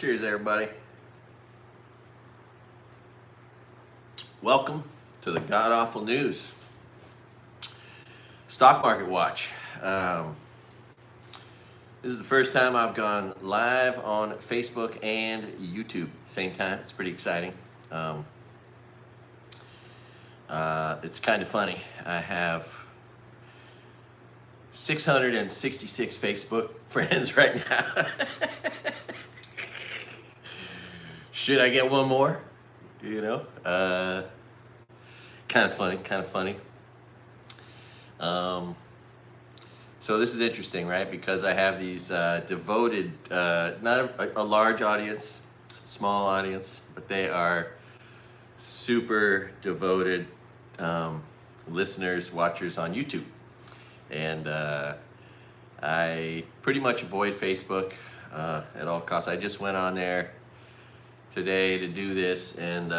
Cheers, everybody. Welcome to the God Awful News. Stock Market Watch. This is the first time I've gone live on Facebook and YouTube at the same time. It's pretty exciting. It's kind of funny. I have 666 Facebook friends right now. Should I get one more? You know, kind of funny. So this is interesting, right? Because I have these devoted, not a large audience, small audience, but they are super devoted listeners, watchers on YouTube. And I pretty much avoid Facebook at all costs. I just went on there today to do this, and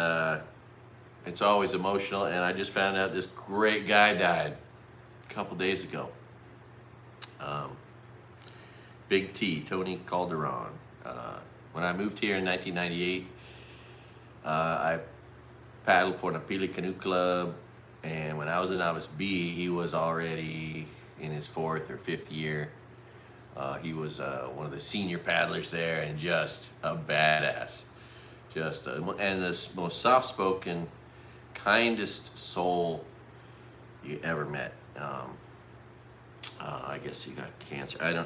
it's always emotional. And I just found out this great guy died a couple days ago. Big T, Tony Calderon. When I moved here in 1998, I paddled for Napili Canoe Club, and when I was a novice B, he was already in his 4th or 5th year. He was one of the senior paddlers there, and just a badass. And the most soft-spoken, kindest soul you ever met. I guess he got cancer.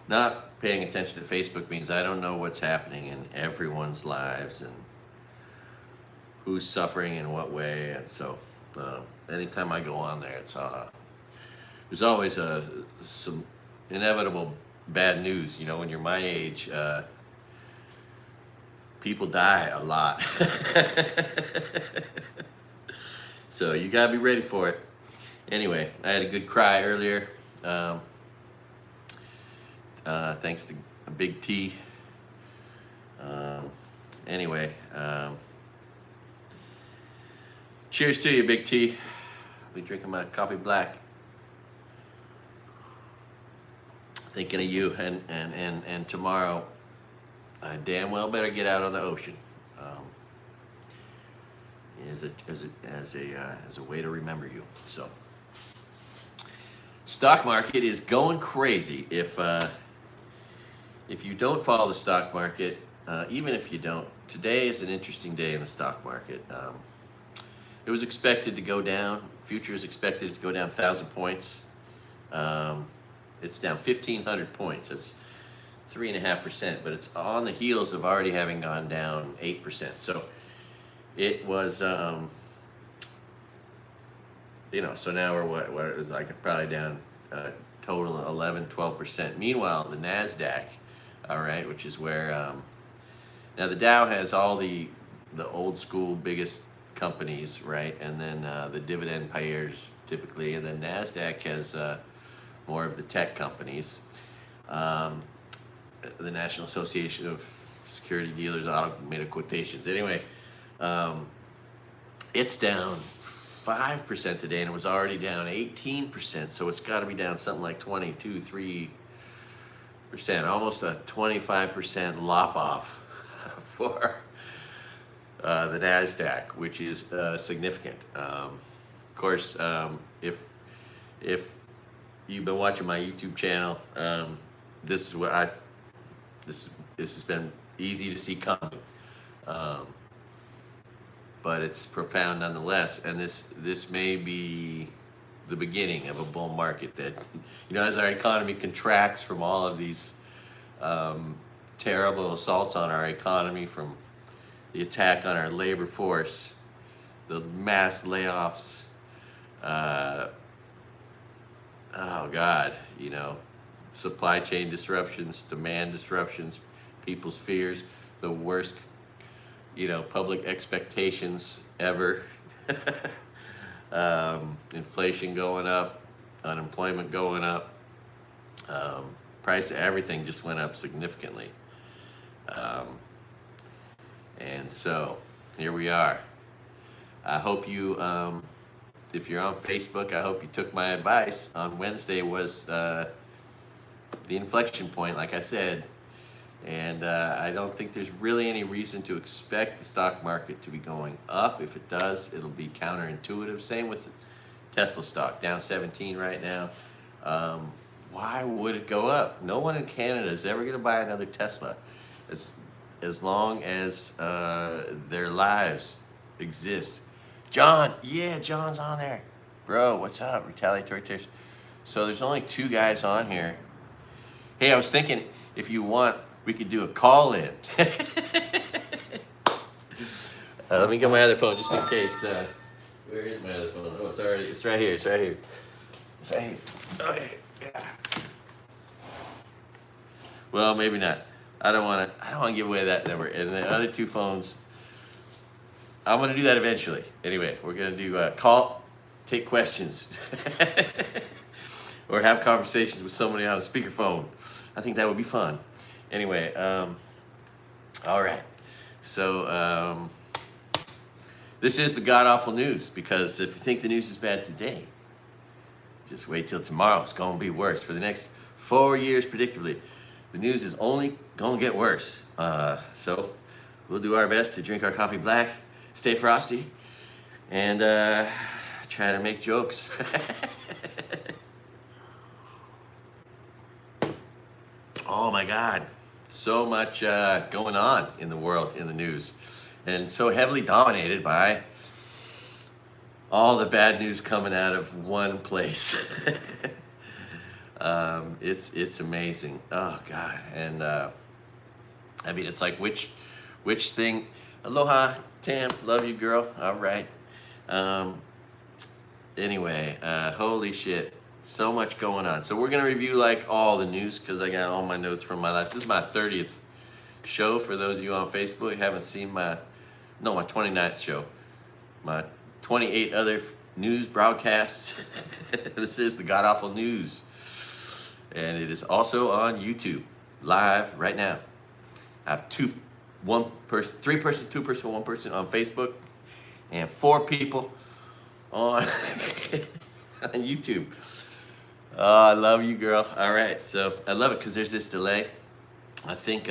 Not paying attention to Facebook means I don't know what's happening in everyone's lives and who's suffering in what way. And so anytime I go on there, there's always some inevitable bad news. You know, when you're my age, people die a lot. So you gotta be ready for it. Anyway, I had a good cry earlier. Thanks to Big T. Anyway, cheers to you, Big T. I'll be drinking my coffee black. Thinking of you, and tomorrow, I damn well better get out on the ocean. As a way to remember you. So, stock market is going crazy. If you don't follow the stock market, even if you don't, today is an interesting day in the stock market. It was expected to go down. Futures expected to go down 1,000 points. It's down 1,500 points. That's 3.5%, but it's on the heels of already having gone down 8%. So it was, so now we're what is like probably down total 11-12%. Meanwhile, the NASDAQ, all right, which is where now the Dow has all the old school biggest companies, right, and then the dividend payers typically, and then NASDAQ has more of the tech companies. The National Association of Security Dealers Automated Quotations. Anyway, it's down 5% today, and it was already down 18%. So it's got to be down something like 22-3%, almost a 25% lop off for the NASDAQ, which is significant. Of course, if you've been watching my YouTube channel, this is what this has been easy to see coming, but it's profound nonetheless. And this may be the beginning of a bull market that, as our economy contracts from all of these terrible assaults on our economy, from the attack on our labor force, the mass layoffs, oh God, supply chain disruptions, demand disruptions, people's fears, the worst, public expectations ever. Inflation going up, unemployment going up, price of everything just went up significantly. And so here we are. I hope you, if you're on Facebook, I hope you took my advice. On Wednesday was the inflection point. Like I said, And I don't think there's really any reason to expect the stock market to be going up. If it does, it'll be counterintuitive. Same with Tesla stock, down 17 right now. Why would it go up? No one in Canada is ever going to buy another Tesla as, as long as their lives exist. John, yeah, John's on there. Bro, what's up? Retaliatory tears. So there's only 2 guys on here. Hey, I was thinking if you want, we could do a call-in. Let me get my other phone just in case. Where is my other phone? Oh, it's right here. It's right here. It's right here. Okay. Yeah. Well, maybe not. I don't want to give away that number. And the other 2 phones, I'm going to do that eventually. Anyway, we're going to do call, take questions, or have conversations with somebody on a speakerphone. I think that would be fun. Anyway, all right. So this is the god-awful news, because if you think the news is bad today, just wait till tomorrow. It's going to be worse. For the next 4 years, predictably, the news is only going to get worse. So we'll do our best to drink our coffee black, stay frosty, and try to make jokes. Oh my God, so much going on in the world, in the news, and so heavily dominated by all the bad news coming out of one place. It's amazing. Oh God, and I mean, it's like which thing? Aloha, Tam, love you, girl. All right. Anyway, holy shit. So much going on. So we're gonna review like all the news, because I got all my notes from my life. This is my 30th show. For those of you on Facebook who haven't seen my 29th show, my 28 other news broadcasts. This is the god awful news, and it is also on YouTube live right now. I have 3 person, 2 person, 1 person on Facebook, and 4 people on on YouTube. Oh, I love you, girl. All right, so I love it because there's this delay. I think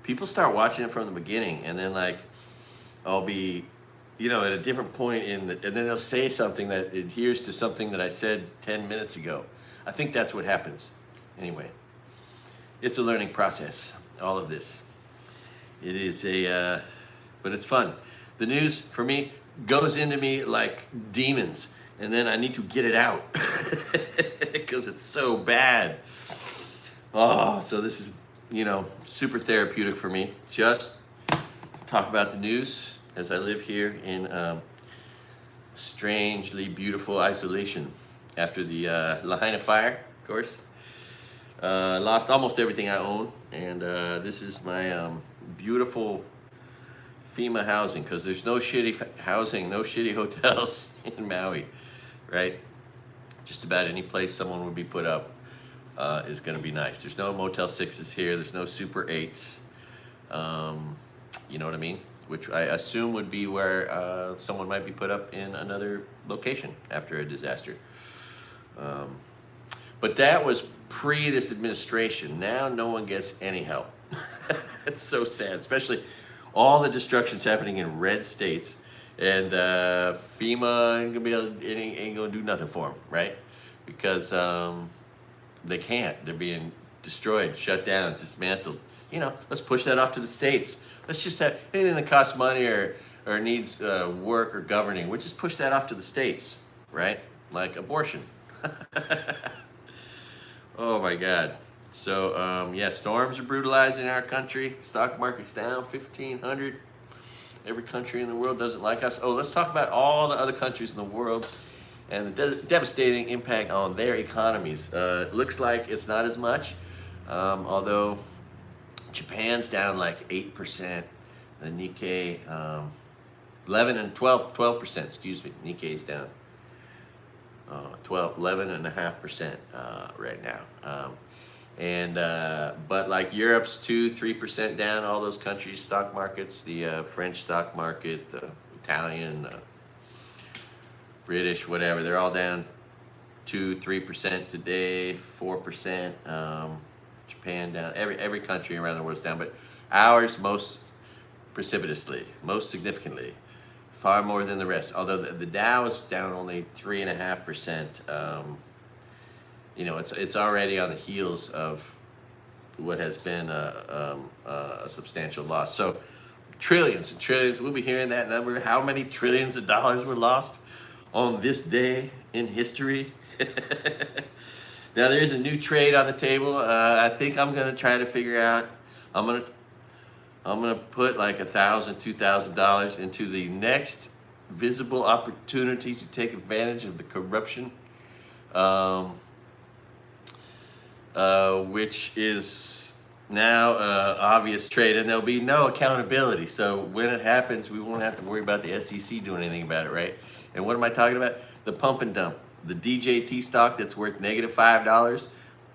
people start watching it from the beginning, and then like I'll be, at a different point and then they'll say something that adheres to something that I said 10 minutes ago. I think that's what happens. Anyway, it's a learning process, all of this. It is but it's fun. The news, for me, goes into me like demons, and then I need to get it out because it's so bad. Oh, so this is, super therapeutic for me. Just talk about the news as I live here in strangely beautiful isolation after the Lahaina fire, of course. Lost almost everything I own, and this is my beautiful FEMA housing, because there's no shitty housing, no shitty hotels in Maui, right? Just about any place someone would be put up is going to be nice. There's no Motel 6s here. There's no Super 8s. You know what I mean? Which I assume would be where someone might be put up in another location after a disaster. But that was pre this administration. Now no one gets any help. It's so sad, especially all the destruction's happening in red states, and FEMA ain't gonna do nothing for them, right? Because they can't. They're being destroyed, shut down, dismantled. Let's push that off to the states. Let's just have anything that costs money or needs work or governing. We'll just push that off to the states, right? Like abortion. Oh my God. So storms are brutalizing our country. Stock market's down 1,500. Every country in the world doesn't like us. Oh, let's talk about all the other countries in the world and the devastating impact on their economies. Looks like it's not as much, although Japan's down like 8%. The Nikkei, 12%, excuse me. Nikkei's down 11.5% right now. But like Europe's 2-3% down, all those countries, stock markets, the French stock market, the Italian, British, whatever, they're all down 2-3% today, 4%. Japan down. Every country around the world's down, but ours most precipitously, most significantly, far more than the rest. Although the Dow is down only 3.5%. It's already on the heels of what has been a substantial loss. So trillions and trillions. We'll be hearing that number. How many trillions of dollars were lost on this day in history? Now there is a new trade on the table. I think I'm gonna try to figure out. I'm gonna put like $1,000, $2,000 into the next visible opportunity to take advantage of the corruption, which is now obvious trade, and there'll be no accountability. So when it happens, we won't have to worry about the SEC doing anything about it, right? And what am I talking about? The pump and dump. The DJT stock that's worth -$5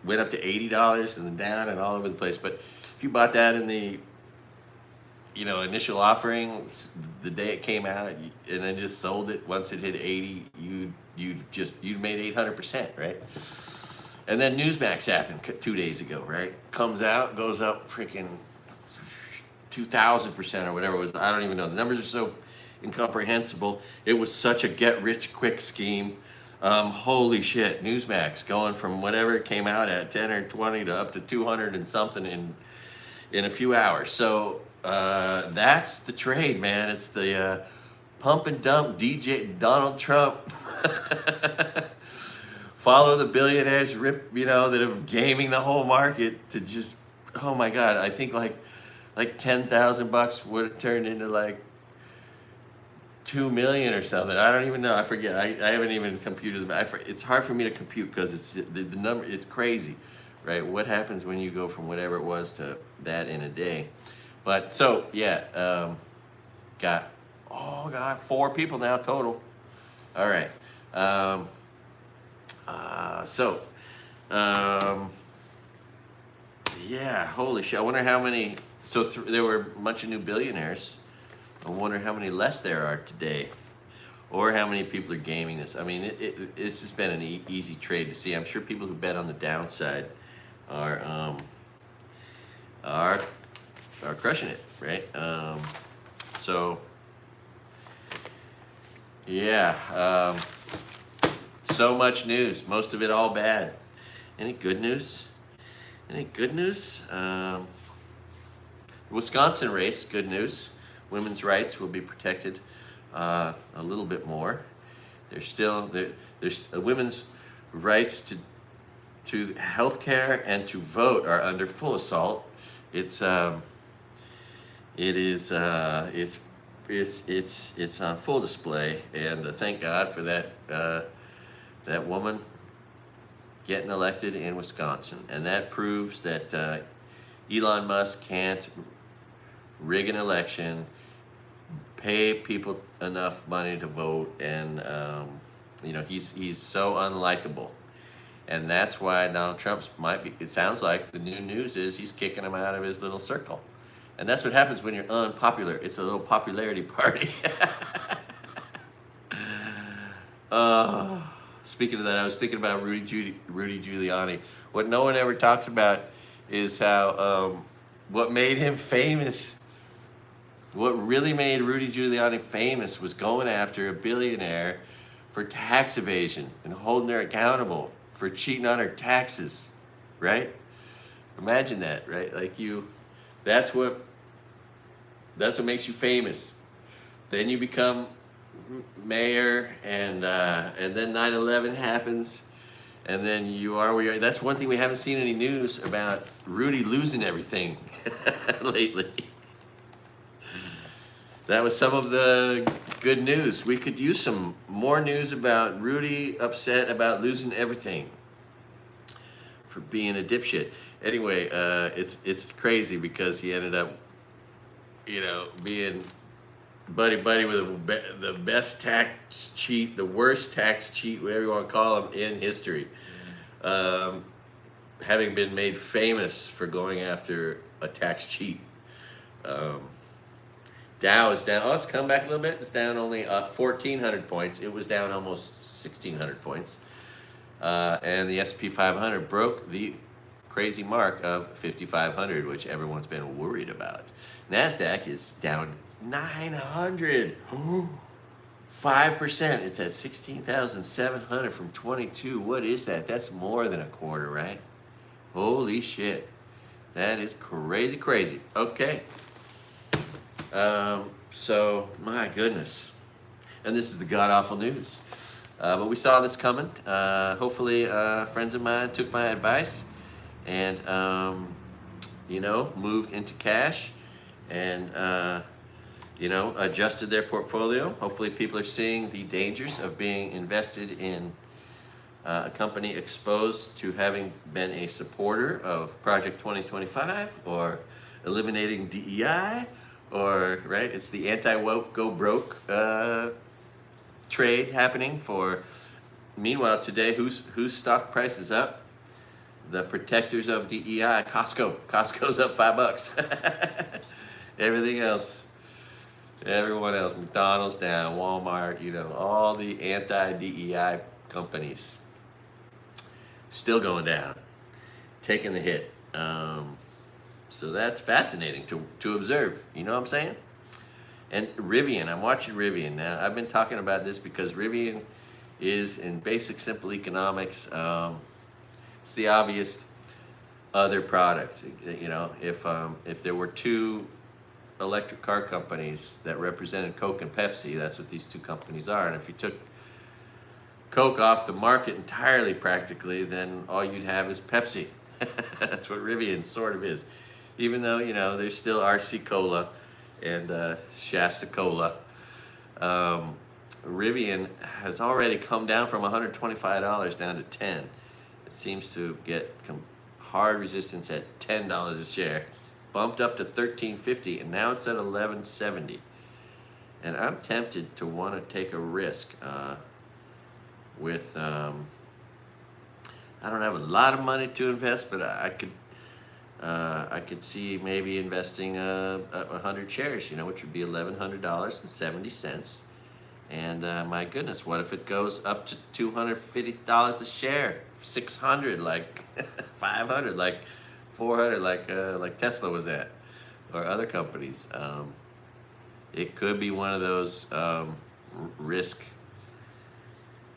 went up to $80 and then down and all over the place. But if you bought that in the initial offering, the day it came out, and then just sold it once it hit 80, you made 800%, right? And then Newsmax happened 2 days ago, right? Comes out, goes up freaking 2,000% or whatever it was. I don't even know. The numbers are so incomprehensible. It was such a get-rich-quick scheme. Holy shit, Newsmax going from whatever it came out at 10 or 20 to up to 200 and something in a few hours. So that's the trade, man. It's the pump and dump DJ Donald Trump. Follow the billionaires that are gaming the whole market to just, oh my God, I think like $10,000 would have turned into like 2 million or something. I don't even know. I forget. I haven't even computed them. It's hard for me to compute because it's the number. It's crazy, right? What happens when you go from whatever it was to that in a day? But so yeah, got 4 people now total. All right. Yeah. Holy shit! I wonder how many. So there were a bunch of new billionaires. I wonder how many less there are today, or how many people are gaming this. I mean, it's just been an easy trade to see. I'm sure people who bet on the downside are crushing it, right? So yeah, so much news. Most of it all bad. Any good news? Any good news? Wisconsin race, good news. Women's rights will be protected a little bit more. There's women's rights to health care and to vote are under full assault. It's on full display, and thank God for that woman getting elected in Wisconsin, and that proves that Elon Musk can't rig an election, pay people enough money to vote, and he's so unlikable, and that's why Donald Trump's might be. It sounds like the new news is he's kicking him out of his little circle, and that's what happens when you're unpopular. It's a little popularity party. Speaking of that, I was thinking about Rudy Giuliani. What no one ever talks about is how what made him famous. What really made Rudy Giuliani famous was going after a billionaire for tax evasion and holding her accountable for cheating on her taxes, right? Imagine that, right? That's what makes you famous. Then you become mayor, and then 9/11 happens, and then you are where you are. That's one thing we haven't seen any news about Rudy losing everything lately. That was some of the good news. We could use some more news about Rudy upset about losing everything for being a dipshit. Anyway, it's crazy because he ended up, being buddy with the best tax cheat, the worst tax cheat, whatever you want to call him, in history. Having been made famous for going after a tax cheat. Dow is down. Oh, it's come back a little bit. It's down only 1,400 points. It was down almost 1,600 points. And the S&P 500 broke the crazy mark of 5,500, which everyone's been worried about. NASDAQ is down 900. 5%. It's at 16,700 from 22. What is that? That's more than a quarter, right? Holy shit. That is crazy, crazy. Okay. So, my goodness. And this is the god-awful news. But we saw this coming. Hopefully, friends of mine took my advice and, moved into cash and, adjusted their portfolio. Hopefully, people are seeing the dangers of being invested in a company exposed to having been a supporter of Project 2025 or eliminating DEI, or, right, it's the anti-woke go broke trade happening for. Meanwhile, today, whose stock price is up? The protectors of DEI, Costco. Costco's up $5. Everything else, everyone else, McDonald's down, Walmart, all the anti-DEI companies still going down, taking the hit. So that's fascinating to observe. You know what I'm saying? And Rivian, I'm watching Rivian now. I've been talking about this because Rivian is in basic simple economics. It's the obvious other products. If there were two electric car companies that represented Coke and Pepsi, that's what these two companies are. And if you took Coke off the market entirely, practically, then all you'd have is Pepsi. That's what Rivian sort of is. Even though, there's still RC Cola and Shasta Cola. Rivian has already come down from $125 down to $10. It seems to get hard resistance at $10 a share. Bumped up to $13.50, and now it's at $11.70. And I'm tempted to want to take a risk with. I don't have a lot of money to invest, but I could see maybe investing 100 shares, which would be $1,100.70. And my goodness, what if it goes up to $250 a share, 600, like 500, like 400, like Tesla was at, or other companies. It could be one of those risk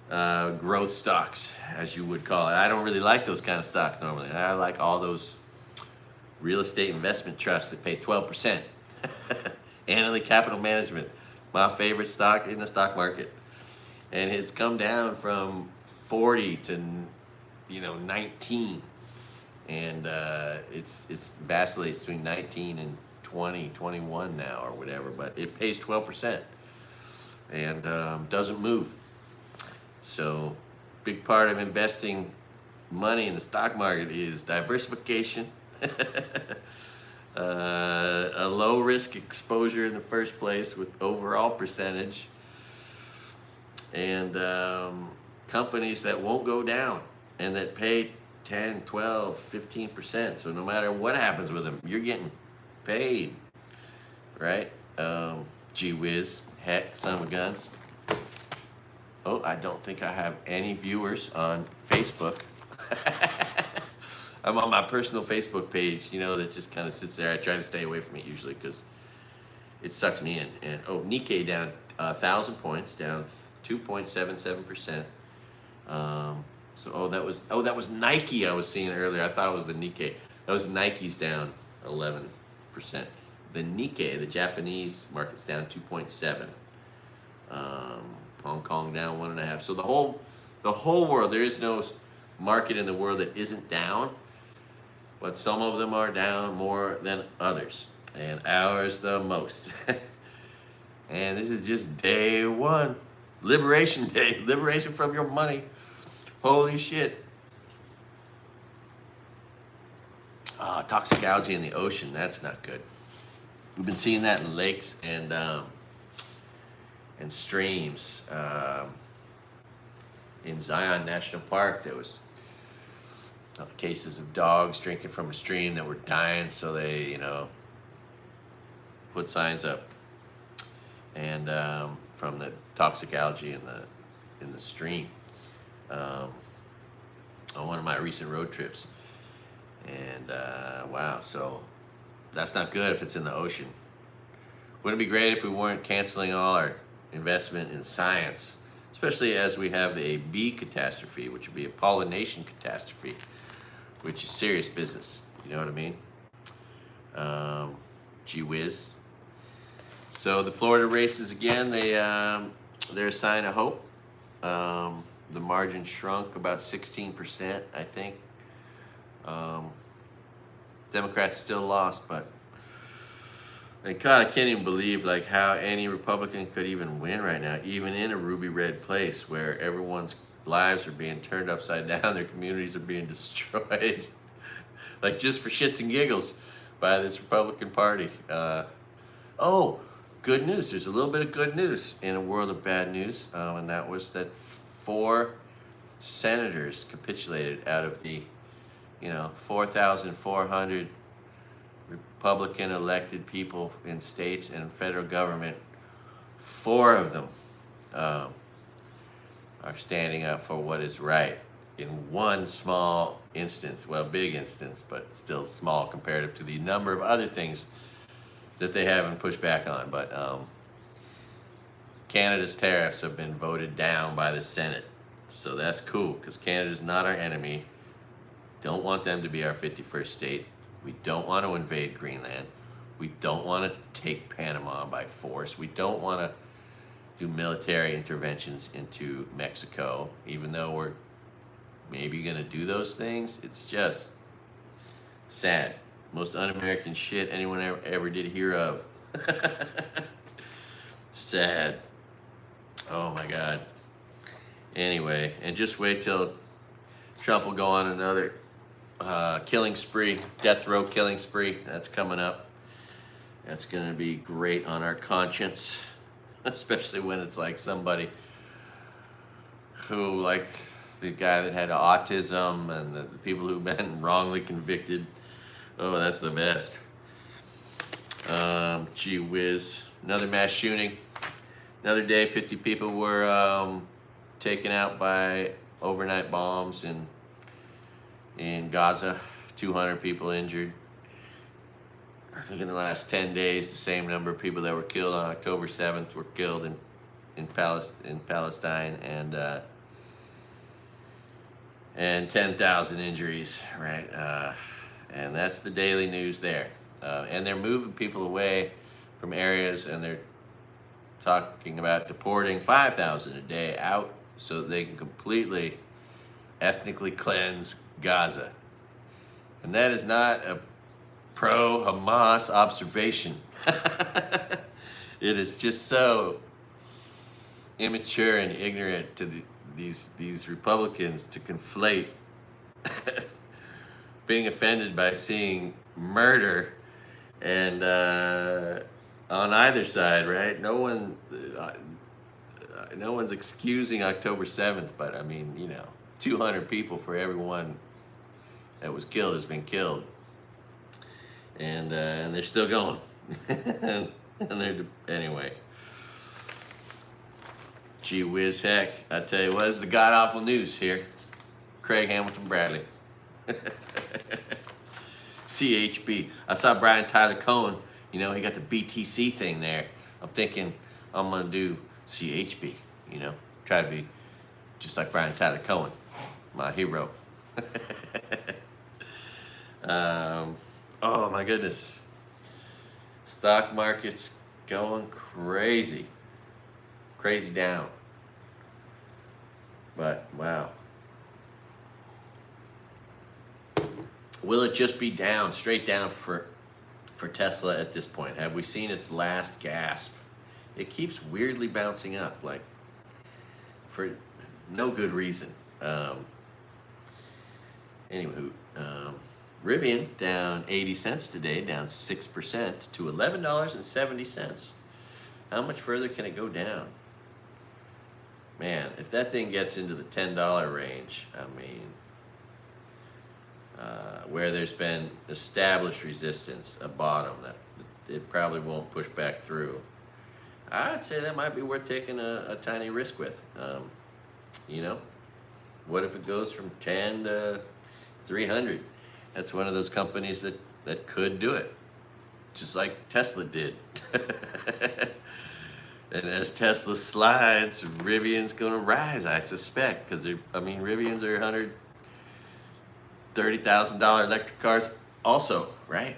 growth stocks, as you would call it. I don't really like those kind of stocks normally. I like all those real estate investment trusts that pay 12%. Annaly Capital Management, my favorite stock in the stock market. And it's come down from 40 to 19. And it's vacillates between 19 and 20, 21 now or whatever, but it pays 12% and doesn't move. So big part of investing money in the stock market is diversification, a low risk exposure in the first place with overall percentage, and companies that won't go down and that pay 10, 12, 15%. So no matter what happens with them, you're getting paid, right? Gee whiz, heck, son of a gun. Oh, I don't think I have any viewers on Facebook. I'm on my personal Facebook page, that just kind of sits there. I try to stay away from it usually because it sucks me in. And Nikkei down 1,000 points, down 2.77%. That was Nike I was seeing earlier. I thought it was the Nikkei. That was Nike's down 11%. The Nikkei, the Japanese market's down 2.7. Hong Kong down 1.5. So the whole world, there is no market in the world that isn't down, but some of them are down more than others, and ours the most. And this is just day one, Liberation Day, liberation from your money. Holy shit. Toxic algae in the ocean, that's not good. We've been seeing that in lakes and streams. In Zion National Park, there was cases of dogs drinking from a stream that were dying, so they, put signs up, and from the toxic algae in the stream on one of my recent road trips. And wow, so that's not good if it's in the ocean. Wouldn't it be great if we weren't canceling all our investment in science, especially as we have a bee catastrophe, which would be a pollination catastrophe, which is serious business. You know what I mean? Gee whiz. So the Florida races again, they're a sign of hope. The margin shrunk about 16%, I think. Democrats still lost, but God, I can't even believe like how any Republican could even win right now, even in a ruby red place where everyone's lives are being turned upside down, their communities are being destroyed, like just for shits and giggles by this Republican Party. Oh, good news. There's a little bit of good news in a world of bad news, and that was that 4 senators capitulated out of the 4,400 Republican elected people in states and federal government. 4 of them are standing up for what is right in one small instance. Well, big instance, but still small comparative to the number of other things that they haven't pushed back on. But Canada's tariffs have been voted down by the Senate. So that's cool, because Canada's not our enemy. Don't want them to be our 51st state. We don't want to invade Greenland. We don't want to take Panama by force. We don't want to do military interventions into Mexico, even though we're maybe going to do those things. It's just sad. Most un-American shit anyone ever did hear of. Sad. Oh my God. Anyway, and just wait till Trump will go on another killing spree, death row killing spree. That's coming up. That's going to be great on our conscience, especially when it's like somebody who, like the guy that had autism and the people who've been wrongly convicted. Oh, that's the best. Gee whiz. Another mass shooting. Another day, 50 people were taken out by overnight bombs in Gaza. 200 people injured. I think in the last 10 days, the same number of people that were killed on October 7th were killed in Palestine, and 10,000 injuries, right? And that's the daily news there. And they're moving people away from areas, and they're talking about deporting 5,000 a day out so that they can completely ethnically cleanse Gaza. And that is not a pro-Hamas observation. It is just so immature and ignorant to these Republicans to conflate being offended by seeing murder and on either side, right? No one's excusing October 7th, but I mean, 200 people for everyone that was killed has been killed, and they're still going. And anyway. Gee whiz heck, I tell you what, is the god awful news here. Craig Hamilton Bradley. CHB. I saw Brian Tyler Cohen, he got the BTC thing there. I'm thinking I'm gonna do CHB, try to be just like Brian Tyler Cohen, my hero. Oh my goodness. Stock market's going crazy. Crazy down. But wow. Will it just be down, straight down for Tesla at this point? Have we seen its last gasp? It keeps weirdly bouncing up, like for no good reason. Anyway, Rivian down 80 cents today, down 6% to $11.70. How much further can it go down? Man, if that thing gets into the $10 range, I mean, where there's been established resistance, a bottom that it probably won't push back through, I'd say that might be worth taking a tiny risk with. What if it goes from 10 to 300? That's one of those companies that could do it, just like Tesla did. And as Tesla slides, Rivian's gonna rise, I suspect, because Rivians are $130,000 electric cars, also, right?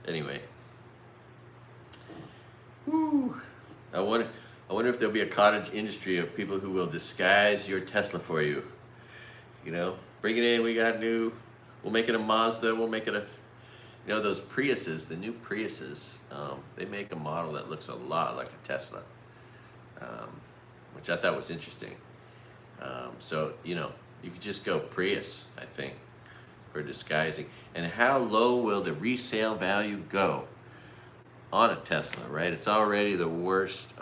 Anyway, woo. I wonder if there'll be a cottage industry of people who will disguise your Tesla for you. You know, bring it in. We'll make it a Mazda. We'll make it a, those Priuses, the new Priuses. They make a model that looks a lot like a Tesla, which I thought was interesting. So you could just go Prius, I think, for disguising. And how low will the resale value go on a Tesla, right? It's already the worst,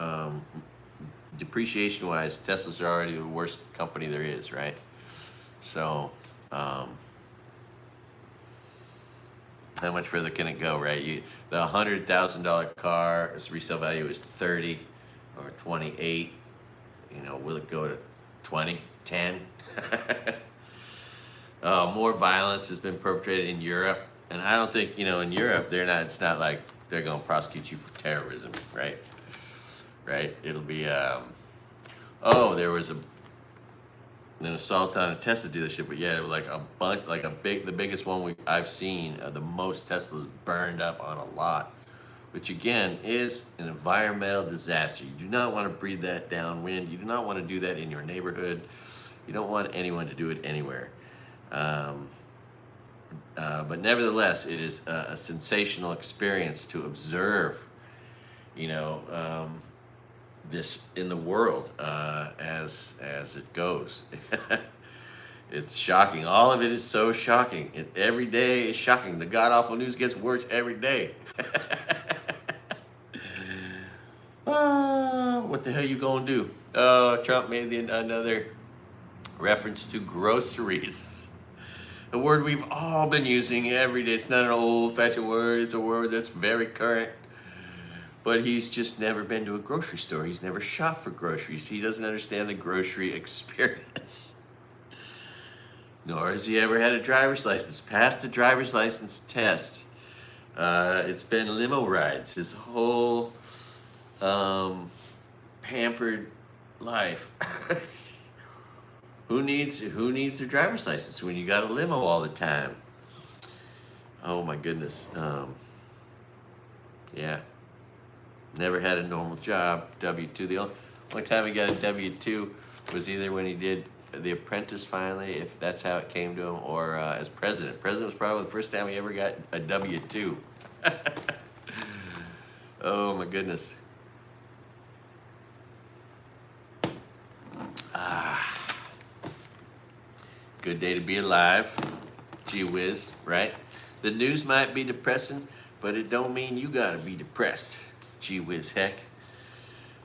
depreciation-wise, Teslas are already the worst company there is, right? So, how much further can it go, right? The $100,000 car, its resale value is 30 or 28. Will it go to 20, 10? More violence has been perpetrated in Europe, and I don't think in Europe it's not like they're gonna prosecute you for terrorism, right? Right? It'll be there was an assault on a Tesla dealership, but yeah, it was like a bunch, the biggest one I've seen. The most Teslas burned up on a lot, which again is an environmental disaster. You do not want to breathe that downwind. You do not want to do that in your neighborhood. You don't want anyone to do it anywhere. But nevertheless, it is a sensational experience to observe, this in the world as it goes. It's shocking. All of it is so shocking. Every day is shocking. The god-awful news gets worse every day. What the hell you gonna do? Trump made another reference to groceries. The word we've all been using every day. It's not an old-fashioned word. It's a word that's very current. But he's just never been to a grocery store. He's never shopped for groceries. He doesn't understand the grocery experience. Nor has he ever had a driver's license. Passed the driver's license test. It's been limo rides his whole pampered life. Who needs a driver's license when you got a limo all the time? Oh my goodness. Yeah. Never had a normal job, W-2. The only time he got a W-2 was either when he did The Apprentice finally, if that's how it came to him, or as president. President was probably the first time he ever got a W-2. Oh my goodness. Good day to be alive. Gee whiz, right? The news might be depressing, but it don't mean you gotta be depressed. Gee whiz heck.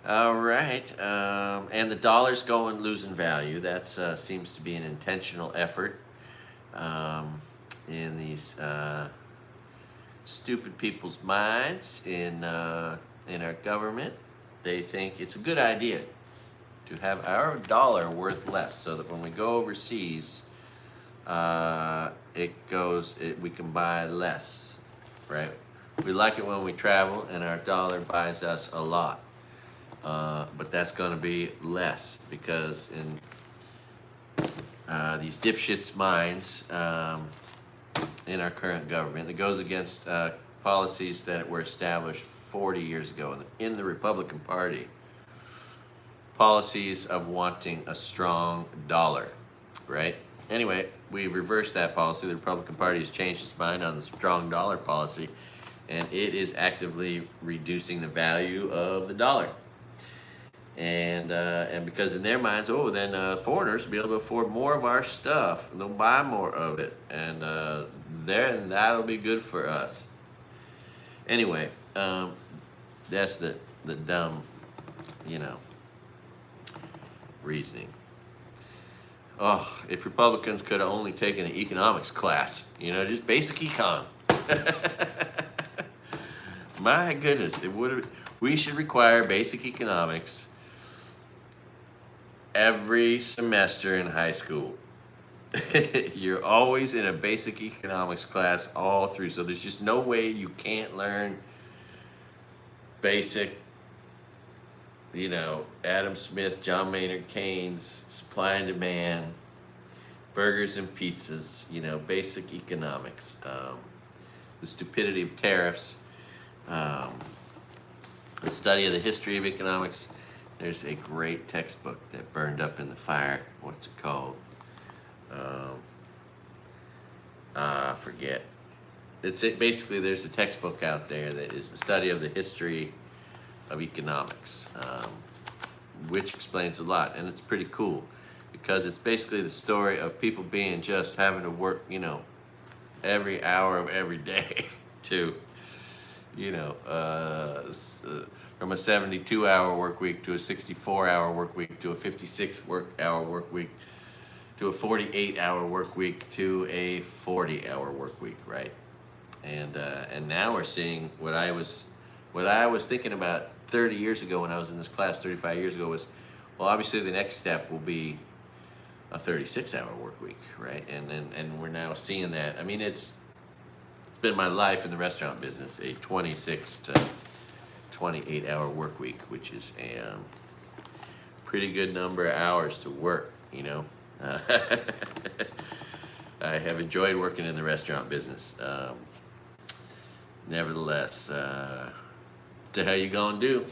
All right, and the dollar's losing value. That seems to be an intentional effort in these stupid people's minds in our government. They think it's a good idea to have our dollar worth less, so that when we go overseas, we can buy less, right? We like it when we travel and our dollar buys us a lot. But that's going to be less because in these dipshits' minds in our current government, that goes against policies that were established 40 years ago in the Republican Party. Policies of wanting a strong dollar, right? Anyway, we've reversed that policy. The Republican Party has changed its mind on the strong dollar policy, and it is actively reducing the value of the dollar. And because in their minds, then foreigners will be able to afford more of our stuff, and they'll buy more of it, and then that'll be good for us. Anyway, that's the dumb, reasoning. Oh, if Republicans could have only taken an economics class, just basic econ. My goodness, we should require basic economics every semester in high school. You're always in a basic economics class all through. So there's just no way you can't learn basic, Adam Smith, John Maynard Keynes, supply and demand, burgers and pizzas, basic economics, the stupidity of tariffs, the study of the history of economics. There's a great textbook that burned up in the fire. What's it called? I forget. Basically, there's a textbook out there that is the study of the history of economics, which explains a lot, and it's pretty cool because it's basically the story of people being just having to work, every hour of every day to, from a 72-hour work week to a 64-hour work week to a 56-hour work week to a 48-hour work week to a 40-hour work week, right? And now we're seeing what I was thinking about 30 years ago when I was in this class, 35 years ago, was, well, obviously the next step will be a 36-hour work week, right? And we're now seeing that. I mean, it's been my life in the restaurant business, a 26 to 28-hour work week, which is a pretty good number of hours to work, I have enjoyed working in the restaurant business. Nevertheless, what the hell you gonna do?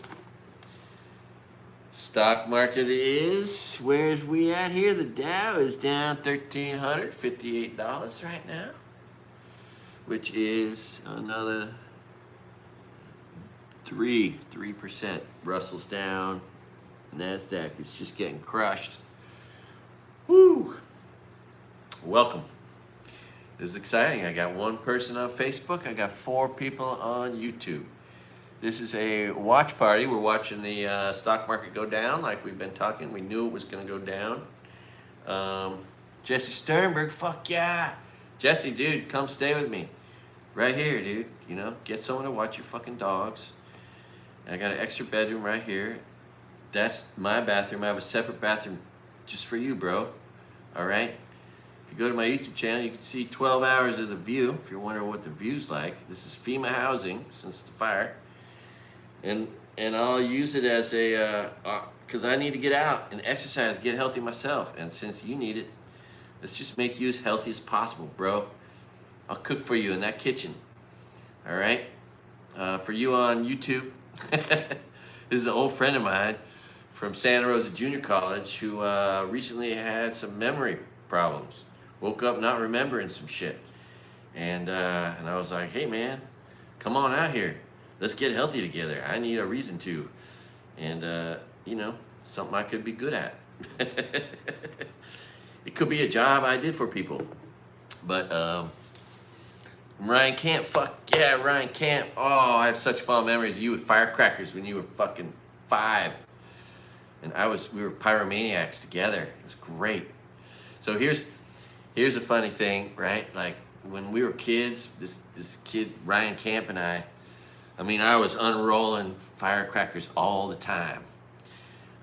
Stock market is, where's we at here? The Dow is down $1,358 right now, which is another 3%. Russell's down. NASDAQ is just getting crushed. Woo! Welcome. This is exciting. I got one person on Facebook. I got 4 people on YouTube. This is a watch party. We're watching the stock market go down like we've been talking. We knew it was going to go down. Jesse Sternberg, fuck yeah. Jesse, dude, come stay with me. Right here, dude. Get someone to watch your fucking dogs. I got an extra bedroom right here. That's my bathroom. I have a separate bathroom just for you, bro. All right? If you go to my YouTube channel, you can see 12 hours of the view, if you're wondering what the view's like. This is FEMA housing since the fire. And I'll use it as a, because I need to get out and exercise, get healthy myself. And since you need it, let's just make you as healthy as possible, bro. I'll cook for you in that kitchen. All right? For you on YouTube, this is an old friend of mine from Santa Rosa Junior College who recently had some memory problems. Woke up not remembering some shit. And I was like, hey man, come on out here. Let's get healthy together. I need a reason to. And, something I could be good at. It could be a job I did for people. But Ryan Camp, fuck yeah, Ryan Camp. Oh, I have such fond memories of you with firecrackers when you were fucking 5. And we were pyromaniacs together. It was great. So here's a funny thing, right? Like when we were kids, this kid, Ryan Camp, and I was unrolling firecrackers all the time.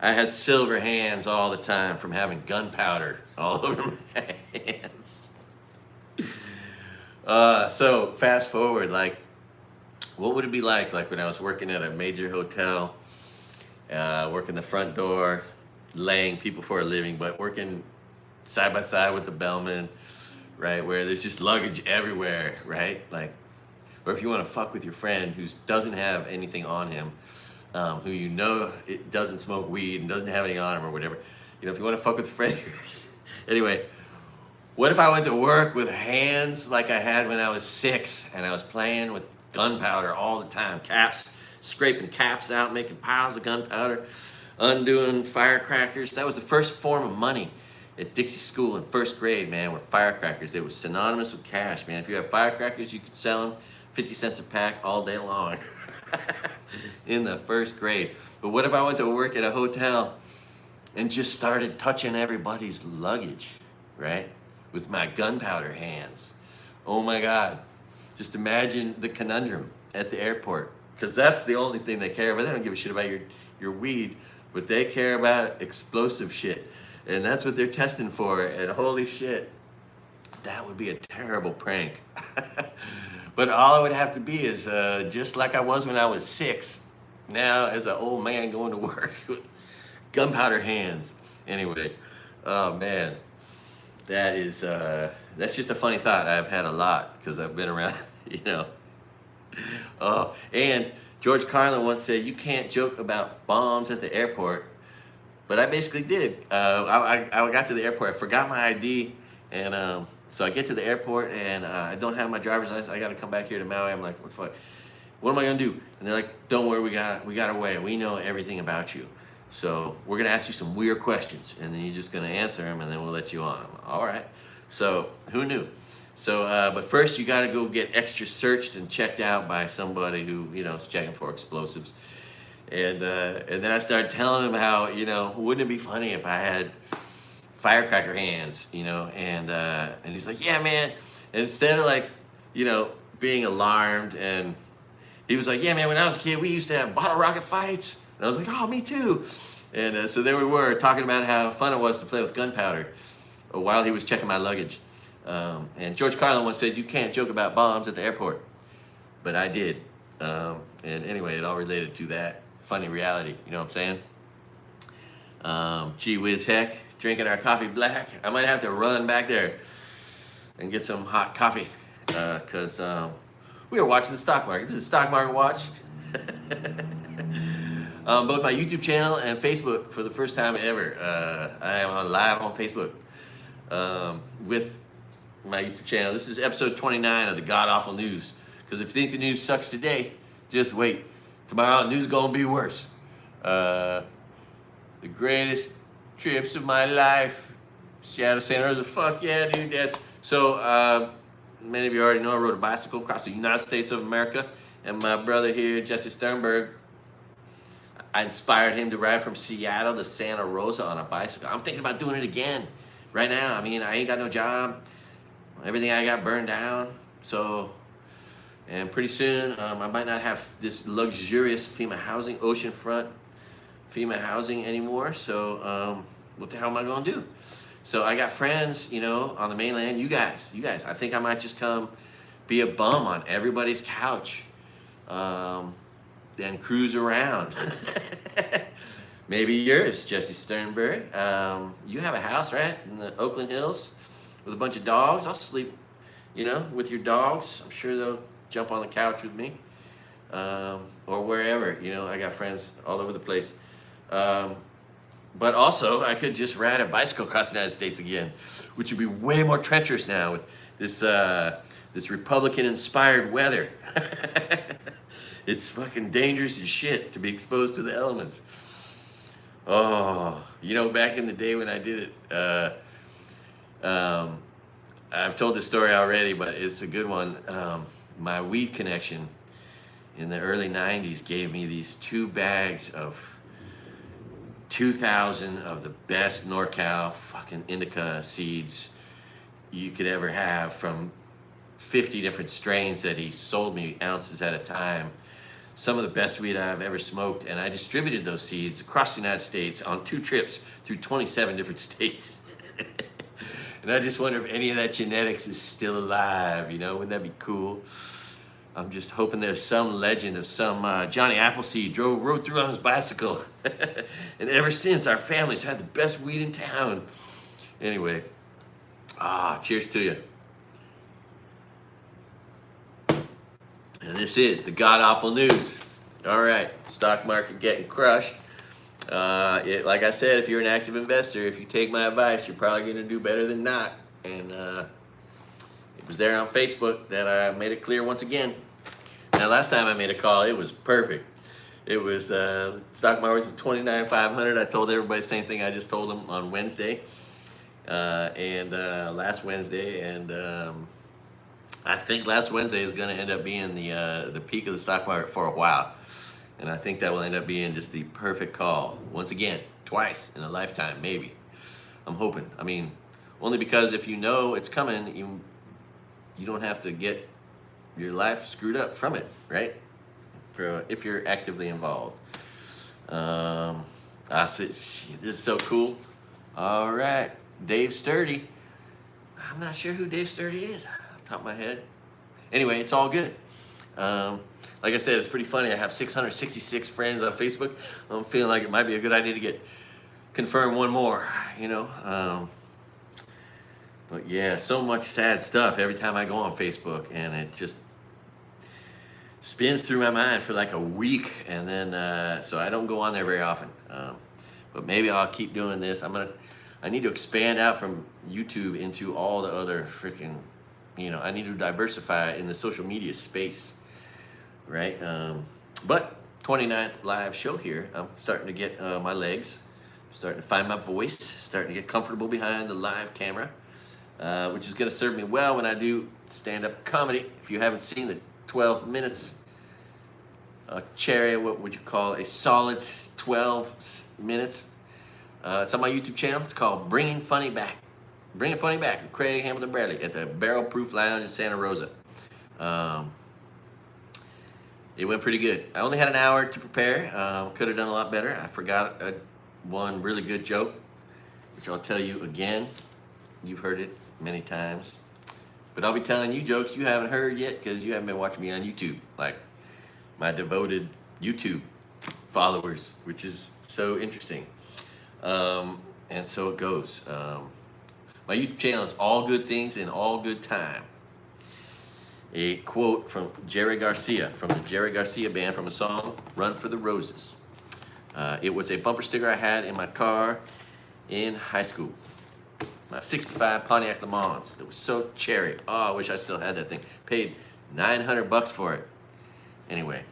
I had silver hands all the time from having gunpowder all over my hands. So fast forward, like, what would it be like when I was working at a major hotel, working the front door, laying people for a living, but working side by side with the bellman, right, where there's just luggage everywhere, right? Like, or if you want to fuck with your friend who doesn't have anything on him, who it doesn't smoke weed and doesn't have any on him or whatever, if you want to fuck with a friend. Anyway, what if I went to work with hands like I had when I was 6 and I was playing with gunpowder all the time, scraping caps out, making piles of gunpowder, undoing firecrackers. That was the first form of money at Dixie School in 1st grade, man, were firecrackers. It was synonymous with cash, man. If you have firecrackers, you could sell them 50 cents a pack all day long in the 1st grade. But what if I went to work at a hotel and just started touching everybody's luggage, right? With my gunpowder hands. Oh my God. Just imagine the conundrum at the airport. Because that's the only thing they care about. They don't give a shit about your weed, but they care about explosive shit. And that's what they're testing for. And holy shit, that would be a terrible prank. But all it would have to be is just like I was when I was 6. Now as an old man going to work with gunpowder hands. Anyway, oh man, that's just a funny thought. I've had a lot because I've been around, you know. Oh, and George Carlin once said, "You can't joke about bombs at the airport." But I basically did. I got to the airport. I forgot my ID, and so I get to the airport, and I don't have my driver's license. I got to come back here to Maui. I'm like, what the fuck? What am I gonna do? And they're like, don't worry, we got a way. We know everything about you. So we're gonna ask you some weird questions, and then you're just gonna answer them, and then we'll let you on. I'm like, all right. So who knew? So, but first you got to go get extra searched and checked out by somebody who, you know, is checking for explosives. And then I started telling him how, you know, wouldn't it be funny if I had firecracker hands, you know? And he's like, yeah, man. And instead of like, you know, being alarmed, and he was like, yeah, man, when I was a kid, we used to have bottle rocket fights. And I was like, oh, me too. And so there we were talking about how fun it was to play with gunpowder while he was checking my luggage. And George Carlin once said, you can't joke about bombs at the airport. But I did. And anyway, it all related to that funny reality. You know what I'm saying? Gee whiz heck, drinking our coffee black. I might have to run back there and get some hot coffee because we are watching the stock market. This is Stock Market Watch. Both my YouTube channel and Facebook for the first time ever. I am on live on Facebook with my YouTube channel. This is episode 29 of the God Awful News. Because if you think the news sucks today, just wait. Tomorrow, the news gonna be worse. The greatest trips of my life. Seattle, Santa Rosa, fuck yeah, dude. That's so. Many of you already know I rode a bicycle across the United States of America, and my brother here, Jesse Sternberg, I inspired him to ride from Seattle to Santa Rosa on a bicycle. I'm thinking about doing it again right now. I mean, I ain't got no job. Everything I got burned down. So, and pretty soon, I might not have this luxurious FEMA housing, oceanfront FEMA housing anymore. So, what the hell am I gonna do? So I got friends, you know, on the mainland. You guys, I think I might just come be a bum on everybody's couch. And cruise around. Maybe yours, Jesse Sternberg. You have a house, right, in the Oakland Hills with a bunch of dogs. I'll sleep, you know, with your dogs. I'm sure they'll jump on the couch with me, or wherever. You know, I got friends all over the place. But also, I could just ride a bicycle across the United States again, which would be way more treacherous now with this Republican-inspired weather. It's fucking dangerous as shit to be exposed to the elements. Oh, you know, back in the day when I did it, I've told this story already, but it's a good one. My weed connection in the early 90s gave me these 2 bags of 2,000 of the best NorCal fucking indica seeds you could ever have from 50 different strains that he sold me ounces at a time. Some of the best weed I've ever smoked, and I distributed those seeds across the United States on 2 trips through 27 different states. And I just wonder if any of that genetics is still alive, you know? Wouldn't that be cool? I'm just hoping there's some legend of some Johnny Appleseed rode through on his bicycle. And ever since, our family's had the best weed in town. Anyway, cheers to you. And this is the God Awful News. All right, stock market getting crushed. Like I said, if you're an active investor, if you take my advice, you're probably going to do better than not. And it was there on Facebook that I made it clear once again. Now, last time I made a call, it was perfect. It was stock market was at 29,500. I told everybody the same thing I just told them on Wednesday and last Wednesday, and I think last Wednesday is going to end up being the peak of the stock market for a while. And I think that will end up being just the perfect call. Once again, twice in a lifetime, maybe. I'm hoping. I mean, only because if you know it's coming, you don't have to get your life screwed up from it, right? If you're actively involved. This is so cool. All right, Dave Sturdy. I'm not sure who Dave Sturdy is off the top of my head. Anyway, it's all good. Like I said, it's pretty funny. I have 666 friends on Facebook. I'm feeling like it might be a good idea to confirm one more, you know. But yeah, so much sad stuff every time I go on Facebook, and it just spins through my mind for like a week, and then so I don't go on there very often. But maybe I'll keep doing this. I need to expand out from YouTube into all the other freaking, you know, I need to diversify in the social media space, right? But 29th live show here, I'm starting to get my legs, starting to find my voice, starting to get comfortable behind the live camera, which is gonna serve me well when I do stand-up comedy. If you haven't seen the 12 minutes, cherry, what would you call a solid 12 minutes? It's on my YouTube channel. It's called Bringing Funny Back. Bringing Funny Back with Craig-H-Bradley at the Barrel Proof Lounge in Santa Rosa. It went pretty good. I only had an hour to prepare. Could have done a lot better. I forgot one really good joke, which I'll tell you again. You've heard it many times. But I'll be telling you jokes you haven't heard yet because you haven't been watching me on YouTube, like my devoted YouTube followers, which is so interesting. And so it goes. My YouTube channel is All Good Things in All Good Time. A quote from Jerry Garcia, from the Jerry Garcia Band, from a song, Run for the Roses. It was a bumper sticker I had in my car in high school. My 65 Pontiac Le Mans that was so cherry. Oh, I wish I still had that thing. Paid $900 for it. Anyway.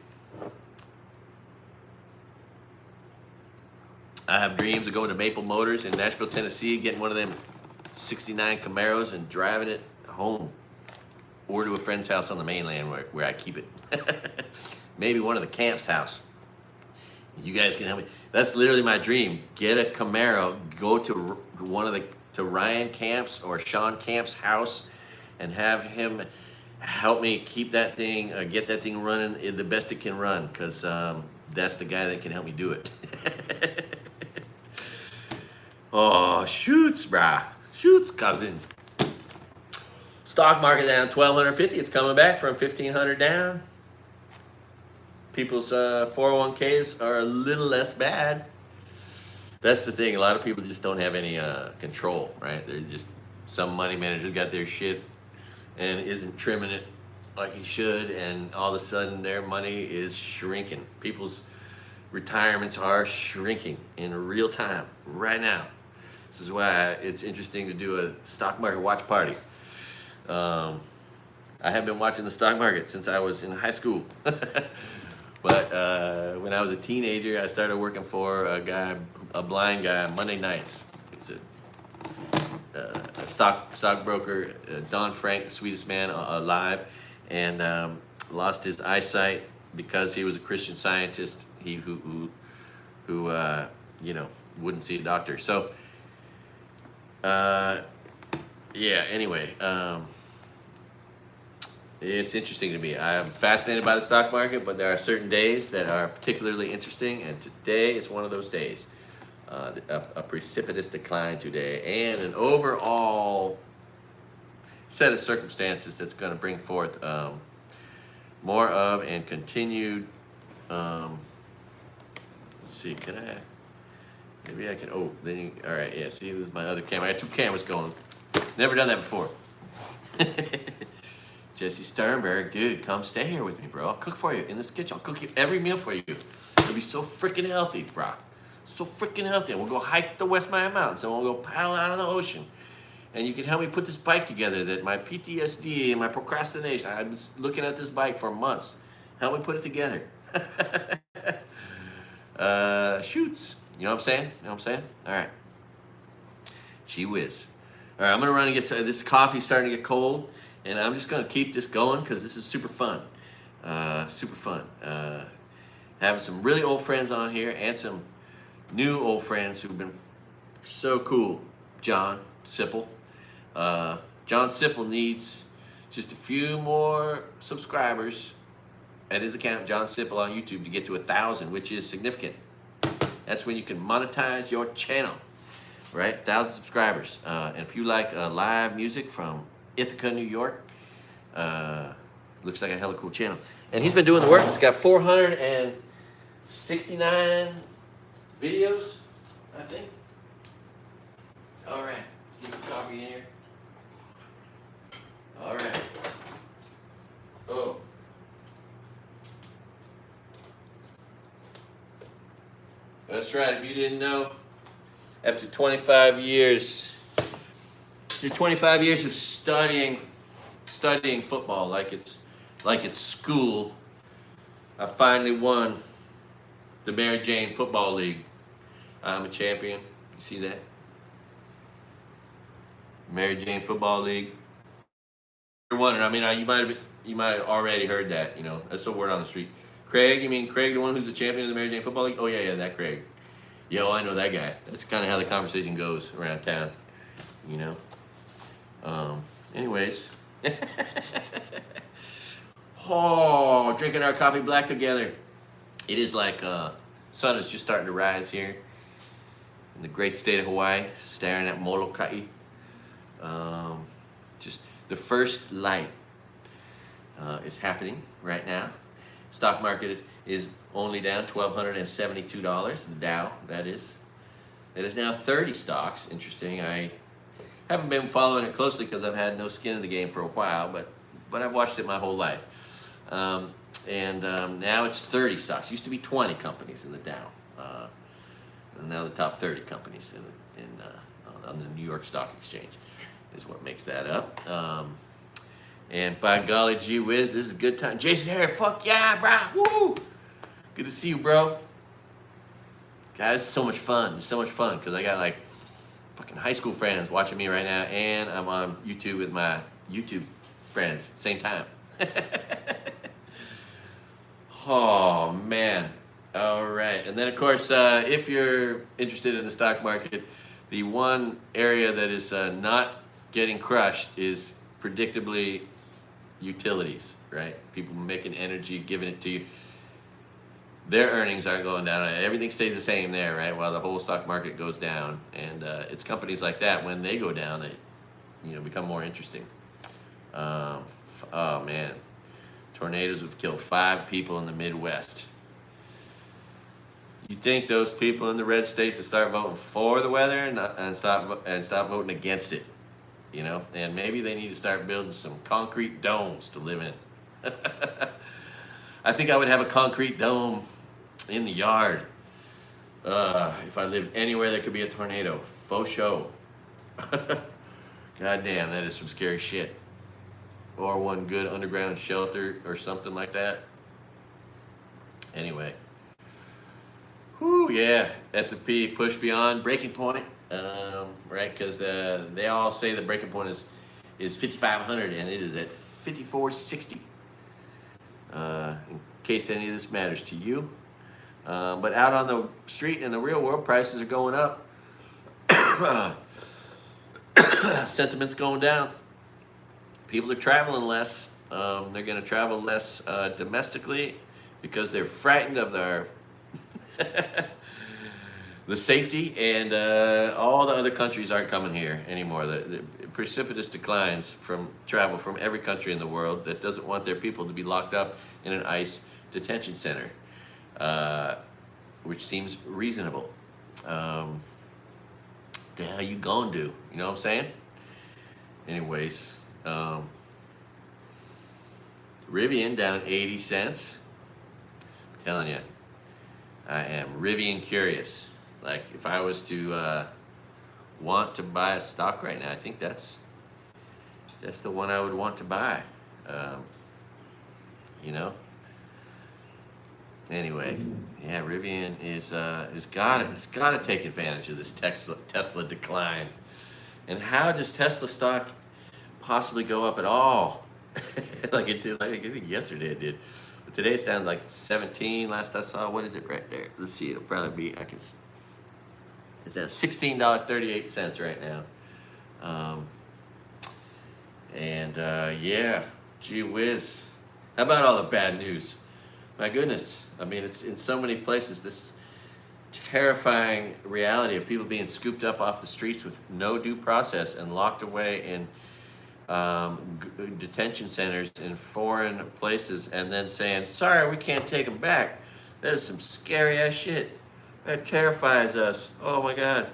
I have dreams of going to Maple Motors in Nashville, Tennessee, getting one of them 69 Camaros and driving it home. Or to a friend's house on the mainland where I keep it. Maybe one of the Camps' house. You guys can help me. That's literally my dream. Get a Camaro, go to to Ryan Camp's or Sean Camp's house and have him help me keep that thing, get that thing running the best it can run, because that's the guy that can help me do it. Oh, shoots, brah. Shoots, cousin. Stock market down 1,250. It's coming back from 1,500 down. People's 401ks are a little less bad. That's the thing. A lot of people just don't have any control, right? They're just, some money manager got their shit and isn't trimming it like he should, and all of a sudden their money is shrinking. People's retirements are shrinking in real time right now. This is why it's interesting to do a stock market watch party. I have been watching the stock market since I was in high school. But when I was a teenager, I started working for a blind guy on Monday nights. He's a stockbroker, Don Frank, the sweetest man alive, and lost his eyesight because he was a Christian Scientist. Who you know, wouldn't see a doctor. So yeah. Anyway. It's interesting to me. I'm fascinated by the stock market, but there are certain days that are particularly interesting, and today is one of those days. A precipitous decline today, and an overall set of circumstances that's going to bring forth more of and continued. Let's see, maybe I can, all right, yeah, see, this is my other camera. I got two cameras going. Never done that before. Jesse Sternberg, dude, come stay here with me, bro. I'll cook for you in this kitchen. I'll cook you every meal for you. It'll be so freaking healthy, bro. So freaking healthy. And we'll go hike the West Maya Mountains, and we'll go paddle out on the ocean. And you can help me put this bike together that my PTSD and my procrastination, I've been looking at this bike for months. Help me put it together. Shoots. You know what I'm saying? You know what I'm saying? All right. Gee whiz. All right, I'm going to run and get some. This coffee's starting to get cold. And I'm just going to keep this going because this is super fun. Super fun. Having some really old friends on here and some new old friends who've been so cool. John Sipple. John Sipple needs just a few more subscribers at his account, John Sipple on YouTube, to get to 1,000, which is significant. That's when you can monetize your channel. right? 1,000 subscribers. And if you like live music from Ithaca, New York, looks like a hella cool channel. And he's been doing the work. He's got 469 videos, I think. All right, let's get some coffee in here. All right. Oh. That's right, if you didn't know, after 25 years of studying football like it's school, I finally won the Mary Jane Football League. I'm a champion. You see that? Mary Jane Football League. You're wondering, I mean, you might have already heard that, you know. That's the word on the street. Craig, you mean Craig, the one who's the champion of the Mary Jane Football League? Oh yeah, that Craig. Yo, I know that guy. That's kind of how the conversation goes around town, you know. Anyways. Oh, drinking our coffee black together. It is like sun is just starting to rise here in the great state of Hawaii, staring at Molokai. Just the first light is happening right now. Stock market is only down $1,272. The Dow, that is. It is now 30 stocks. Interesting. I haven't been following it closely because I've had no skin in the game for a while, but I've watched it my whole life. Now it's 30 stocks. Used to be 20 companies in the Dow. And now the top 30 companies on the New York Stock Exchange is what makes that up. And by golly gee whiz, this is a good time. Jason Harry, fuck yeah, bro. Woo! Good to see you, bro. Guys, it's so much fun. It's so much fun because I got like fucking high school friends watching me right now, and I'm on YouTube with my YouTube friends same time. Oh man. All right. And then of course, if you're interested in the stock market, the one area that is not getting crushed is predictably utilities, right? People making energy, giving it to you. Their earnings aren't going down. Everything stays the same there, right? While the whole stock market goes down. And it's companies like that, when they go down, they become more interesting. Oh man. Tornadoes have killed 5 people in the Midwest. You think those people in the red states will start voting for the weather and stop voting against it, you know? And maybe they need to start building some concrete domes to live in. I think I would have a concrete dome in the yard if I lived anywhere that could be a tornado. Faux show. God damn, that is some scary shit. Or one good underground shelter or something like that. Anyway. Whew, yeah. S&P pushed beyond breaking point, right? Because they all say the breaking point is 5,500, and it is at 5,460. In case any of this matters to you. But out on the street in the real world, prices are going up. Sentiment's going down. People are traveling less. They're going to travel less domestically because they're frightened of their the safety, and all the other countries aren't coming here anymore. The precipitous declines from travel from every country in the world that doesn't want their people to be locked up in an ICE detention center, which seems reasonable. The hell you gonna do? You know what I'm saying? Anyways, Rivian down 80 cents. I'm telling you, I am Rivian curious. Like, if I was to want to buy a stock right now, I think that's the one I would want to buy. You know. Anyway, yeah, Rivian is gotta take advantage of this Tesla decline. And how does Tesla stock possibly go up at all? Like it did, I think yesterday it did. But today it's down like 17. Last I saw, what is it right there? Let's see, it'll probably be, it's at $16.38 right now. Yeah, gee whiz. How about all the bad news? My goodness. I mean, it's in so many places. This terrifying reality of people being scooped up off the streets with no due process and locked away in detention centers in foreign places, and then saying, sorry, we can't take them back. That is some scary ass shit. That terrifies us. Oh my God.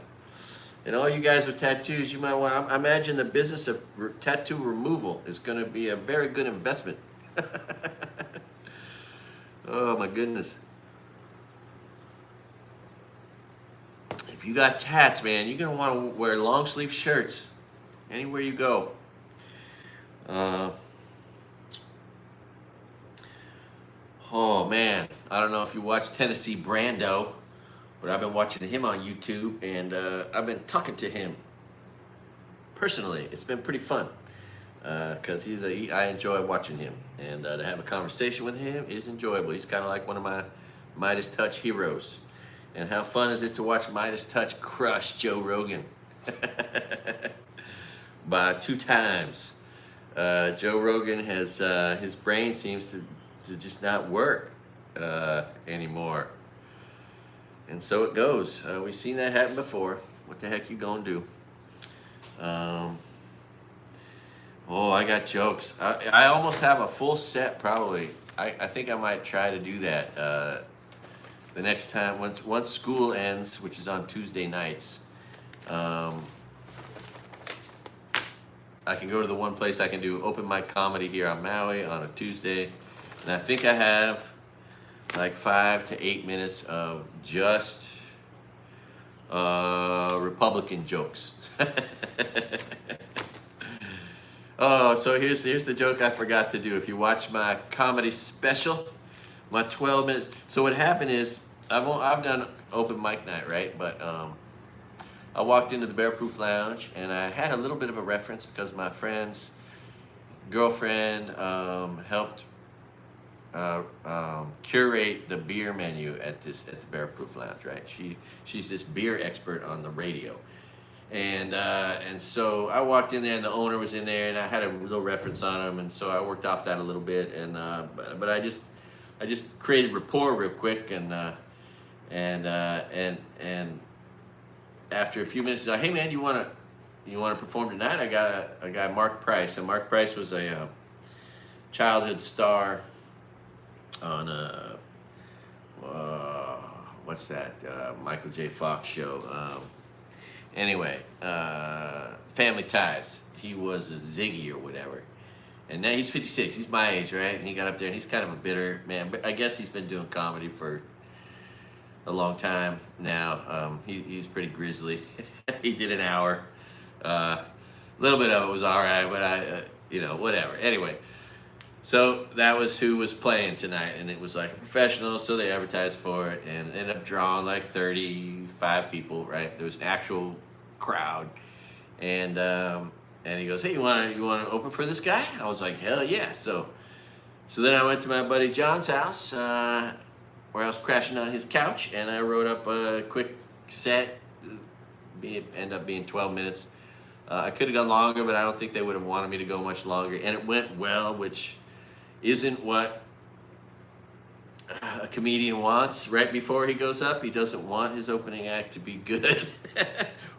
And all you guys with tattoos, you might want to imagine the business of tattoo removal is going to be a very good investment. Oh my goodness. If you got tats, man, you're going to want to wear long sleeve shirts anywhere you go. Oh man, I don't know if you watch Tennessee Brando, but I've been watching him on YouTube, and I've been talking to him personally. It's been pretty fun because I enjoy watching him, and to have a conversation with him is enjoyable. He's kind of like one of my Midas Touch heroes. And how fun is it to watch Midas Touch crush Joe Rogan by 2 times. Joe Rogan has his brain seems to just not work anymore. And so it goes. We've seen that happen before. What the heck you gonna do? Oh, I got jokes. I almost have a full set probably. I think I might try to do that the next time, once school ends, which is on Tuesday nights. I can go to the one place I can do open mic comedy here on Maui on a Tuesday. And I think I have like 5 to 8 minutes of just Republican jokes. Oh, so here's the joke I forgot to do. If you watch my comedy special, my 12 minutes. So what happened is, I've done open mic night, right? But I walked into the Bearproof Lounge, and I had a little bit of a reference because my friend's girlfriend helped curate the beer menu at the Bearproof Lounge, right? She's this beer expert on the radio, and so I walked in there, and the owner was in there, and I had a little reference on him, and so I worked off that a little bit, and but I just created rapport real quick, and after a few minutes, he's like, hey man, you wanna perform tonight? I got a guy, Mark Price, and Mark Price was a childhood star on what's that Michael J. Fox show? Anyway, Family Ties. He was a Ziggy or whatever, and now he's 56. He's my age, right? And he got up there, and he's kind of a bitter man, but I guess he's been doing comedy for a long time now. He's pretty grisly. He did an hour. A little bit of it was all right, but whatever. Anyway, so that was who was playing tonight, and it was like a professional, so they advertised for it, and ended up drawing like 35 people, right? There was an actual crowd, and he goes, hey, you want to open for this guy? I was like, hell yeah. So then I went to my buddy John's house, where I was crashing on his couch, and I wrote up a quick set. Ended up being 12 minutes. I could have gone longer, but I don't think they would have wanted me to go much longer. And it went well, which isn't what a comedian wants right before he goes up. He doesn't want his opening act to be good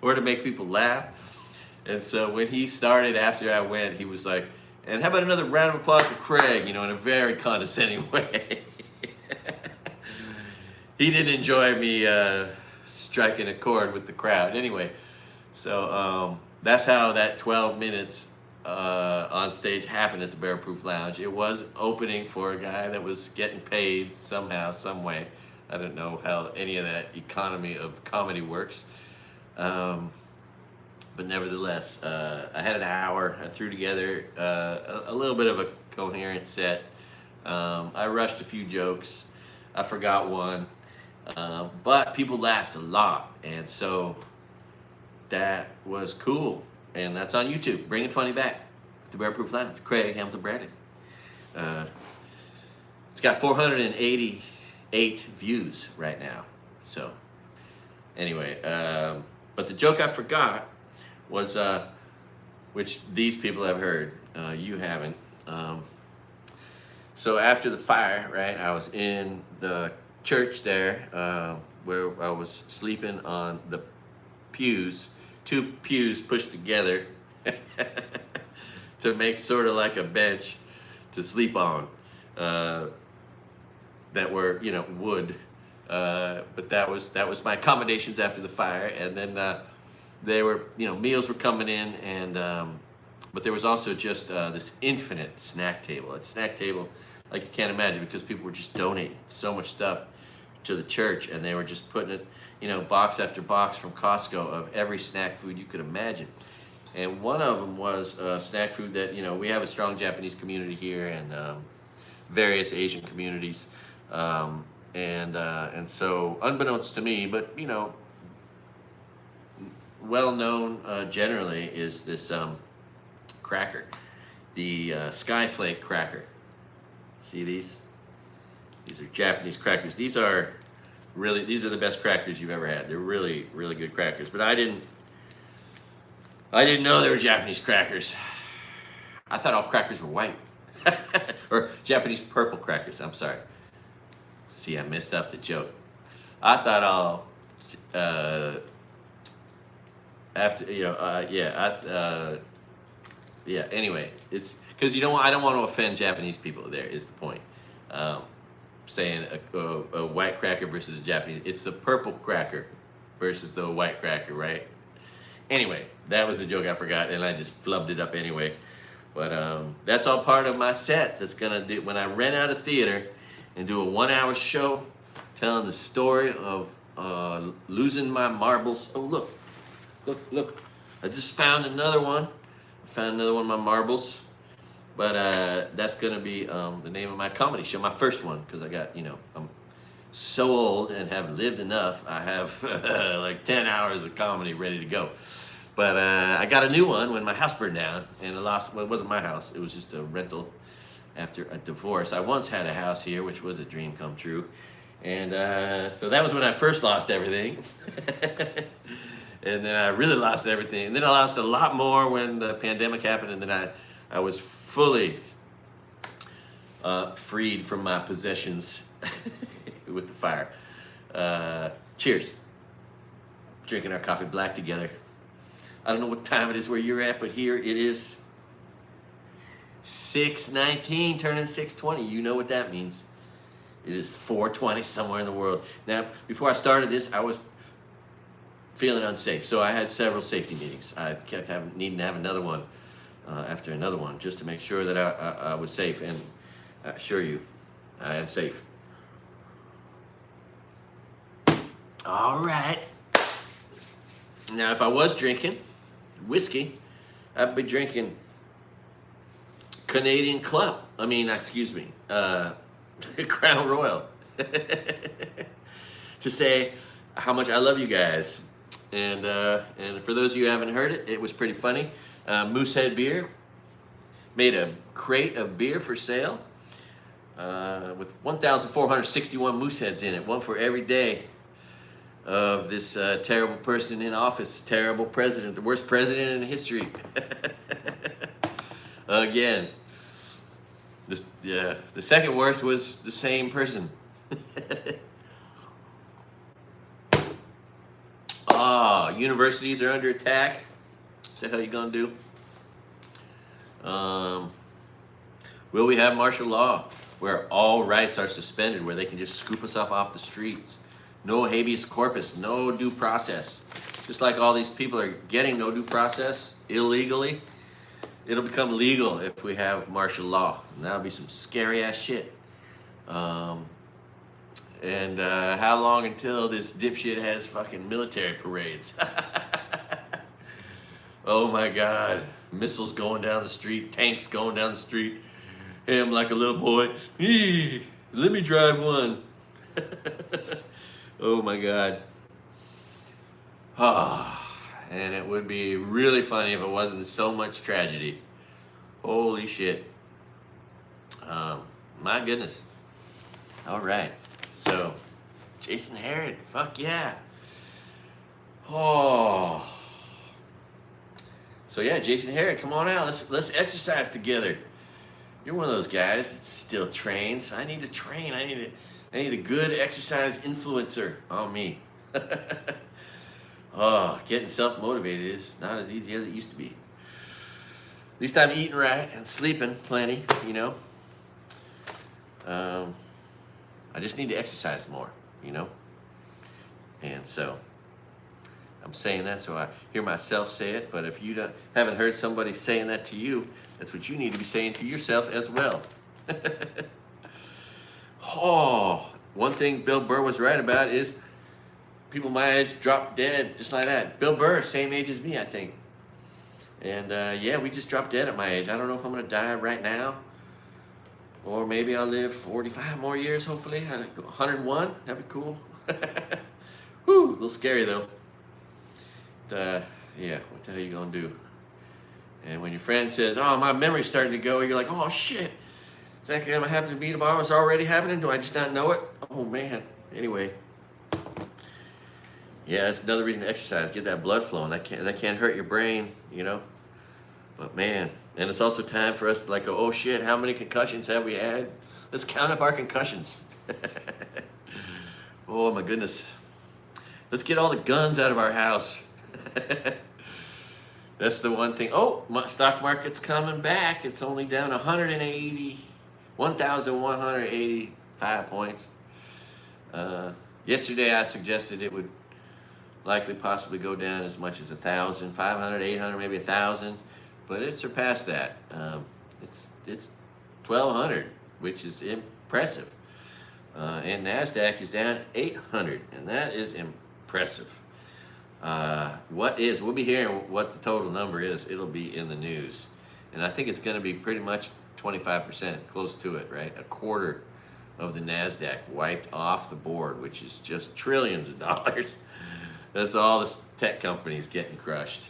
or to make people laugh. And so when he started after I went, he was like, and how about another round of applause for Craig, in a very condescending way. He didn't enjoy me striking a chord with the crowd. Anyway, so that's how that 12 minutes on stage happened at the Bearproof Lounge. It was opening for a guy that was getting paid somehow, some way. I don't know how any of that economy of comedy works. But nevertheless, I had an hour. I threw together a little bit of a coherent set. I rushed a few jokes. I forgot one. But people laughed a lot, and so that was cool, and that's on YouTube. Bringing funny back, the Bearproof Lounge, Craig Hamilton-Bradley. It's got 488 views right now. So anyway, but the joke I forgot was, which these people have heard, you haven't. So after the fire, right, I was in the church there where I was sleeping on the pews, two pews pushed together to make sort of like a bench to sleep on, that were, you know, wood. But that was my accommodations after the fire. And then they were, you know, meals were coming in, and but there was also just this infinite snack table. A snack table like you can't imagine, because people were just donating so much stuff to the church, and they were just putting it, you know, box after box from Costco of every snack food you could imagine. And one of them was snack food that, you know, we have a strong Japanese community here, and various Asian communities, and so unbeknownst to me, but you know, well known generally, is this cracker, the Skyflake cracker. See these? These are Japanese crackers. These are the best crackers you've ever had. They're really, really good crackers. But I didn't know they were Japanese crackers. I thought all crackers were white. Or Japanese purple crackers, I'm sorry. See, I messed up the joke. I thought all, anyway, it's because, you know, I don't want to offend Japanese people, there is the point. Saying a white cracker versus a Japanese, it's the purple cracker versus the white cracker, right? Anyway, that was the joke I forgot, and I just flubbed it up anyway. But that's all part of my set that's gonna do when I rent out a theater and do a 1-hour show telling the story of losing my marbles. Oh, look, I just found another one. I found another one of my marbles. But that's gonna be the name of my comedy show, my first one, because I got, you know, I'm so old and have lived enough. I have like 10 hours of comedy ready to go. But I got a new one when my house burned down, and well, it wasn't my house. It was just a rental after a divorce. I once had a house here, which was a dream come true. And so that was when I first lost everything. And then I really lost everything. And then I lost a lot more when the pandemic happened, and then I was fully freed from my possessions with the fire. Cheers. Drinking our coffee black together. I don't know what time it is where you're at, but here it is 6:19, turning 6:20. You know what that means. It is 4:20 somewhere in the world. Now, before I started this, I was feeling unsafe, so I had several safety meetings. I kept needing to have another one after another one, just to make sure that I was safe, and I assure you, I am safe. All right. Now, if I was drinking whiskey, I'd be drinking Canadian Club. Crown Royal. To say how much I love you guys. And for those of you who haven't heard it, it was pretty funny. Moosehead Beer made a crate of beer for sale with 1,461 mooseheads in it, one for every day of this terrible person in office, terrible president, the worst president in history. Again, the second worst was the same person. Universities are under attack. What the hell you gonna do? Will we have martial law where all rights are suspended, where they can just scoop us off the streets? No habeas corpus, no due process. Just like all these people are getting no due process illegally, it'll become legal if we have martial law. And that'll be some scary ass shit. And how long until this dipshit has fucking military parades? Oh my God. Missiles going down the street, tanks going down the street. Him like a little boy. Let me drive one. Oh my God. And it would be really funny if it wasn't so much tragedy. Holy shit. My goodness. All right. So, Jason Herod, fuck yeah. Oh. So yeah, Jason Herod, come on out. Let's exercise together. You're one of those guys that still trains. I need to train. I I need a good exercise influencer on me. Oh, getting self-motivated is not as easy as it used to be. At least I'm eating right and sleeping plenty, you know. I just need to exercise more, you know. And so I'm saying that so I hear myself say it, but if you haven't heard somebody saying that to you, that's what you need to be saying to yourself as well. Oh, one thing Bill Burr was right about is people my age drop dead just like that. Bill Burr, same age as me, I think. And yeah, we just dropped dead at my age. I don't know if I'm gonna die right now, or maybe I'll live 45 more years, hopefully. 101, that'd be cool. Whew, a little scary though. Yeah, what the hell are you gonna do? And when your friend says, oh, my memory's starting to go, you're like, oh shit, is that gonna happen to me tomorrow? It's already happening? Do I just not know it? Oh man, anyway. Yeah, that's another reason to exercise, get that blood flowing. That can't hurt your brain, you know? But man, and it's also time for us to like go, oh shit, how many concussions have we had? Let's count up our concussions. Oh my goodness. Let's get all the guns out of our house. That's the one thing. Oh, my stock market's coming back. It's only down 1,185 points. Yesterday I suggested it would likely possibly go down as much as 1,000, 500, 800, maybe 1,000, but it surpassed that. It's 1,200, which is impressive. And NASDAQ is down 800, and that is impressive. We'll be hearing what the total number is. It'll be in the news. And I think it's going to be pretty much 25%, close to it, right? A quarter of the NASDAQ wiped off the board, which is just trillions of dollars. That's all the tech companies getting crushed.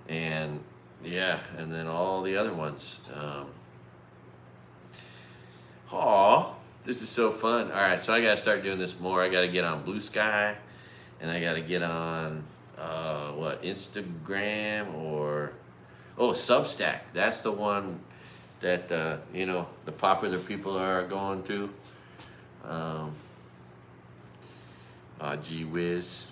And yeah, and then all the other ones. This is so fun. All right, so I got to start doing this more. I got to get on Blue Sky. And I got to get on, Instagram or, Substack. That's the one that, the popular people are going to. Gee whiz.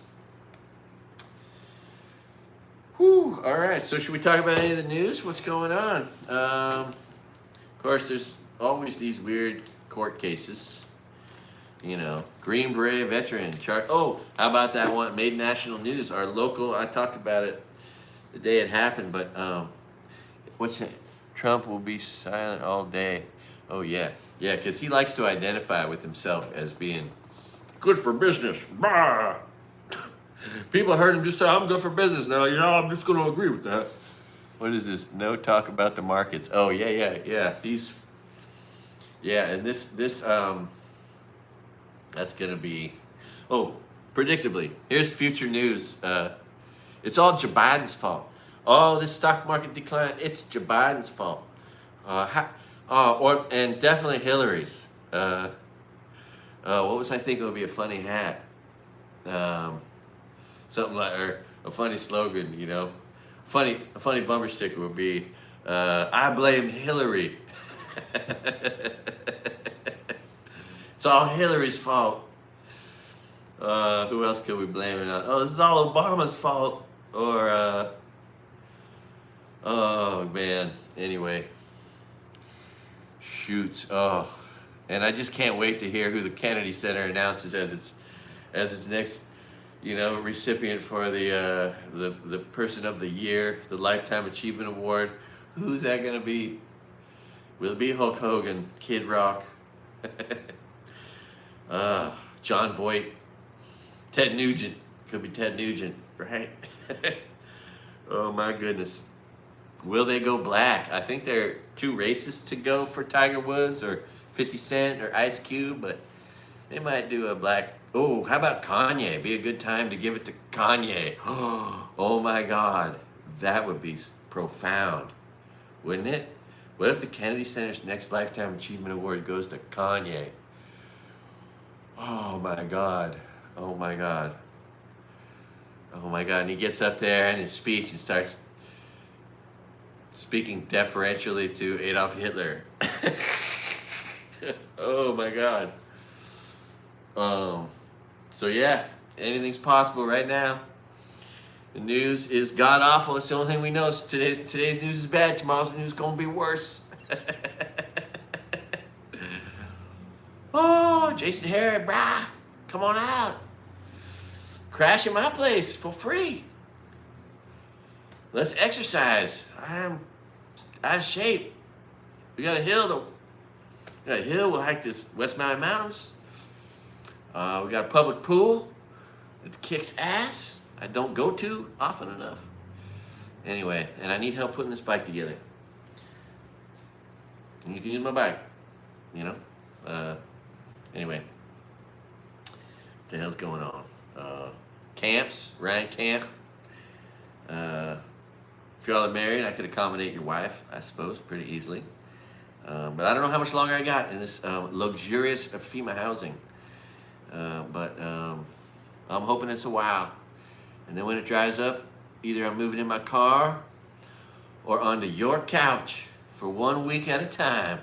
Whew, all right, so should we talk about any of the news? What's going on? Of course, there's always these weird court cases. You know, Green Beret veteran charged. Oh, how about that one? Made national news. Our local, I talked about it the day it happened, but what's that? Trump will be silent all day. Oh, yeah. Yeah, because he likes to identify with himself as being good for business. Bah! People heard him just say, I'm good for business now. Yeah, I'm just going to agree with that. What is this? No talk about the markets. Oh, yeah. And this that's going to be, predictably, here's future news. It's all Joe Biden's fault. Oh, this stock market decline, it's Joe Biden's fault. And definitely Hillary's. What was I thinking would be a funny hat? Something like, or a funny slogan, you know. A funny bumper sticker would be, I blame Hillary. It's all Hillary's fault. Who else could we blame it on? Oh, this is all Obama's fault. Or, oh man. Anyway. Shoots. Oh. And I just can't wait to hear who the Kennedy Center announces as its next, recipient for the Person of the Year, the Lifetime Achievement Award. Who's that gonna be? Will it be Hulk Hogan, Kid Rock? John Voight, Ted Nugent. Could be Ted Nugent, right? Oh my goodness. Will they go black? I think they're too racist to go for Tiger Woods or 50 Cent or Ice Cube, but they might do a black. Oh, how about Kanye? Be a good time to give it to Kanye. Oh my God. That would be profound, wouldn't it? What if the Kennedy Center's next Lifetime Achievement Award goes to Kanye? Oh my God. Oh my God. Oh my God. And he gets up there in his speech and starts speaking deferentially to Adolf Hitler. Oh my God. So yeah, anything's possible right now. The news is god awful. It's the only thing we know. So today's news is bad. Tomorrow's news is gonna be worse. Oh, Jason Harrod, brah, come on out. Crash at my place for free. Let's exercise. I'm out of shape. We got a hill. We'll hike this West Maui Mountains. We got a public pool that kicks ass. I don't go to often enough. Anyway, and I need help putting this bike together. And you can use my bike, you know. Anyway, what the hell's going on? Camps, Ryan Camp. If y'all are married, I could accommodate your wife, I suppose, pretty easily. But I don't know how much longer I got in this luxurious FEMA housing. But I'm hoping it's a while. And then when it dries up, either I'm moving in my car or onto your couch for 1 week at a time.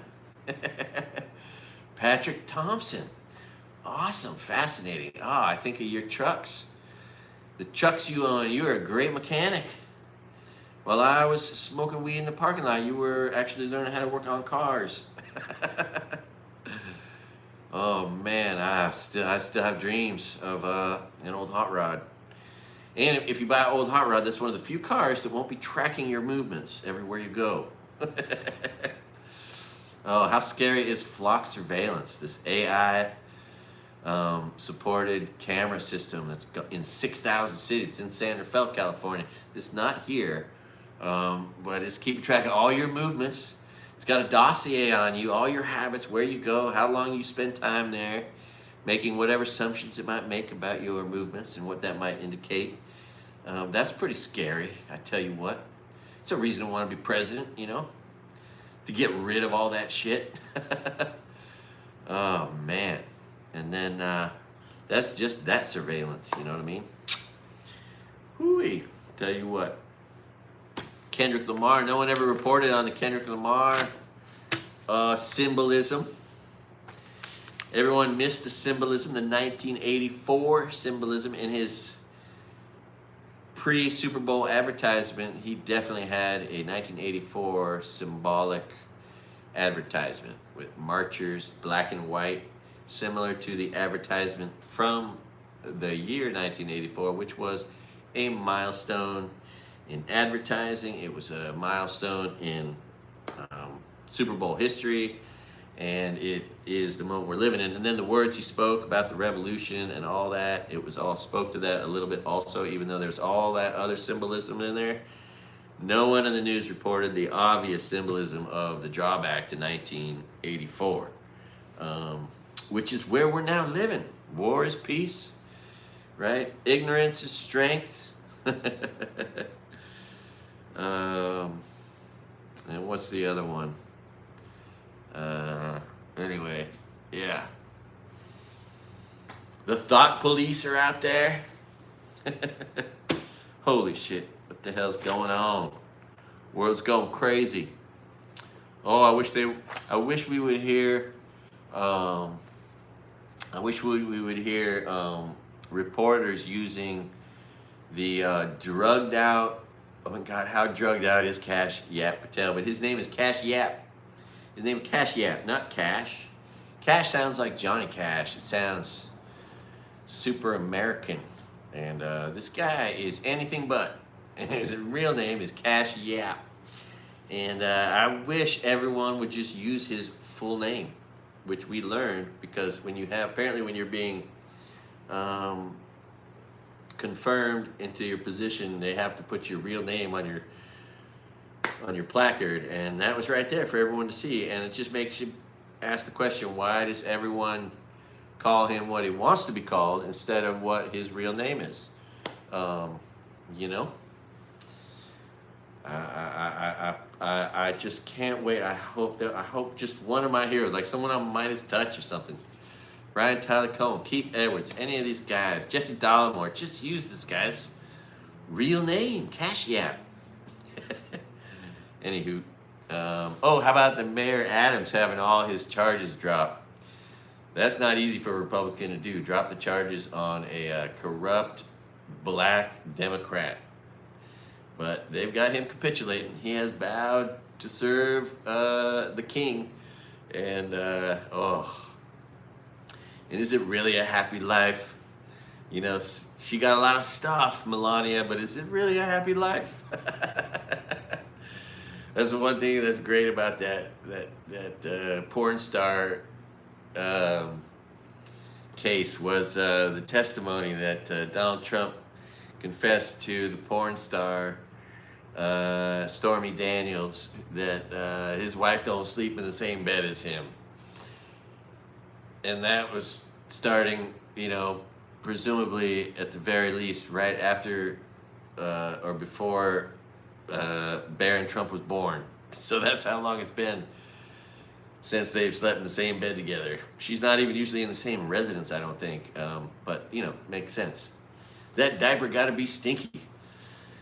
Patrick Thompson. Awesome, fascinating. I think of your trucks. The trucks you own, you're a great mechanic. While I was smoking weed in the parking lot, you were actually learning how to work on cars. Oh man, I still have dreams of an old hot rod. And if you buy an old hot rod, that's one of the few cars that won't be tracking your movements everywhere you go. Oh, how scary is flock surveillance? This AI supported camera system that's in 6,000 cities. It's in San Rafael, California. It's not here, but it's keeping track of all your movements. It's got a dossier on you, all your habits, where you go, how long you spend time there, making whatever assumptions it might make about your movements and what that might indicate. That's pretty scary, I tell you what. It's a reason to want to be president, you know, to get rid of all that shit. Oh, man. And then that's just that surveillance, you know what I mean? Hooey, tell you what. Kendrick Lamar, no one ever reported on the Kendrick Lamar symbolism. Everyone missed the symbolism, the 1984 symbolism in his pre-Super Bowl advertisement. He definitely had a 1984 symbolic advertisement with marchers, black and white, similar to the advertisement from the year 1984, which was a milestone in advertising. It was a milestone in Super Bowl history, and it is the moment we're living in. And then the words he spoke about the revolution and all that, it was all spoke to that a little bit also, even though there's all that other symbolism in there. No one in the news reported the obvious symbolism of the drawback to 1984, which is where we're now living. War is peace, right? Ignorance is strength. And what's the other one? Anyway, yeah. The thought police are out there. Holy shit, what the hell's going on? World's going crazy. Oh, I wish we would hear reporters using the drugged out. Oh my God, how drugged out is Cash Yap Patel? But his name is Cash Yap. His name is Cash Yap, not Cash. Cash sounds like Johnny Cash. It sounds super American. And this guy is anything but. And his real name is Cash Yap. And I wish everyone would just use his full name, which we learned because when you're being confirmed into your position, they have to put your real name on your placard, and that was right there for everyone to see. And it just makes you ask the question, why does everyone call him what he wants to be called instead of what his real name is? You know, I just can't wait. I hope just one of my heroes, like someone on Midas Touch or something, Brian Tyler Cohen, Keith Edwards, any of these guys, Jesse Dollamore, just use this guy's real name, Cash Yap. Anywho, how about the Mayor Adams having all his charges dropped? That's not easy for a Republican to do. Drop the charges on a corrupt black Democrat. But they've got him capitulating. He has bowed to serve the king. And, and is it really a happy life? You know, she got a lot of stuff, Melania, but is it really a happy life? That's the one thing that's great about that porn star case was the testimony that Donald Trump confessed to the porn star Stormy Daniels that his wife don't sleep in the same bed as him. And that was starting, you know, presumably at the very least right after or before Barron Trump was born. So that's how long it's been since they've slept in the same bed together. She's not even usually in the same residence, I don't think. But, you know, makes sense. That diaper got to be stinky.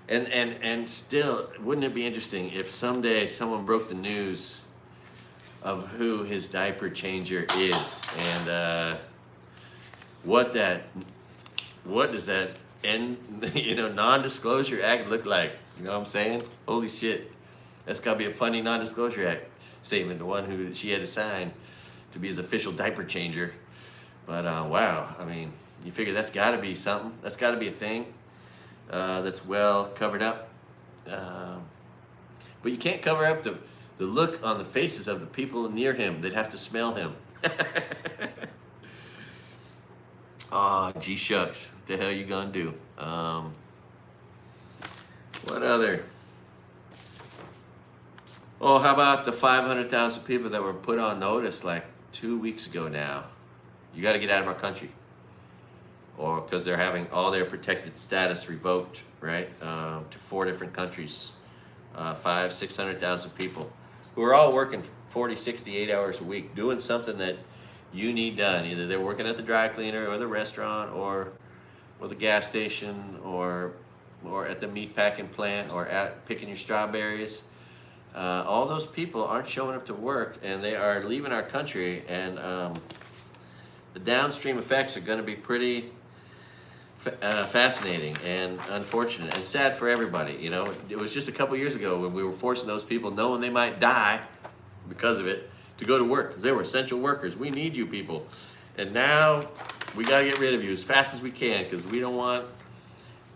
And still, wouldn't it be interesting if someday someone broke the news of who his diaper changer is, and what does that non-disclosure act look like? You know what I'm saying? Holy shit, that's gotta be a funny non-disclosure act statement, the one who she had to sign to be his official diaper changer. But wow, I mean, you figure that's gotta be something. That's gotta be a thing that's well covered up. But you can't cover up the look on the faces of the people near him that have to smell him. Oh, gee shucks. What the hell you gonna do? What other? Oh, how about the 500,000 people that were put on notice like 2 weeks ago now? You got to get out of our country. Or because they're having all their protected status revoked, right? To 4 different countries. 600,000 people who are all working 40, 60, 8 hours a week, doing something that you need done. Either they're working at the dry cleaner or the restaurant or the gas station or at the meat packing plant or at picking your strawberries. All those people aren't showing up to work, and they are leaving our country, and the downstream effects are going to be pretty fascinating and unfortunate and sad for everybody. You know, it was just a couple years ago when we were forcing those people, knowing they might die because of it, to go to work because they were essential workers. We need you people, and now we got to get rid of you as fast as we can because we don't want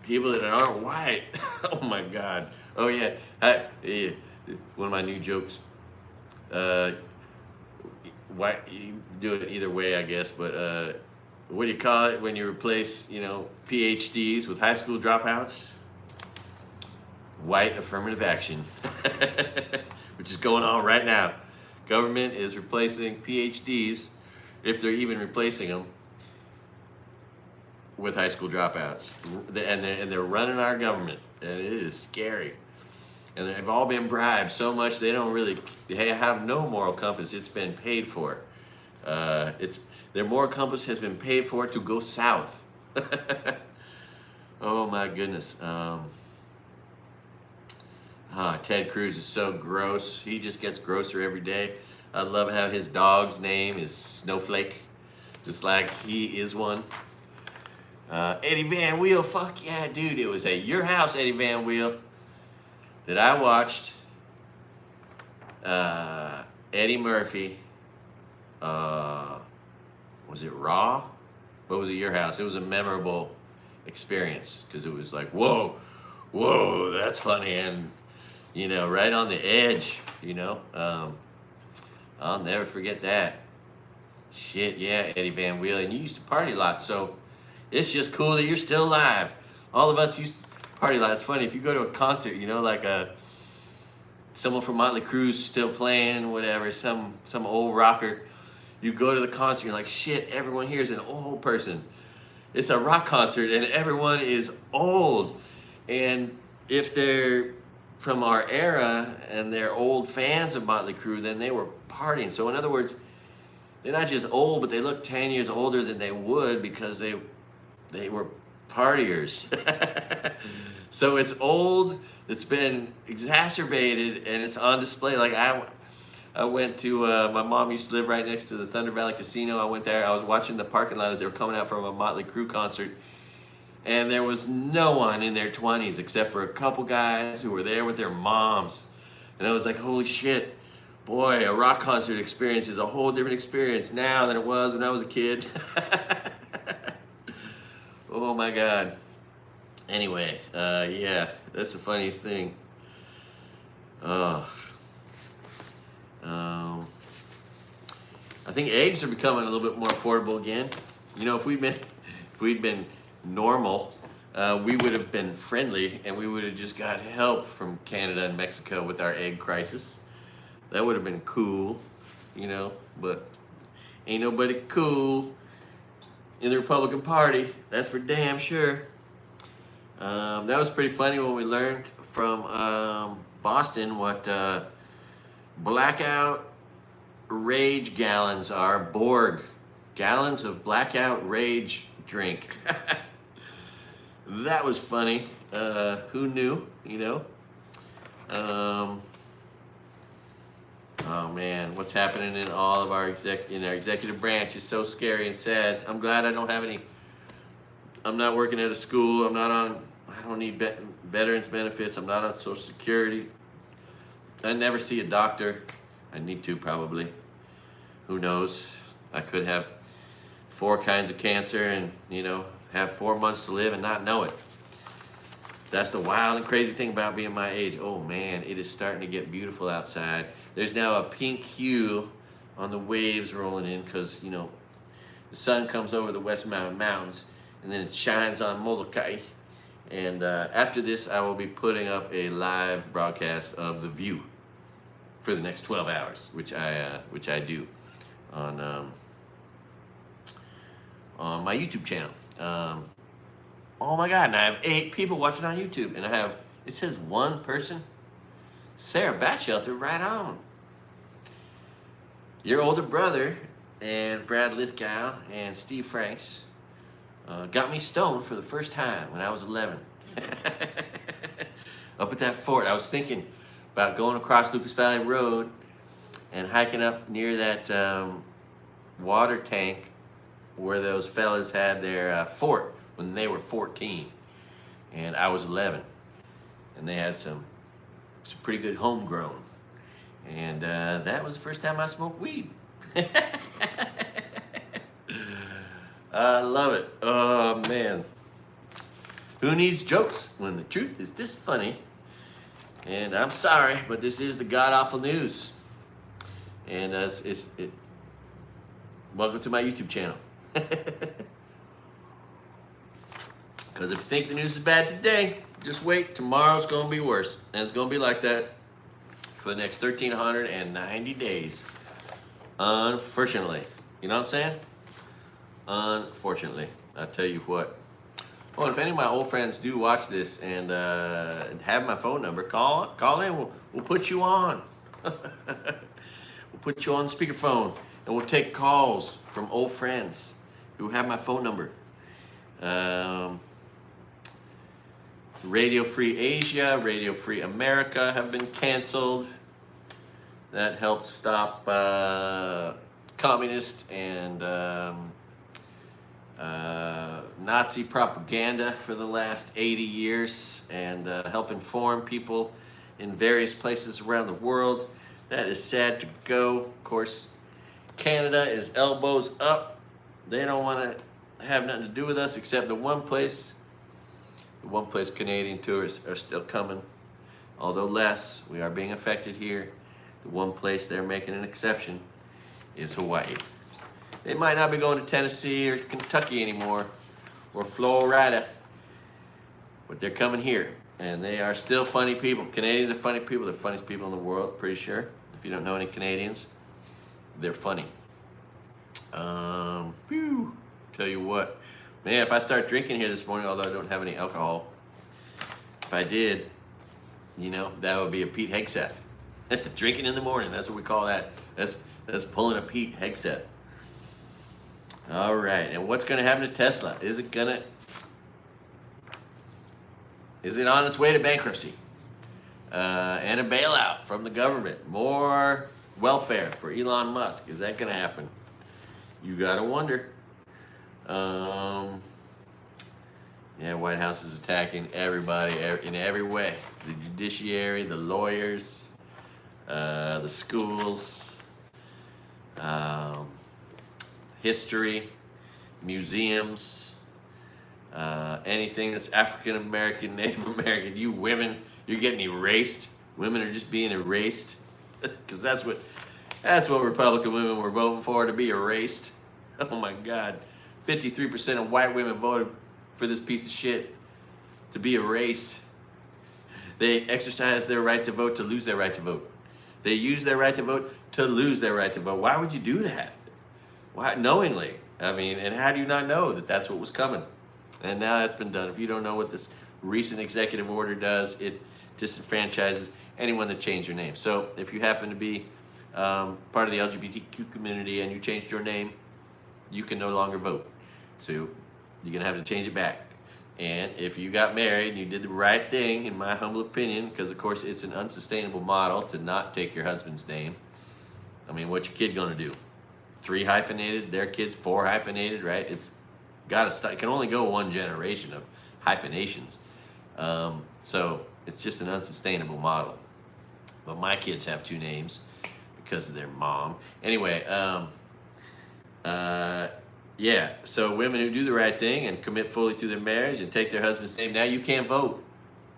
people that aren't white. Oh my God. Oh yeah. One of my new jokes. White, you do it either way, I guess, but what do you call it when you replace, PhDs with high school dropouts? White affirmative action, which is going on right now. Government is replacing PhDs, if they're even replacing them, with high school dropouts, and they're running our government, and it is scary. And they've all been bribed so much they have no moral compass. It's been paid for. Their moral compass has been paid for to go south. Oh my goodness. Ted Cruz is so gross. He just gets grosser every day. I love how his dog's name is Snowflake, just like he is one. Eddie Van Wheel, fuck yeah, dude. It was at your house, Eddie Van Wheel, that I watched Eddie Murphy. Was it Raw? What was at your house? It was a memorable experience because it was like, whoa, that's funny, and right on the edge. I'll never forget that. Shit, yeah, Eddie Van Wheel, and you used to party a lot, so it's just cool that you're still alive. All of us used to party a lot. It's funny if you go to a concert, like someone from Motley Crue's still playing, whatever, some old rocker. You go to the concert, you're like, shit, everyone here is an old person. It's a rock concert, and everyone is old. And if they're from our era and they're old fans of Motley Crue, then they were partying. So in other words, they're not just old, but they look 10 years older than they would because they were partiers. So it's old, it's been exacerbated, and it's on display. Like I went to, my mom used to live right next to the Thunder Valley Casino. I went there. I was watching the parking lot as they were coming out from a Motley Crue concert. And there was no one in their 20s except for a couple guys who were there with their moms. And I was like, holy shit, boy, a rock concert experience is a whole different experience now than it was when I was a kid. Oh my God. Anyway, yeah, that's the funniest thing. Oh. I think eggs are becoming a little bit more affordable again. You know, if we'd been normal, we would have been friendly and we would have just got help from Canada and Mexico with our egg crisis. That would have been cool, you know, but ain't nobody cool in the Republican Party, that's for damn sure. That was pretty funny when we learned from Boston what blackout rage gallons are. Borg. Gallons of blackout rage drink. That was funny. Who knew, you know? Oh man, what's happening in all of our executive branch is so scary and sad. I'm glad I don't have any. I'm not working at a school. I don't need veterans benefits. I'm not on Social Security. I never see a doctor. I need to probably. Who knows? I could have 4 kinds of cancer and, you know, have 4 months to live and not know it. That's the wild and crazy thing about being my age. Oh man, it is starting to get beautiful outside. There's now a pink hue on the waves rolling in because, you know, the sun comes over the West Mountain Mountains and then it shines on Molokai. And after this, I will be putting up a live broadcast of The View for the next 12 hours, which I do on my YouTube channel. Oh my God, and I have 8 people watching on YouTube, and it says 1 person. Sarah Batshelter, right on. Your older brother and Brad Lithgow and Steve Franks got me stoned for the first time when I was 11. Up at that fort, I was thinking about going across Lucas Valley Road and hiking up near that water tank where those fellas had their fort when they were 14 and I was 11, and they had some pretty good homegrown, and that was the first time I smoked weed. I love it. Oh man, who needs jokes when the truth is this funny? And I'm sorry, but this is the god awful news, and welcome to my YouTube channel. Because if you think the news is bad today, just wait. Tomorrow's going to be worse. And it's going to be like that for the next 1,390 days. Unfortunately. You know what I'm saying? Unfortunately. I'll tell you what. Oh, if any of my old friends do watch this and have my phone number, call in. We'll put you on. We'll put you on speakerphone. And we'll take calls from old friends who have my phone number. Radio Free Asia, Radio Free America have been canceled. That helped stop communist and Nazi propaganda for the last 80 years and help inform people in various places around the world. That is sad to go. Of course, Canada is elbows up. They don't want to have nothing to do with us except the one place Canadian tourists are still coming, although less. We are being affected here. The one place they're making an exception is Hawaii. They might not be going to Tennessee or Kentucky anymore, or Florida, but they're coming here, and they are still funny people. Canadians are funny people. They're the funniest people in the world, pretty sure. If you don't know any Canadians, they're funny. Tell you what, man, if I start drinking here this morning, although I don't have any alcohol, if I did, you know, that would be a Pete Hegseth. Drinking in the morning, that's what we call that. That's pulling a Pete Hegseth. All right, and what's going to happen to Tesla? Is it on its way to bankruptcy? And a bailout from the government. More welfare for Elon Musk. Is that going to happen? You got to wonder. Yeah, White House is attacking everybody in every way. The judiciary, the lawyers, the schools, history, museums, anything that's African American, Native American. You women, you're getting erased. Women are just being erased because that's what Republican women were voting for, to be erased. Oh my God, 53% of white women voted for this piece of shit to be erased. They exercise their right to vote to lose their right to vote. They use their right to vote to lose their right to vote. Why would you do that? Why, knowingly? I mean, and how do you not know that that's what was coming? And now that's been done. If you don't know what this recent executive order does, it disenfranchises anyone that changed your name. So if you happen to be part of the LGBTQ community and you changed your name, you can no longer vote. So you're gonna have to change it back. And if you got married and you did the right thing, in my humble opinion, because of course it's an unsustainable model to not take your husband's name. I mean, what's your kid gonna do? 3 hyphenated, their kid's 4 hyphenated, right? It's gotta stop. It can only go one generation of hyphenations. So it's just an unsustainable model. But my kids have 2 names because of their mom. Anyway, yeah, so women who do the right thing and commit fully to their marriage and take their husband's name, now you can't vote,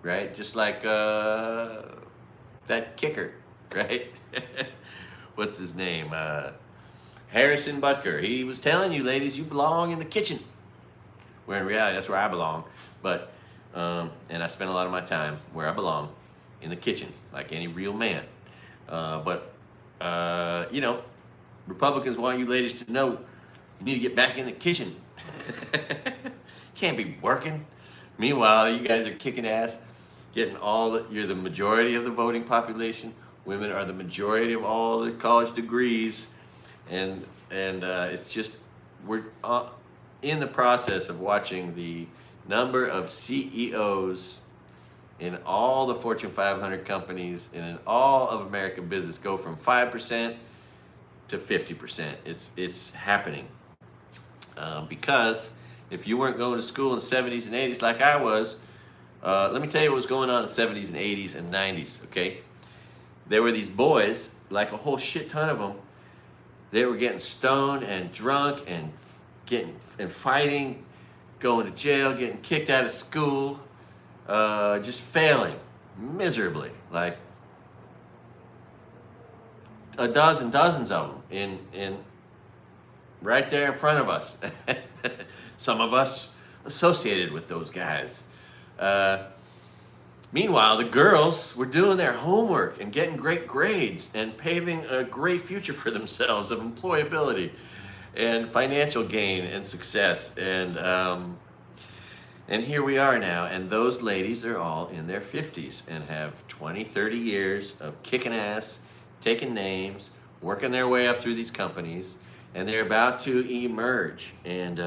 right? Just like that kicker, right? What's his name? Harrison Butker. He was telling you, ladies, you belong in the kitchen. Where in reality, that's where I belong. But, and I spend a lot of my time where I belong, in the kitchen, like any real man. But you know, Republicans want you ladies to know you need to get back in the kitchen. Can't be working. Meanwhile, you guys are kicking ass, getting you're the majority of the voting population. Women are the majority of all the college degrees. And it's just, we're in the process of watching the number of CEOs in all the Fortune 500 companies and in all of American business go from 5% to 50%. It's happening. Because if you weren't going to school in the 70s and 80s like I was, let me tell you what was going on in the 70s and 80s and 90s, okay? There were these boys, like a whole shit ton of them, they were getting stoned and drunk and fighting, going to jail, getting kicked out of school, just failing miserably, like dozens of them in right there in front of us. Some of us associated with those guys. Meanwhile, the girls were doing their homework and getting great grades and paving a great future for themselves of employability and financial gain and success. And here we are now, and those ladies are all in their 50s and have 20, 30 years of kicking ass, taking names, working their way up through these companies, and they're about to emerge. And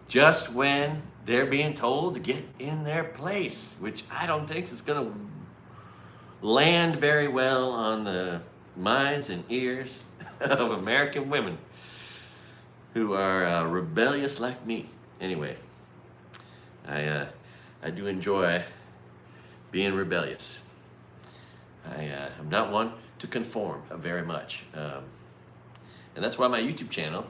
just when they're being told to get in their place, which I don't think is going to land very well on the minds and ears of American women who are rebellious like me. Anyway, I do enjoy being rebellious. I'm not one to conform very much. And that's why my YouTube channel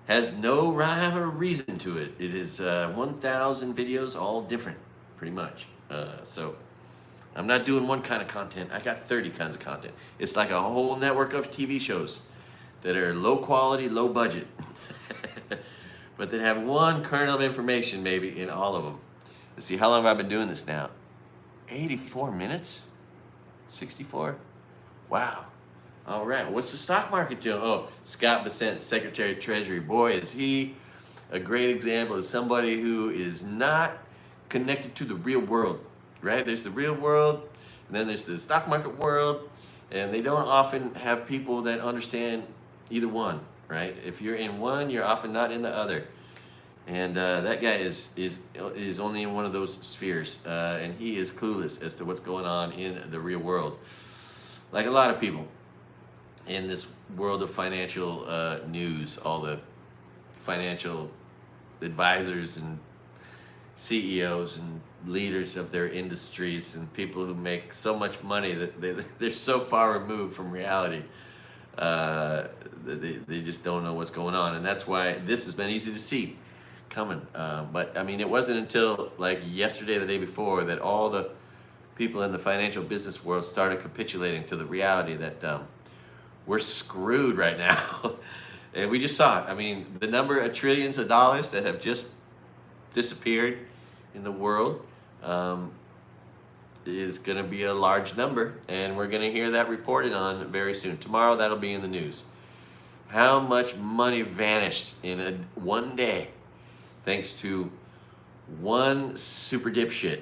has no rhyme or reason to it. It is 1,000 videos, all different, pretty much. So I'm not doing one kind of content. I got 30 kinds of content. It's like a whole network of TV shows that are low quality, low budget, but that have one kernel of information maybe in all of them. Let's see, how long have I been doing this now? 84 minutes? 64? Wow. All right, what's the stock market doing? Oh, Scott Bessent, Secretary of Treasury. Boy, is he a great example of somebody who is not connected to the real world, right? There's the real world, and then there's the stock market world, and they don't often have people that understand either one, right? If you're in one, you're often not in the other. And that guy is only in one of those spheres, and he is clueless as to what's going on in the real world. Like a lot of people. in this world of financial news, all the financial advisors and CEOs and leaders of their industries and people who make so much money that they're so far removed from reality. They just don't know what's going on, and that's why this has been easy to see coming. But I mean, it wasn't until like yesterday, the day before, that all the people in the financial business world started capitulating to the reality that we're screwed right now. And we just saw it. I mean, the number of trillions of dollars that have just disappeared in the world is going to be a large number, and we're going to hear that reported on very soon. Tomorrow, that'll be in the news. How much money vanished in one day thanks to one super dipshit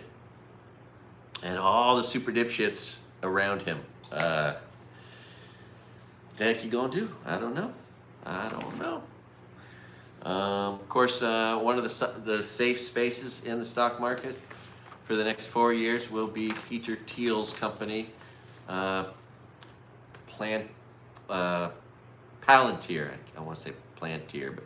and all the super dipshits around him. The heck you gonna do? I don't know. Of course, one of the safe spaces in the stock market for the next 4 years will be Peter Thiel's company, Palantir. I want to say Palantir, but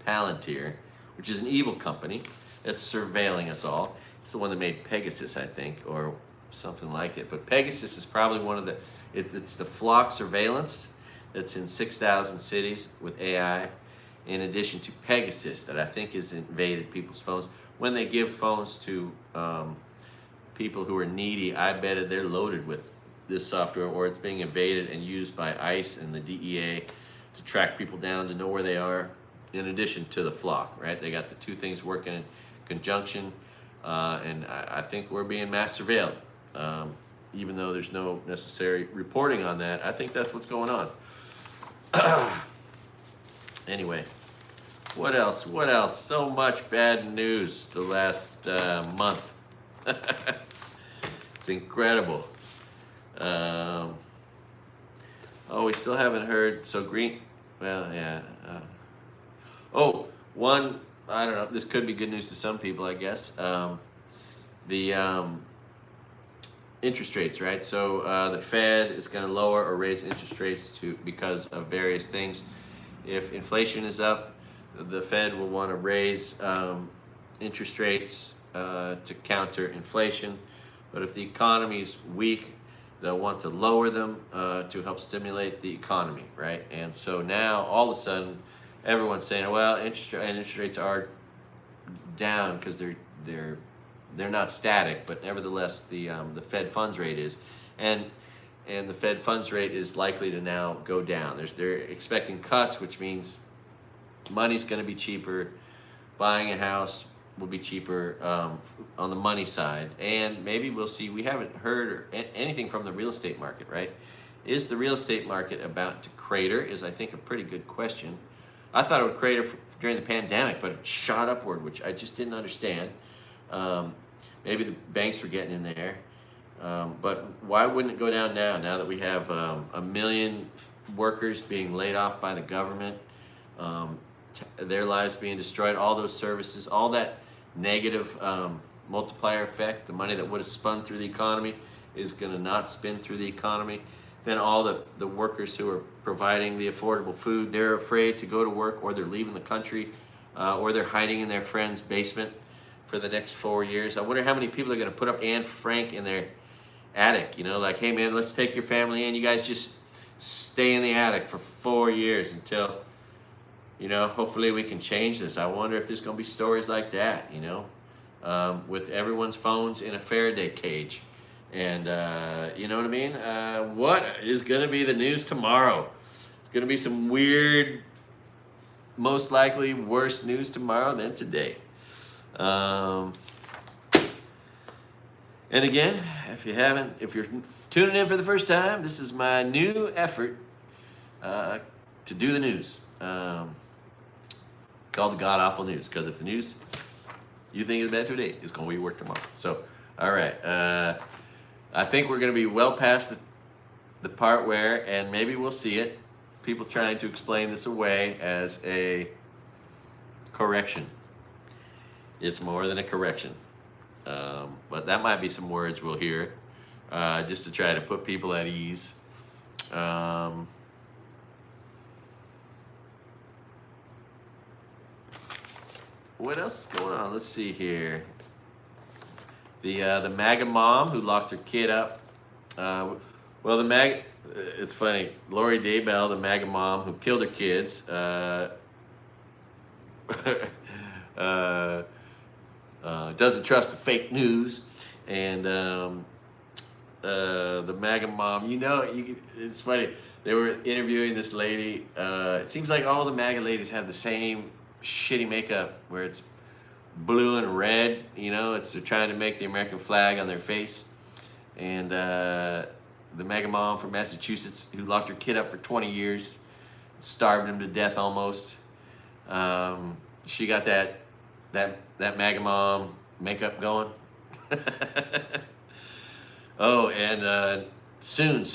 Palantir, which is an evil company that's surveilling us all. It's the one that made Pegasus, I think, or something like it. But Pegasus is probably one of the, it's the flock surveillance that's in 6,000 cities with AI, in addition to Pegasus that I think has invaded people's phones. When they give phones to people who are needy, I bet they're loaded with this software, or it's being invaded and used by ICE and the DEA to track people down, to know where they are, in addition to the flock, right? They got the two things working in conjunction, and I think we're being mass surveilled. Even though there's no necessary reporting on that, I think that's what's going on. Anyway, what else? So much bad news the last month. It's incredible. We still haven't heard. So green. Well, yeah. One. I don't know. This could be good news to some people, I guess. The interest rates, right? So the Fed is going to lower or raise interest rates because of various things. If inflation is up, the Fed will want to raise interest rates to counter inflation. But if the economy is weak, they'll want to lower them to help stimulate the economy, right? And so now, all of a sudden, everyone's saying, well, interest rates are down because they're not static, but nevertheless, the Fed funds rate is, and the Fed funds rate is likely to now go down. They're expecting cuts, which means money's going to be cheaper. Buying a house will be cheaper on the money side, and maybe we'll see. We haven't heard anything from the real estate market, right? Is the real estate market about to crater? Is, I think, a pretty good question. I thought it would crater during the pandemic, but it shot upward, which I just didn't understand. Maybe the banks were getting in there. But why wouldn't it go down now that we have 1 million workers being laid off by the government, their lives being destroyed, all those services, all that negative multiplier effect, the money that would have spun through the economy is going to not spin through the economy. Then all the workers who are providing the affordable food, they're afraid to go to work, or they're leaving the country, or they're hiding in their friend's basement for the next 4 years. I wonder how many people are going to put up Anne Frank in their attic, like, hey man, let's take your family in, you guys just stay in the attic for 4 years until, hopefully we can change this. I wonder if there's going to be stories like that, with everyone's phones in a Faraday cage. And you know what I mean? What is going to be the news tomorrow? It's going to be some weird, most likely worse news tomorrow than today. And again, if you're tuning in for the first time, this is my new effort to do the news, called the God Awful News. Because if the news you think is bad today, it's going to be worse tomorrow. So, all right. I think we're going to be well past the part where, and maybe we'll see it, people trying to explain this away as a correction. It's more than a correction. But that might be some words we'll hear just to try to put people at ease. what else is going on? Let's see here. The MAGA mom who locked her kid up. Well, the MAGA, it's funny. Lori Daybell, the MAGA mom who killed her kids, doesn't trust the fake news, and the MAGA mom. It's funny. They were interviewing this lady. It seems like all the MAGA ladies have the same shitty makeup, where it's blue and red. They're trying to make the American flag on their face. And the MAGA mom from Massachusetts, who locked her kid up for 20 years, starved him to death almost. She got that MAGA mom makeup going. Oh, and soon,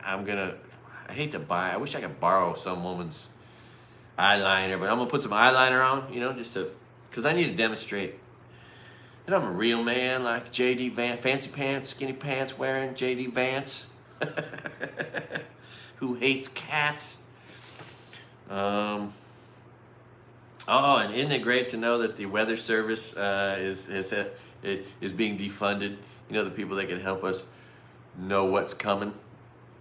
I hate to buy, I wish I could borrow some woman's eyeliner, but I'm gonna put some eyeliner on, because I need to demonstrate that I'm a real man, like J.D. Vance, fancy pants, skinny pants wearing J.D. Vance, who hates cats. Oh, and isn't it great to know that the Weather Service is being defunded? The people that can help us know what's coming.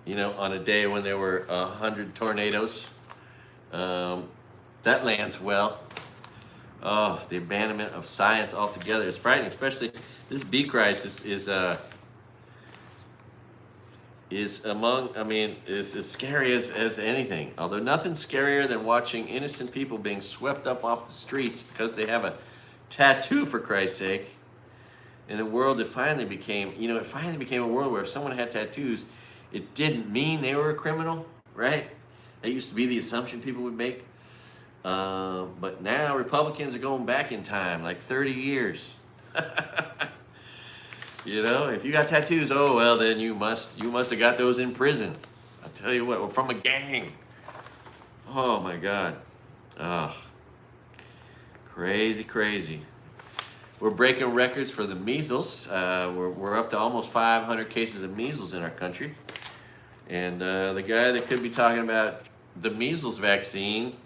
On a day when there were 100 tornadoes. That lands well. Oh, the abandonment of science altogether is frightening. Especially this bee crisis is as scary as anything. Although nothing's scarier than watching innocent people being swept up off the streets because they have a tattoo, for Christ's sake. In a world that finally became, a world where if someone had tattoos, it didn't mean they were a criminal, right? That used to be the assumption people would make. But now Republicans are going back in time, like 30 years. If you got tattoos, oh, well, then you must have got those in prison. I tell you what, or from a gang. Oh, my God. Oh, crazy. We're breaking records for the measles. We're up to almost 500 cases of measles in our country. And the guy that could be talking about the measles vaccine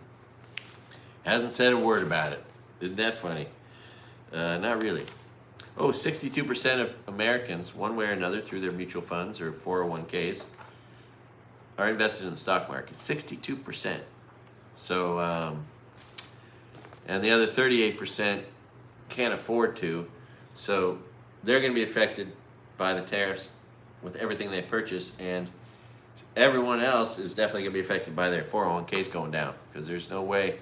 hasn't said a word about it. Isn't that funny? Not really. Oh, 62% of Americans, one way or another, through their mutual funds or 401ks, are invested in the stock market. 62%. So, and the other 38% can't afford to. So they're going to be affected by the tariffs with everything they purchase, and everyone else is definitely going to be affected by their 401ks going down, because there's no way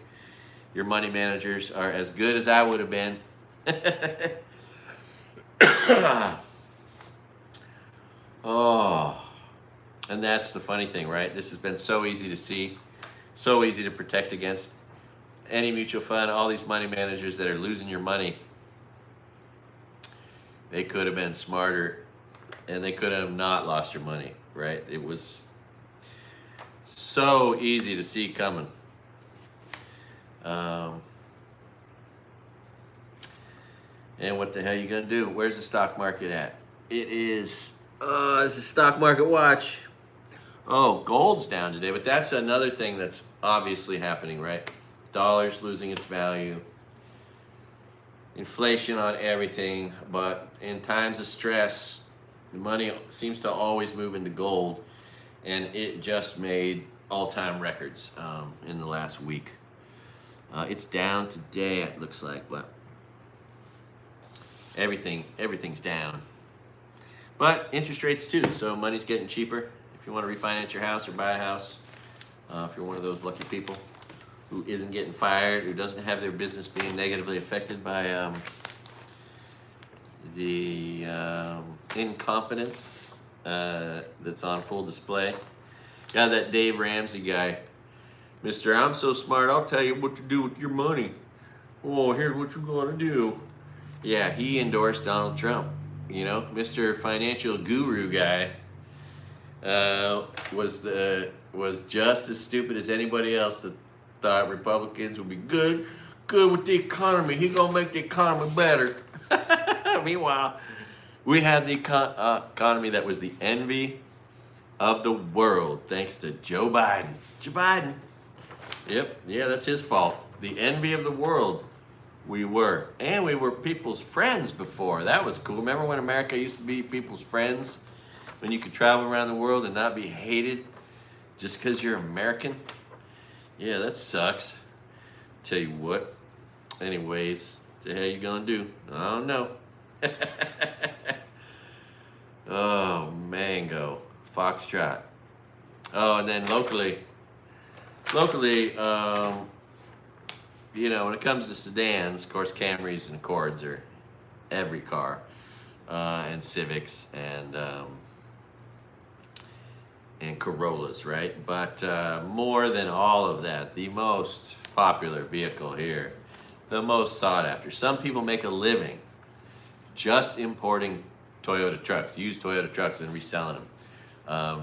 your money managers are as good as I would have been. Oh, and that's the funny thing, right? This has been so easy to see, so easy to protect against. Any mutual fund, all these money managers that are losing your money, they could have been smarter, and they could have not lost your money, right? It was so easy to see coming. And what the hell are you gonna do? Where's the stock market at? It is, it's a stock market watch. Oh, gold's down today, but that's another thing that's obviously happening, right? Dollar's losing its value. Inflation on everything, but in times of stress, the money seems to always move into gold, and it just made all-time records in the last week. It's down today, it looks like, but everything's down. But interest rates too, so money's getting cheaper. If you want to refinance your house or buy a house, if you're one of those lucky people who isn't getting fired, who doesn't have their business being negatively affected by the incompetence that's on full display. Got that Dave Ramsey guy. Mr. I'm so smart, I'll tell you what to do with your money. Oh, here's what you're gonna do. Yeah, he endorsed Donald Trump. Mr. Financial Guru guy was just as stupid as anybody else that thought Republicans would be good with the economy. He gonna make the economy better. Meanwhile, we had the economy that was the envy of the world, thanks to Joe Biden. Joe Biden. Yep, yeah, that's his fault. The envy of the world We were. And we were people's friends before. That was cool. Remember when America used to be people's friends? When you could travel around the world and not be hated just because you're American? Yeah, that sucks. Tell you what. Anyways, what the hell you gonna do? I don't know. Oh, mango. Foxtrot. Oh, and then locally, you know, when it comes to sedans, of course, Camrys and Accords are every car, and Civics and Corollas, right? But more than all of that, the most popular vehicle here, the most sought after. Some people make a living just importing Toyota trucks, used Toyota trucks, and reselling them.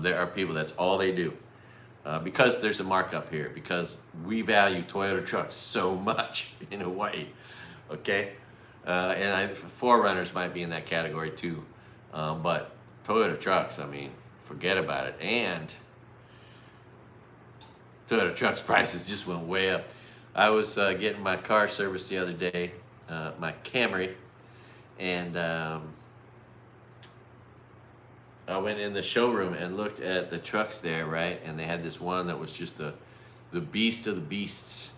There are people, that's all they do. Because there's a markup here, because we value Toyota trucks so much in Hawaii, okay? And 4Runners might be in that category too. But Toyota trucks, I mean, forget about it. And Toyota trucks prices just went way up. I was getting my car serviced the other day, my Camry, and I went in the showroom and looked at the trucks there, right? And they had this one that was just the beast of the beasts.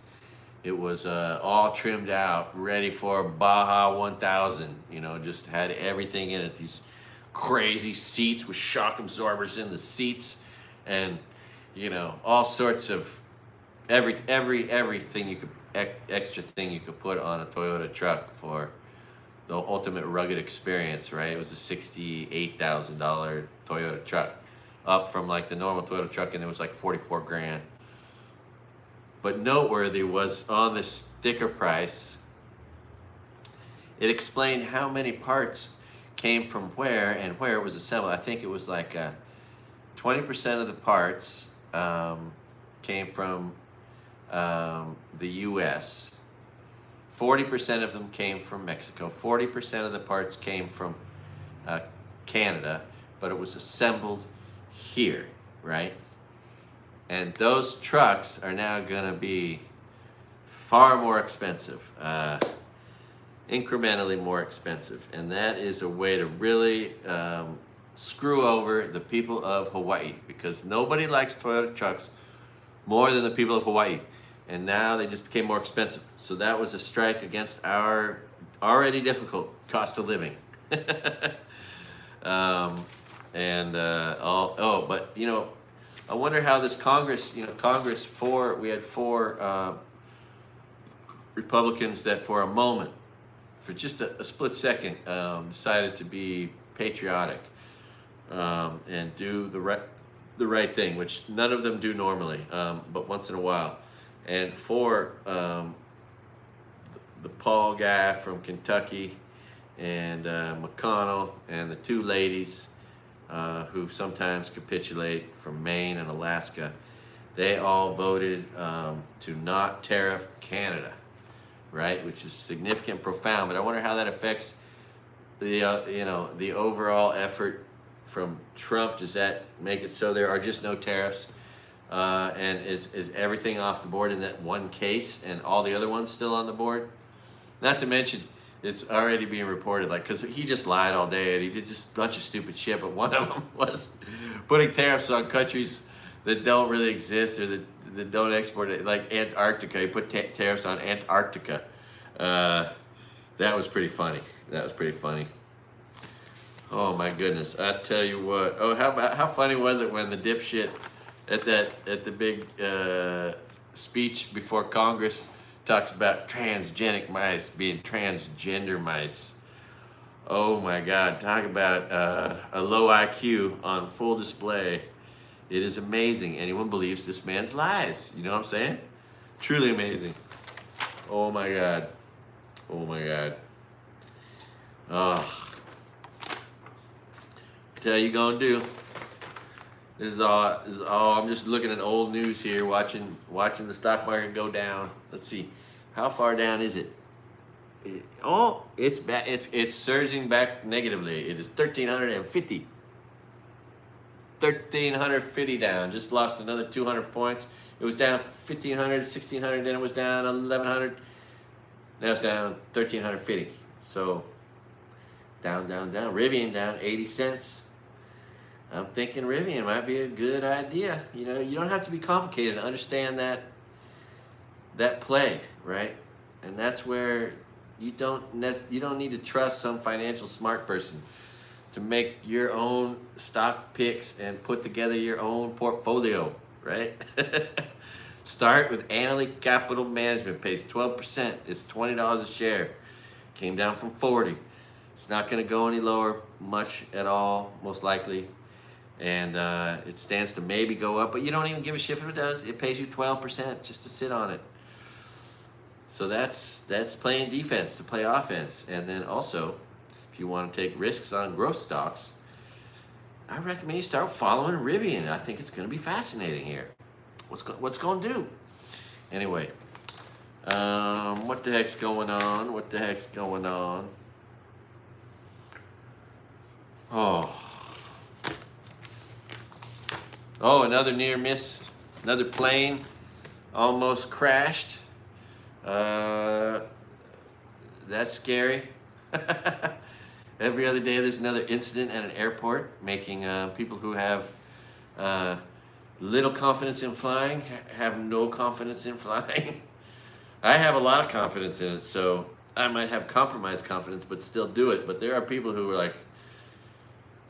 It was all trimmed out, ready for Baja 1000. You know, just had everything in it. These crazy seats with shock absorbers in the seats, and you know, all sorts of everything you could extra thing you could put on a Toyota truck for the ultimate rugged experience, right? It was a $68,000 Toyota truck, up from like the normal Toyota truck, and it was like 44 grand. But noteworthy was on the sticker price, it explained how many parts came from where and where it was assembled. I think it was like 20% of the parts came from the US. 40% of them came from Mexico. 40% of the parts came from Canada, but it was assembled here, right? And those trucks are now gonna be far more expensive, incrementally more expensive. And that is a way to really screw over the people of Hawaii, because nobody likes Toyota trucks more than the people of Hawaii. And now they just became more expensive. So that was a strike against our already difficult cost of living. But you know, I wonder how this Congress, we had four Republicans that for a moment, for just a split second, decided to be patriotic and do the right thing, which none of them do normally, but once in a while. And for the Paul guy from Kentucky and McConnell and the two ladies who sometimes capitulate from Maine and Alaska, they all voted to not tariff Canada, right? Which is significant, profound. But I wonder how that affects the the overall effort from Trump. Does that make it so there are just no tariffs? And is everything off the board in that one case, and all the other ones still on the board? Not to mention, it's already being reported, like, because he just lied all day and he did just a bunch of stupid shit, but one of them was putting tariffs on countries that don't really exist or that don't export it, like Antarctica. He put tariffs on Antarctica. That was pretty funny. Oh my goodness! I tell you what. Oh, how funny was it when the dipshit at the big speech before Congress talks about transgenic mice being transgender mice. Oh my God, talk about a low IQ on full display. It is amazing. Anyone believes this man's lies. You know what I'm saying? Truly amazing. Oh my God. Oh my God. Oh. Tell you gonna do. This is all. I'm just looking at old news here, watching the stock market go down. Let's see, how far down is it? It's back. It's surging back negatively. It is 1,350. 1,350 down. Just lost another 200 points. It was down 1,500, 1,600. Then it was down 1,100. Now it's down 1,350. So down, down, down. Rivian down 80 cents. I'm thinking Rivian might be a good idea. You know, you don't have to be complicated to understand that play, right? And that's where you don't need to trust some financial smart person to make your own stock picks and put together your own portfolio, right? Start with Analytic Capital Management, pays 12%. It's $20 a share. Came down from 40. It's not going to go any lower much at all, most likely. And it stands to maybe go up, but you don't even give a shit if it does. It pays you 12% just to sit on it. So that's playing defense to play offense. And then also, if you want to take risks on growth stocks, I recommend you start following Rivian. I think it's going to be fascinating here. What's going to do? Anyway, what the heck's going on? What the heck's going on? Oh, another near miss. Another plane almost crashed. That's scary. Every other day there's another incident at an airport, making people who have little confidence in flying have no confidence in flying. I have a lot of confidence in it, so I might have compromised confidence but still do it. But there are people who are like,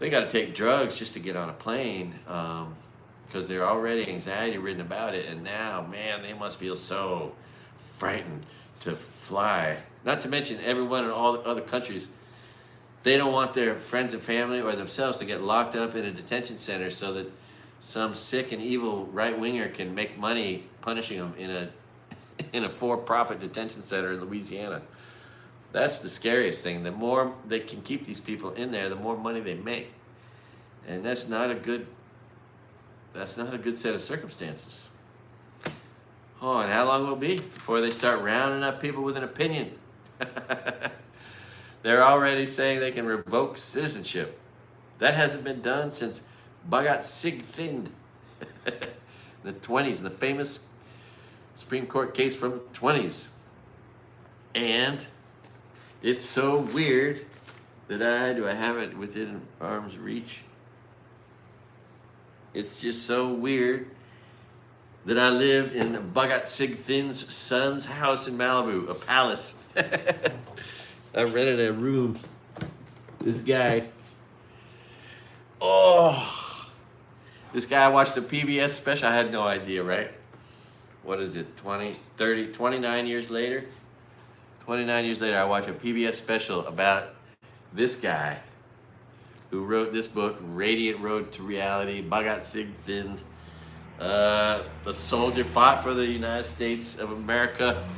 they got to take drugs just to get on a plane because they're already anxiety ridden about it, and now, man, they must feel so frightened to fly. Not to mention everyone in all the other countries, they don't want their friends and family or themselves to get locked up in a detention center so that some sick and evil right-winger can make money punishing them in a for-profit detention center in Louisiana. That's the scariest thing. The more they can keep these people in there, the more money they make. And that's not a good set of circumstances. Oh, and how long will it be before they start rounding up people with an opinion? They're already saying they can revoke citizenship. That hasn't been done since Bhagat Singh Thind in the 20s, the famous Supreme Court case from the 20s. And it's so weird that do I have it within arm's reach? It's just so weird that I lived in Bhagat Singh Thind's son's house in Malibu, a palace. I rented a room. This guy, this guy watched a PBS special. I had no idea, right? What is it, 29 years later? 29 years later, I watch a PBS special about this guy who wrote this book, Radiant Road to Reality, Bhagat Singh Thind. A soldier, fought for the United States of America,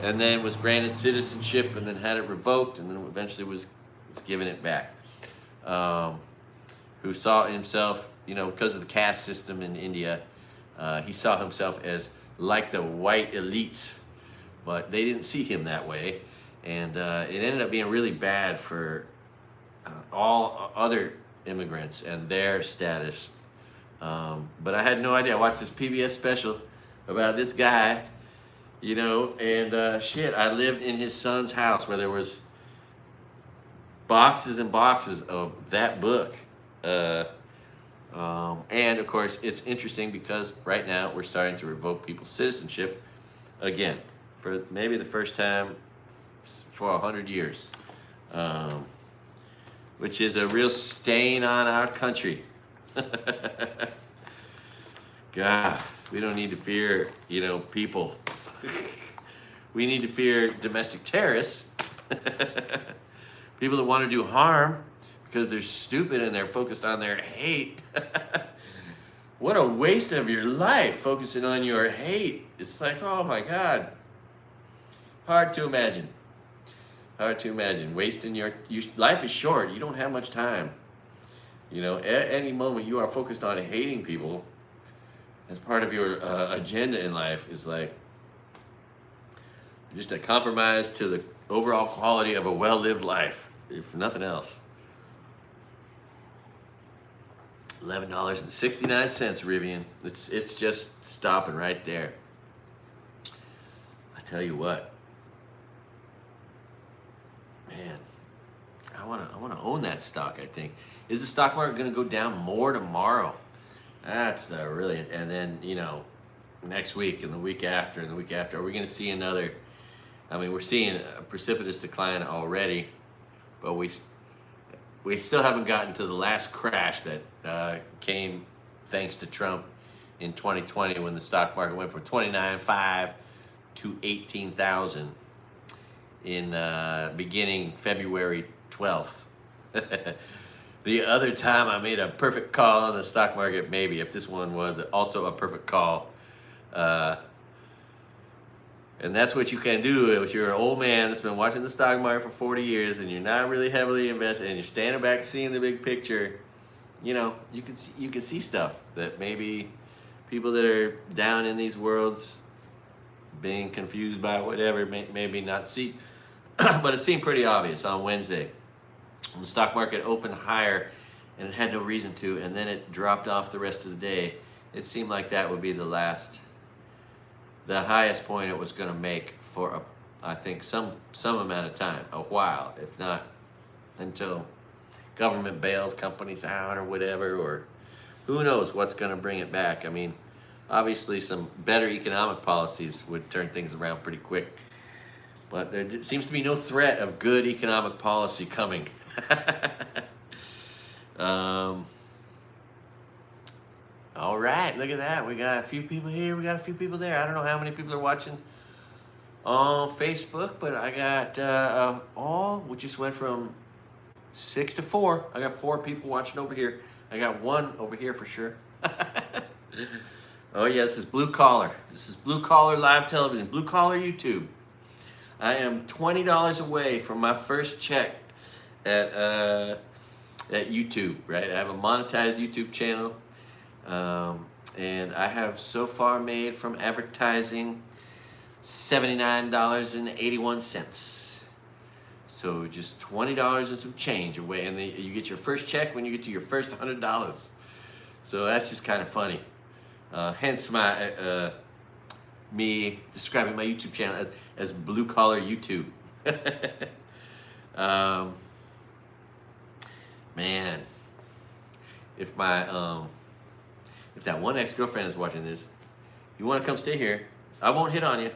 and then was granted citizenship, and then had it revoked, and then eventually was given it back. Who saw himself, because of the caste system in India, he saw himself as like the white elites, but they didn't see him that way, and it ended up being really bad for all other immigrants and their status. But I had no idea. I watched this PBS special about this guy, and shit, I lived in his son's house where there was boxes and boxes of that book. And of course, it's interesting because right now we're starting to revoke people's citizenship again for maybe the first time for 100 years, which is a real stain on our country. God, we don't need to fear, people. We need to fear domestic terrorists, people that want to do harm because they're stupid and they're focused on their hate. What a waste of your life, focusing on your hate. It's like, oh my God. Hard to imagine. Hard to imagine. Wasting your life is short. You don't have much time. At any moment you are focused on hating people as part of your agenda in life is like just a compromise to the overall quality of a well-lived life, if nothing else. $11.69, Rivian. It's just stopping right there. I tell you what, Man, I wanna own that stock. I think. Is the stock market going to go down more tomorrow? That's the really. And then next week and the week after and the week after, are we going to see another? I mean, we're seeing a precipitous decline already, but we still haven't gotten to the last crash that came thanks to Trump in 2020 when the stock market went from 29.5 to 18,000 in beginning February 12th. The other time I made a perfect call on the stock market, maybe, if this one was also a perfect call. And that's what you can do if you're an old man that's been watching the stock market for 40 years and you're not really heavily invested and you're standing back seeing the big picture. You can see stuff that maybe people that are down in these worlds being confused by whatever maybe not see. But it seemed pretty obvious on Wednesday. The stock market opened higher and it had no reason to, and then it dropped off the rest of the day. It seemed like that would be the highest point it was going to make for I think some amount of time, a while, if not until government bails companies out or whatever, or who knows what's going to bring it back. I mean, obviously some better economic policies would turn things around pretty quick, but there seems to be no threat of good economic policy coming. All right, look at that. We got a few people here. We got a few people there. I don't know how many people are watching on Facebook, but I got we just went from 6 to 4. I got 4 people watching over here. I got 1 over here for sure. Oh yeah, this is Blue Collar. This is Blue Collar Live Television, Blue Collar YouTube. I am $20 away from my first check at YouTube, right? I have a monetized YouTube channel, and I have so far made from advertising $79.81. So just $20 and some change away, and you get your first check when you get to your first $100. So that's just kind of funny. Hence my me describing my YouTube channel as Blue Collar YouTube. Man, if that one ex-girlfriend is watching this, you want to come stay here, I won't hit on you.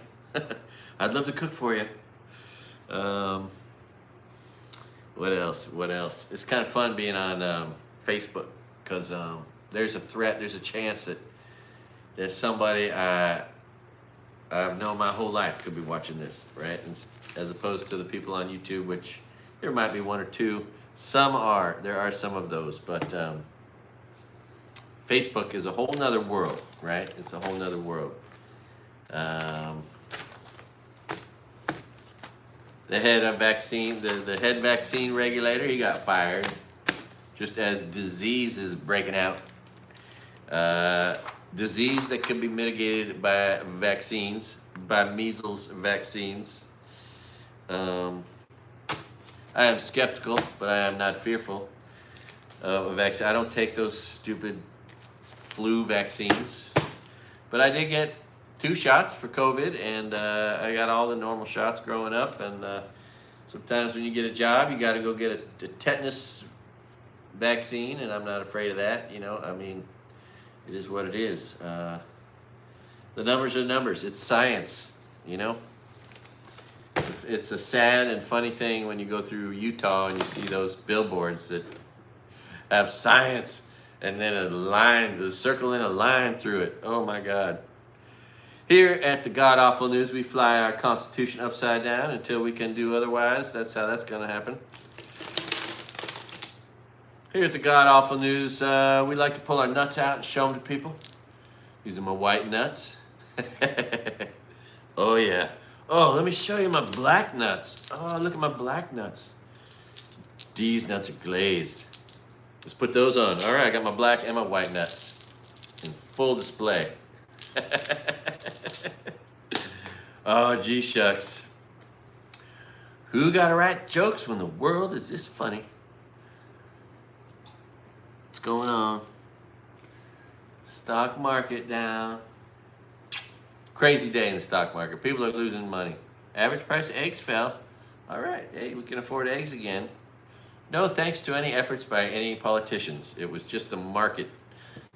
I'd love to cook for you. What else? It's kind of fun being on Facebook because there's a threat, there's a chance that somebody I've known my whole life could be watching this, right? And as opposed to the people on YouTube, which there might be 1 or 2. There are some of those, but Facebook is a whole nother world, right? It's a whole nother world. The head of vaccine, the head vaccine regulator, he got fired just as disease is breaking out. Disease that could be mitigated by vaccines, by measles vaccines. I am skeptical, but I am not fearful of a vaccine. I don't take those stupid flu vaccines, but I did get 2 shots for COVID, and I got all the normal shots growing up. And sometimes when you get a job, you got to go get a tetanus vaccine, and I'm not afraid of that. I mean, it is what it is. The numbers are numbers. It's science, It's a sad and funny thing when you go through Utah and you see those billboards that have science and then the circle in a line through it. Oh my God. Here at the God Awful News, we fly our Constitution upside down until we can do otherwise. That's how that's going to happen. Here at the God Awful News, we like to pull our nuts out and show them to people. These are my white nuts. Oh yeah. Oh, let me show you my black nuts. Oh, look at my black nuts. These nuts are glazed. Let's put those on. All right, I got my black and my white nuts in full display. Oh, gee shucks. Who got to write jokes when the world is this funny? What's going on? Stock market down. Crazy day in the stock market. People are losing money. Average price of eggs fell. All right, hey, we can afford eggs again. No thanks to any efforts by any politicians. It was just the market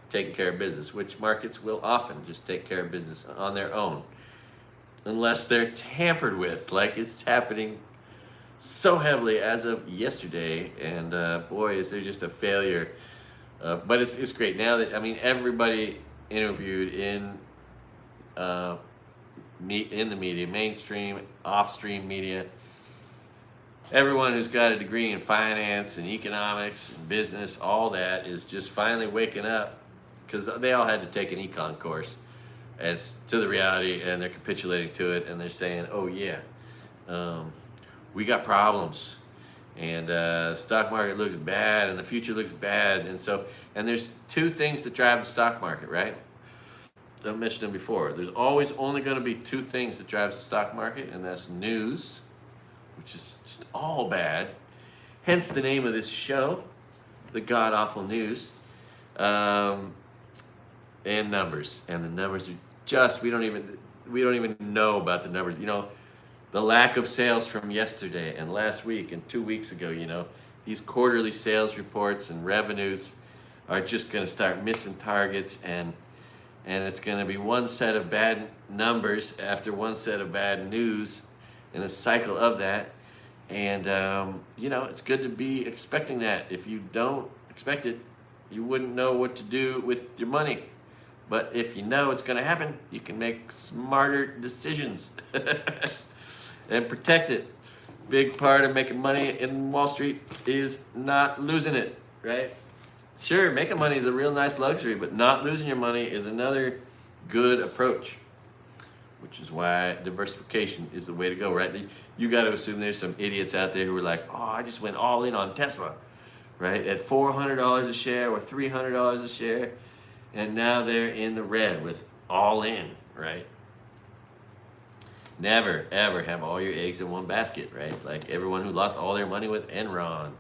taking care of business, which markets will often just take care of business on their own, unless they're tampered with, like it's happening so heavily as of yesterday. And boy, is there just a failure. But it's great now that, I mean, everybody interviewed in the media, mainstream, off-stream media, everyone who's got a degree in finance and economics and business, all that is just finally waking up, because they all had to take an econ course as to the reality, and they're capitulating to it, and they're saying, oh yeah, we got problems, and the stock market looks bad, and the future looks bad. And there's two things that drive the stock market, right? I've mentioned them before. There's always only going to be two things that drives the stock market, and that's news, which is just all bad. Hence the name of this show, The God Awful News, and numbers. And the numbers are just, we don't even know about the numbers. You know, the lack of sales from yesterday and last week and 2 weeks ago. You know, these quarterly sales reports and revenues are just going to start missing targets, and it's going to be one set of bad numbers after one set of bad news in a cycle of that. And you know, it's good to be expecting that. If you don't expect it, you wouldn't know what to do with your money. But if you know it's going to happen, you can make smarter decisions and protect it. Big part of making money in Wall Street is not losing it, right? Sure, making money is a real nice luxury, but not losing your money is another good approach, which is why diversification is the way to go, right? You got to assume there's some idiots out there who are like, oh, I just went all in on Tesla, right? At $400 a share or $300 a share, and now they're in the red with all in, right? Never, ever have all your eggs in one basket, right? Like everyone who lost all their money with Enron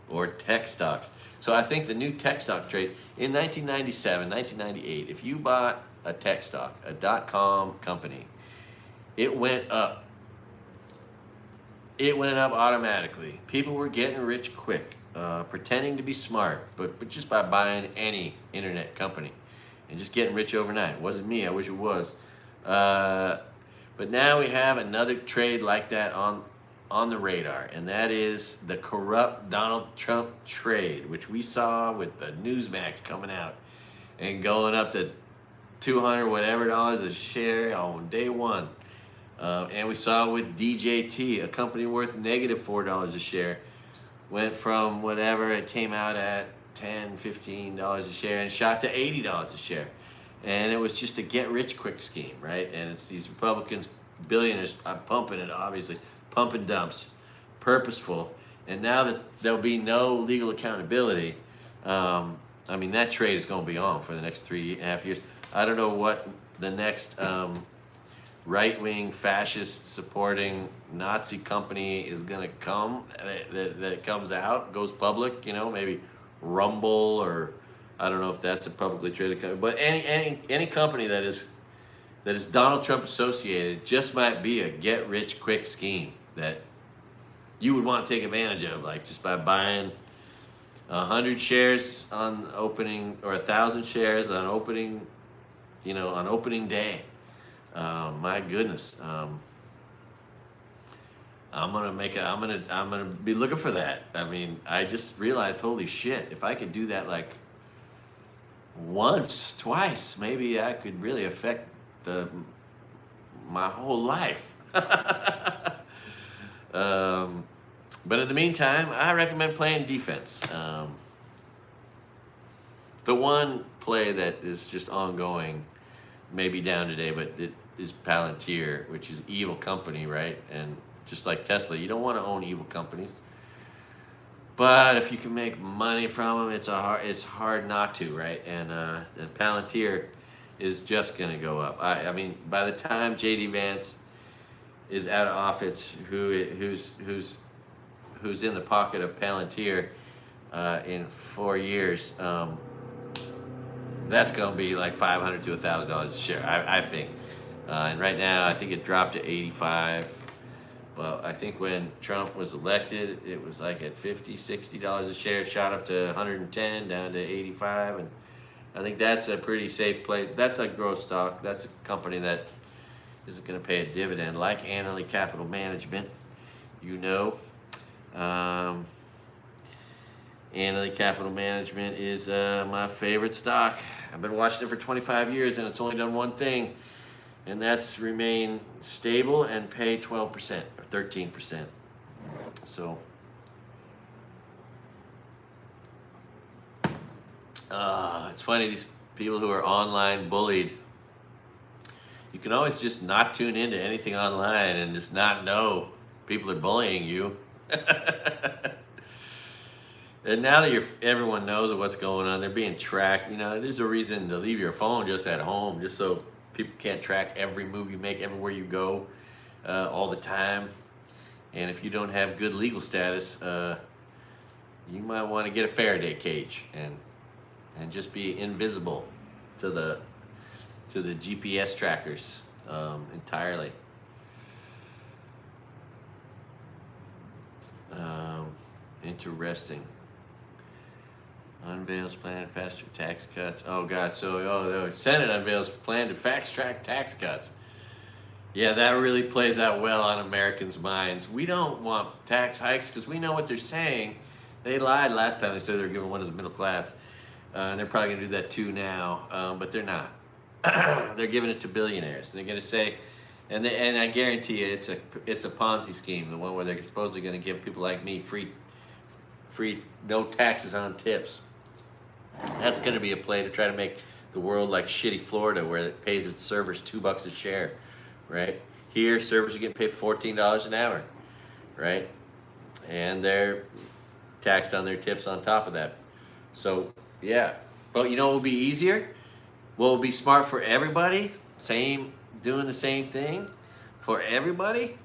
or tech stocks. So I think the new tech stock trade in 1997, 1998, if you bought a tech stock, a .com company, it went up. It went up automatically. People were getting rich quick, pretending to be smart, but just by buying any internet company and just getting rich overnight. It wasn't me, I wish it was. But now we have another trade like that on the radar, and that is the corrupt Donald Trump trade, which we saw with the Newsmax coming out and going up to $200 whatever dollars a share on day one. And we saw with DJT, a company worth negative $4 a share, went from whatever it came out at, $10, $15 a share, and shot to $80 a share. And it was just a get rich quick scheme, right? And it's these Republicans, billionaires, pumping it, obviously, pumping dumps, purposeful. And now that there'll be no legal accountability, I mean, that trade is going to be on for the next 3.5 years. I don't know what the next right-wing, fascist-supporting Nazi company is going to come, that comes out, goes public, you know, maybe Rumble, or I don't know if that's a publicly traded company, but any company that is Donald Trump associated just might be a get-rich-quick scheme that you would want to take advantage of, like just by buying 100 shares on opening, or 1,000 shares on opening, you know, on opening day. My goodness, I'm gonna be looking for that. I mean, I just realized, holy shit, if I could do that like once, twice, maybe I could really affect my whole life. But in the meantime, I recommend playing defense. The one play that is just ongoing, maybe down today, but it is Palantir, which is evil company, right? And just like Tesla, you don't want to own evil companies. But if you can make money from them, it's hard not to, right? And Palantir is just going to go up. I mean, by the time J.D. Vance is out of office, who's in the pocket of Palantir in 4 years, that's going to be like $500 to $1,000 a share, I think. And right now, I think it dropped to 85. But I think when Trump was elected, it was like at $50, $60 a share, shot up to 110, down to 85, and I think that's a pretty safe play. That's a growth stock. That's a company that isn't going to pay a dividend, like Annaly Capital Management. You know, Annaly Capital Management is my favorite stock. I've been watching it for 25 years, and it's only done one thing, and that's remain stable and pay 12% or 13%. So, it's funny, these people who are online bullied, you can always just not tune into anything online and just not know people are bullying you. And now that everyone knows what's going on, they're being tracked. You know, there's a reason to leave your phone just at home, just so people can't track every move you make, everywhere you go, all the time. And if you don't have good legal status, you might want to get a Faraday cage and just be invisible to the GPS trackers entirely. Interesting. Unveils plan to faster tax cuts. Oh God! So Senate unveils plan to fast-track tax cuts. Yeah, that really plays out well on Americans' minds. We don't want tax hikes because we know what they're saying. They lied last time. They said they were giving one to the middle class, and they're probably going to do that too now. But they're not. They're giving it to billionaires. And they're going to say, and I guarantee you, it's a Ponzi scheme. The one where they're supposedly going to give people like me free, no taxes on tips. That's going to be a play to try to make the world like shitty Florida, where it pays its servers $2 a share, right? Here, servers are getting paid $14 an hour, right? And they're taxed on their tips on top of that. So, yeah. But you know what will be easier? What will be smart for everybody? Doing the same thing for everybody?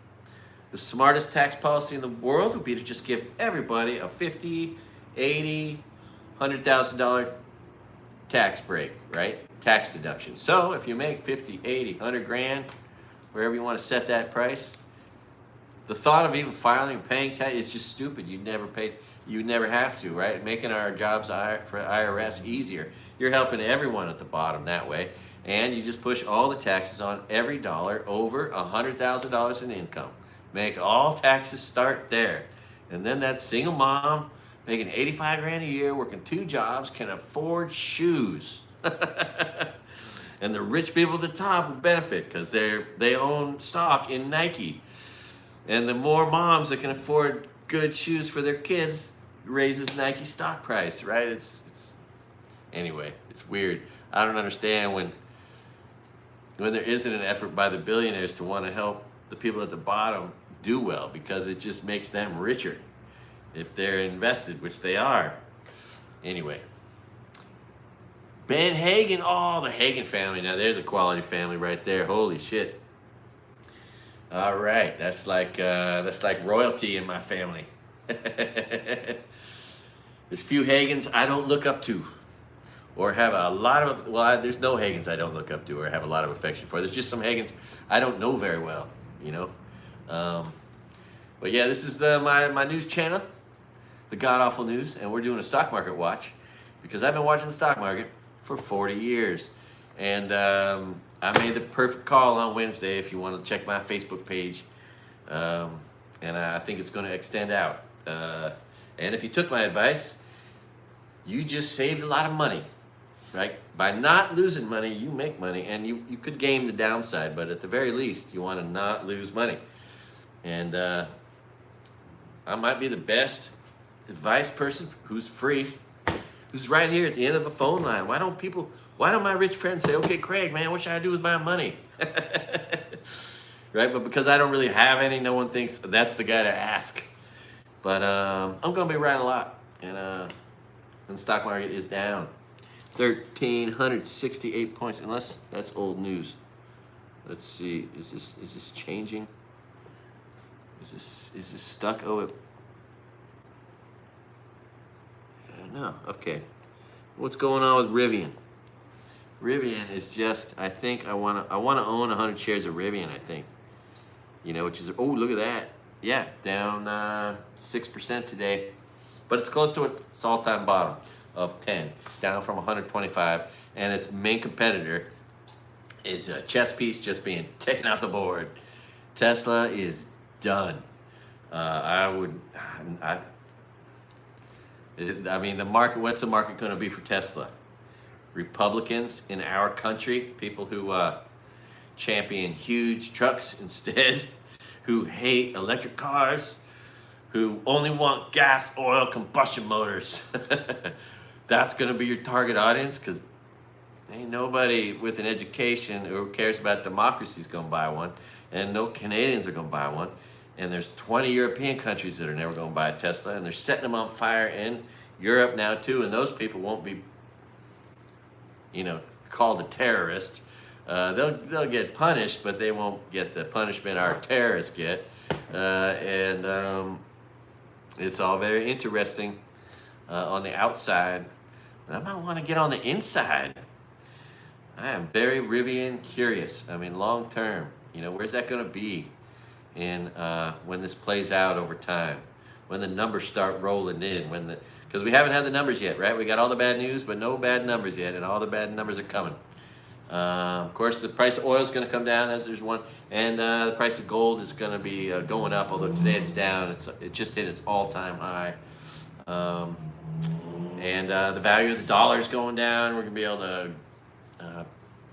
The smartest tax policy in the world would be to just give everybody a $50, $80, $100,000 tax break, right? Tax deduction. So if you make 50, 80, 100 grand, wherever you want to set that price, the thought of even filing and paying tax is just stupid. You never have to, right? Making our jobs for IRS easier. You're helping everyone at the bottom that way, and you just push all the taxes on every dollar over $100,000 in income. Make all taxes start there. And then that single mom making 85 grand a year, working 2 jobs, can afford shoes. And the rich people at the top will benefit because they own stock in Nike. And the more moms that can afford good shoes for their kids raises Nike stock price, right? Anyway, it's weird. I don't understand when there isn't an effort by the billionaires to want to help the people at the bottom do well, because it just makes them richer if they're invested, which they are. Anyway, Ben Hagen, the Hagen family. Now there's a quality family right there. Holy shit. All right, that's like royalty in my family. There's few Hagens I don't look up to, or have a lot of. Well, there's no Hagens I don't look up to or have a lot of affection for. There's just some Hagens I don't know very well, you know. But yeah, this is my news channel, the God Awful News, and we're doing a stock market watch because I've been watching the stock market for 40 years, and I made the perfect call on Wednesday. If you want to check my Facebook page, and I think it's going to extend out. And if you took my advice, you just saved a lot of money, right? By not losing money, you make money, and you could game the downside, but at the very least, you want to not lose money. And I might be the best advice person who's free, who's right here at the end of a phone line. Why don't my rich friends say, okay, Craig, man, what should I do with my money? Right? But because I don't really have any, no one thinks that's the guy to ask. But I'm going to be right a lot. And the stock market is down 1,368 points, unless that's old news. Let's see, is this changing? Is this stuck? Oh, no. Okay. What's going on with Rivian? Rivian is just. I think I wanna own 100 shares of Rivian. I think. You know, which is. Oh, look at that. yeah, down 6% today, but it's close to its all-time bottom of 10, down from 125, and its main competitor is a chess piece just being taken off the board. Tesla is done. I mean, the market. What's the market going to be for Tesla? Republicans in our country, people who champion huge trucks instead, who hate electric cars, who only want gas, oil, combustion motors. That's going to be your target audience, because ain't nobody with an education who cares about democracy is going to buy one, and no Canadians are going to buy one. And there's 20 European countries that are never going to buy a Tesla, and they're setting them on fire in Europe now too, and those people won't be, called a terrorist. They'll get punished, but they won't get the punishment our terrorists get. It's all very interesting on the outside, but I might want to get on the inside. I am very Rivian curious. I mean, long term, where's that going to be in when this plays out over time, when the numbers start rolling in, because we haven't had the numbers yet, right? We got all the bad news, but no bad numbers yet, and all the bad numbers are coming. Of course, the price of oil is going to come down, as there's one, and the price of gold is going to be going up. Although today it's down. It just hit its all-time high, and the value of the dollar is going down. We're going to be able to.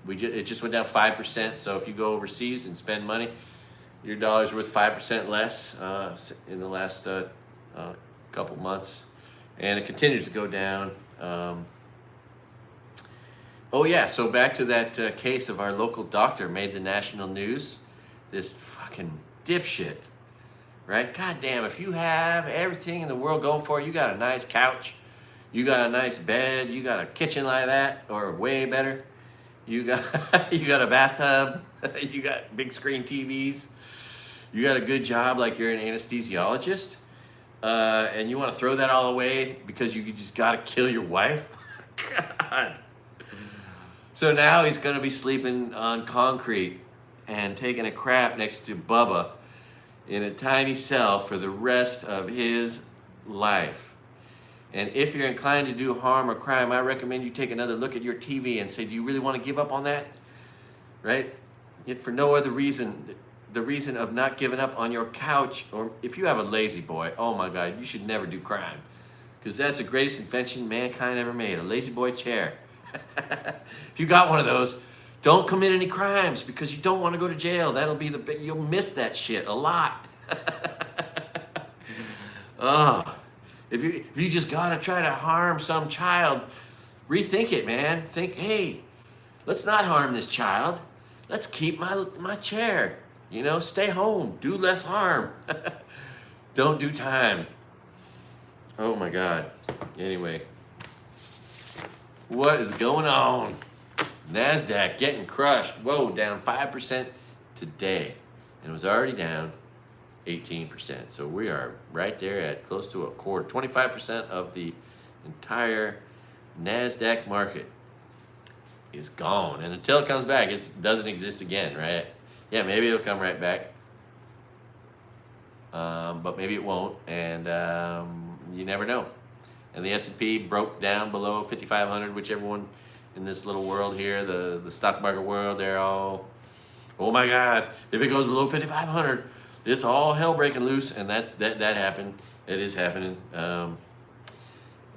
It just went down 5%. So if you go overseas and spend money, your dollar's worth 5% less in the last couple months, and it continues to go down. Oh yeah, so back to that case of our local doctor made the national news. This fucking dipshit, right? God damn, if you have everything in the world going for you, you got a nice couch, you got a nice bed, you got a kitchen like that, or way better, you got you got a bathtub, you got big screen TVs, you got a good job like you're an anesthesiologist, and you want to throw that all away because you just got to kill your wife? God. So now he's going to be sleeping on concrete and taking a crap next to Bubba in a tiny cell for the rest of his life. And if you're inclined to do harm or crime, I recommend you take another look at your TV and say, do you really want to give up on that? Right? If for no other reason, the reason of not giving up on your couch, or if you have a lazy boy, oh my God, you should never do crime. Because that's the greatest invention mankind ever made, a lazy boy chair. If you got one of those, don't commit any crimes because you don't want to go to jail. That'll be you'll miss that shit a lot. Oh, if you just gotta try to harm some child, rethink it, man. Think, hey, let's not harm this child. Let's keep my chair. Stay home, do less harm. Don't do time. Oh my God. Anyway. What is going on? NASDAQ getting crushed. Whoa, down 5% today. And it was already down 18%. So we are right there at close to a quarter. 25% of the entire NASDAQ market is gone. And until it comes back, it doesn't exist again, right? Yeah, maybe it'll come right back. But maybe it won't. And you never know. And the S&P broke down below 5,500, which everyone in this little world here, the stock market world, they're all, oh my God, if it goes below 5,500, it's all hell breaking loose. And that happened. It is happening.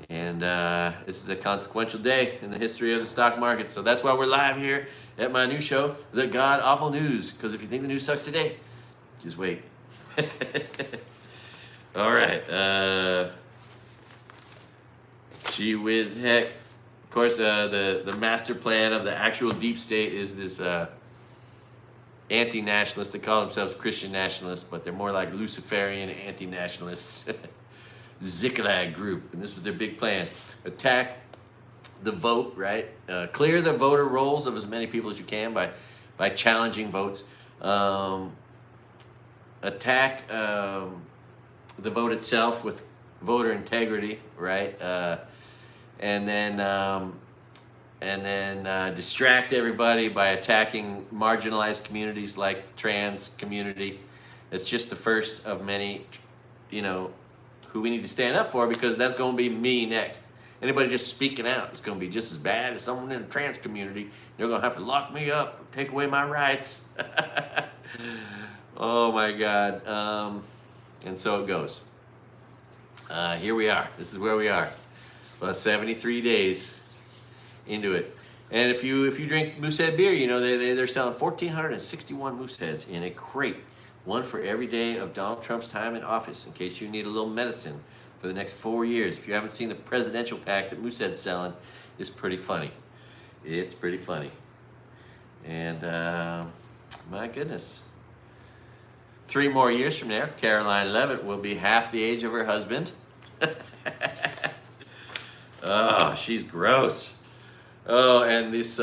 This is a consequential day in the history of the stock market. So that's why we're live here at my new show, The God Awful News. Because if you think the news sucks today, just wait. All right. Gee whiz heck. Of course, the master plan of the actual deep state is this anti-nationalists. They call themselves Christian nationalists, but they're more like Luciferian anti-nationalists. Ziklag group. And this was their big plan. Attack the vote, right? Clear the voter rolls of as many people as you can by challenging votes. Attack the vote itself with voter integrity, right? And then distract everybody by attacking marginalized communities like trans community It's just the first of many, you know, who we need to stand up for, because that's going to be me next. Anybody just speaking out is going to be just as bad as someone in the trans community. They're going to have to lock me up, or take away my rights. Oh my God. And so it goes. Here we are. This is where we are. About 73 days into it. And if you drink Moosehead beer, you know they're selling 1,461 Mooseheads in a crate, one for every day of Donald Trump's time in office, in case you need a little medicine for the next 4 years. If you haven't seen the presidential pack that Moosehead's selling, it's pretty funny. It's pretty funny. And my goodness. 3 more years from now, Caroline Levitt will be half the age of her husband. Oh, she's gross. Oh, and this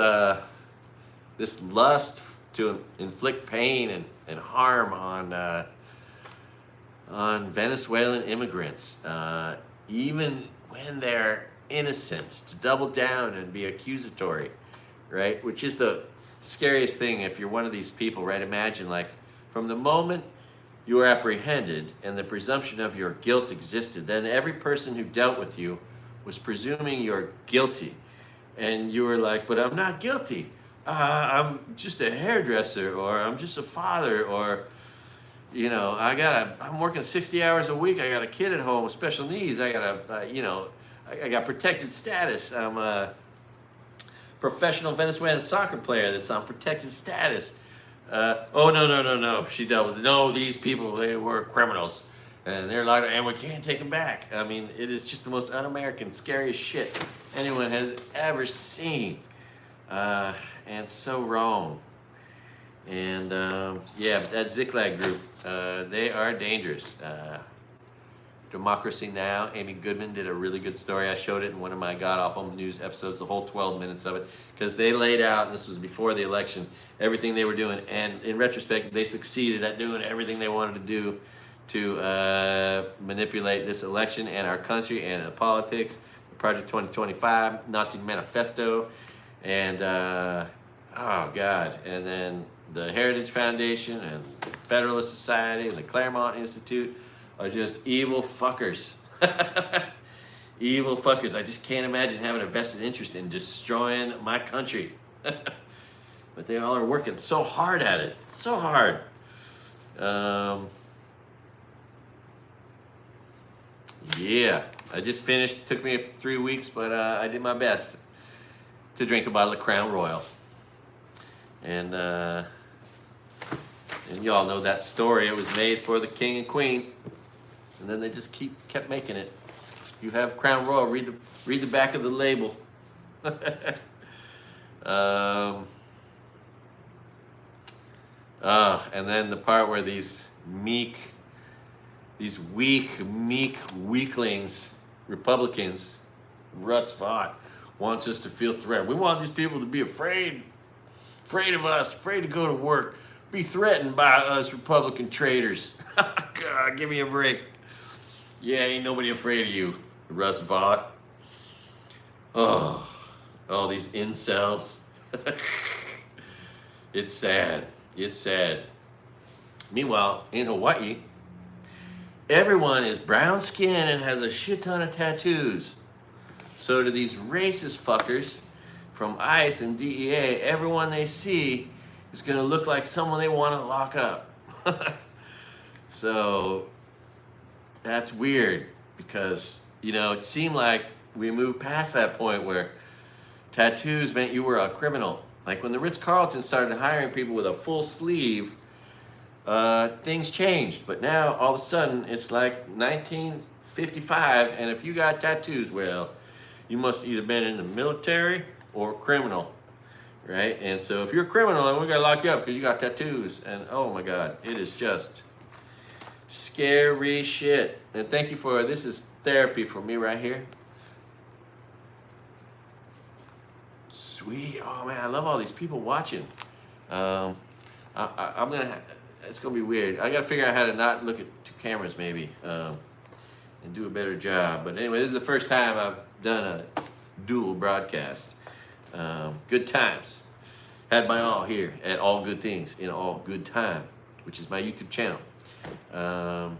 lust to inflict pain and harm on Venezuelan immigrants, even when they're innocent, to double down and be accusatory, right? Which is the scariest thing if you're one of these people, right? Imagine, like, from the moment you were apprehended and the presumption of your guilt existed, then every person who dealt with you was presuming you're guilty. And you were like, but I'm not guilty. I'm just a hairdresser, or I'm just a father, or, you know, I'm working 60 hours a week. I got a kid at home with special needs. I got I got protected status. I'm a professional Venezuelan soccer player that's on protected status. Oh, no. She dealt with it. No, these people, they were criminals. And they're like, and we can't take them back. I mean, it is just the most un-American, scariest shit anyone has ever seen. And so wrong. And yeah, that Ziklag group, they are dangerous. Democracy Now!, Amy Goodman did a really good story. I showed it in one of my god-awful news episodes, the whole 12 minutes of it, because they laid out, and this was before the election, everything they were doing. And in retrospect, they succeeded at doing everything they wanted to do to manipulate this election and our country and the politics. Project 2025, Nazi Manifesto, and oh God, and then the Heritage Foundation and Federalist Society and the Claremont Institute are just evil fuckers. Evil fuckers. I just can't imagine having a vested interest in destroying my country. But they all are working so hard at it. So hard. Yeah, I just finished. It took me 3 weeks, but I did my best to drink a bottle of Crown Royal. And you all know that story. It was made for the king and queen, and then they just kept making it. You have Crown Royal. Read the back of the label. And then the part where these weak, meek weaklings, Republicans, Russ Vought, wants us to feel threatened. We want these people to be afraid of us, afraid to go to work, be threatened by us Republican traitors. God, give me a break. Yeah, ain't nobody afraid of you, Russ Vought. Oh, all these incels. It's sad. It's sad. Meanwhile, in Hawaii, everyone is brown skinned and has a shit ton of tattoos. So to these racist fuckers from ICE and DEA, everyone they see is going to look like someone they want to lock up. So that's weird because, you know, it seemed like we moved past that point where tattoos meant you were a criminal. Like when the Ritz-Carlton started hiring people with a full sleeve, things changed. But now all of a sudden it's like 1955, and if you got tattoos, well, you must either been in the military or criminal, right? And so if you're a criminal, then we gotta lock you up because you got tattoos. And oh my God, it is just scary shit. And thank you for, this is therapy for me right here. Sweet. Oh man, I love all these people watching. I'm gonna, it's gonna be weird. I gotta figure out how to not look at 2 cameras maybe, and do a better job. But anyway, this is the first time I've done a dual broadcast. Good times. Had my all here at All Good Things in All Good Time, which is my YouTube channel. Um,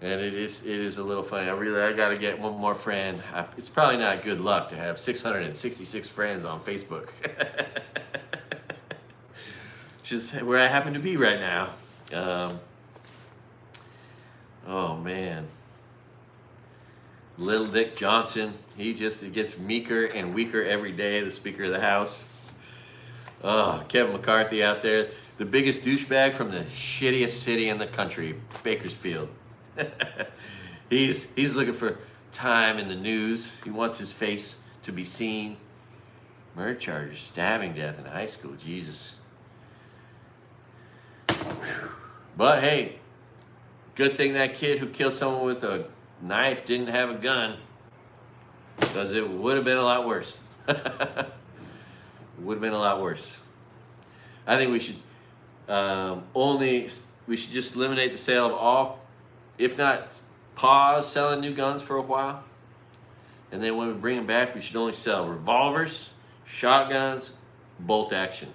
and it is a little funny. I got to get one more friend. It's probably not good luck to have 666 friends on Facebook. Which is where I happen to be right now. Oh man. Little Dick Johnson, he gets meeker and weaker every day, the Speaker of the House. Oh, Kevin McCarthy out there, the biggest douchebag from the shittiest city in the country, Bakersfield. He's looking for time in the news. He wants his face to be seen. Murder charges, stabbing death in high school, Jesus. But hey, good thing that kid who killed someone with a knife didn't have a gun, because it would have been a lot worse. Would have been a lot worse. I think we should just eliminate the sale of all, if not pause selling new guns for a while, and then when we bring them back, we should only sell revolvers, shotguns, bolt action.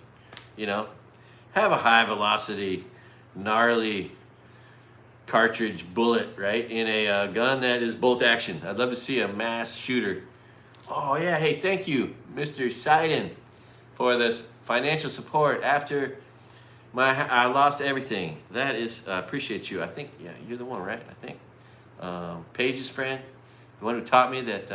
You know, have a high velocity, gnarly cartridge bullet, right, in a gun that is bolt action. I'd love to see a mass shooter. Oh yeah, hey, thank you, Mr. Seiden, for this financial support after I lost everything. That is, appreciate you. I think, yeah, you're the one, right? I think. Paige's friend, the one who taught me that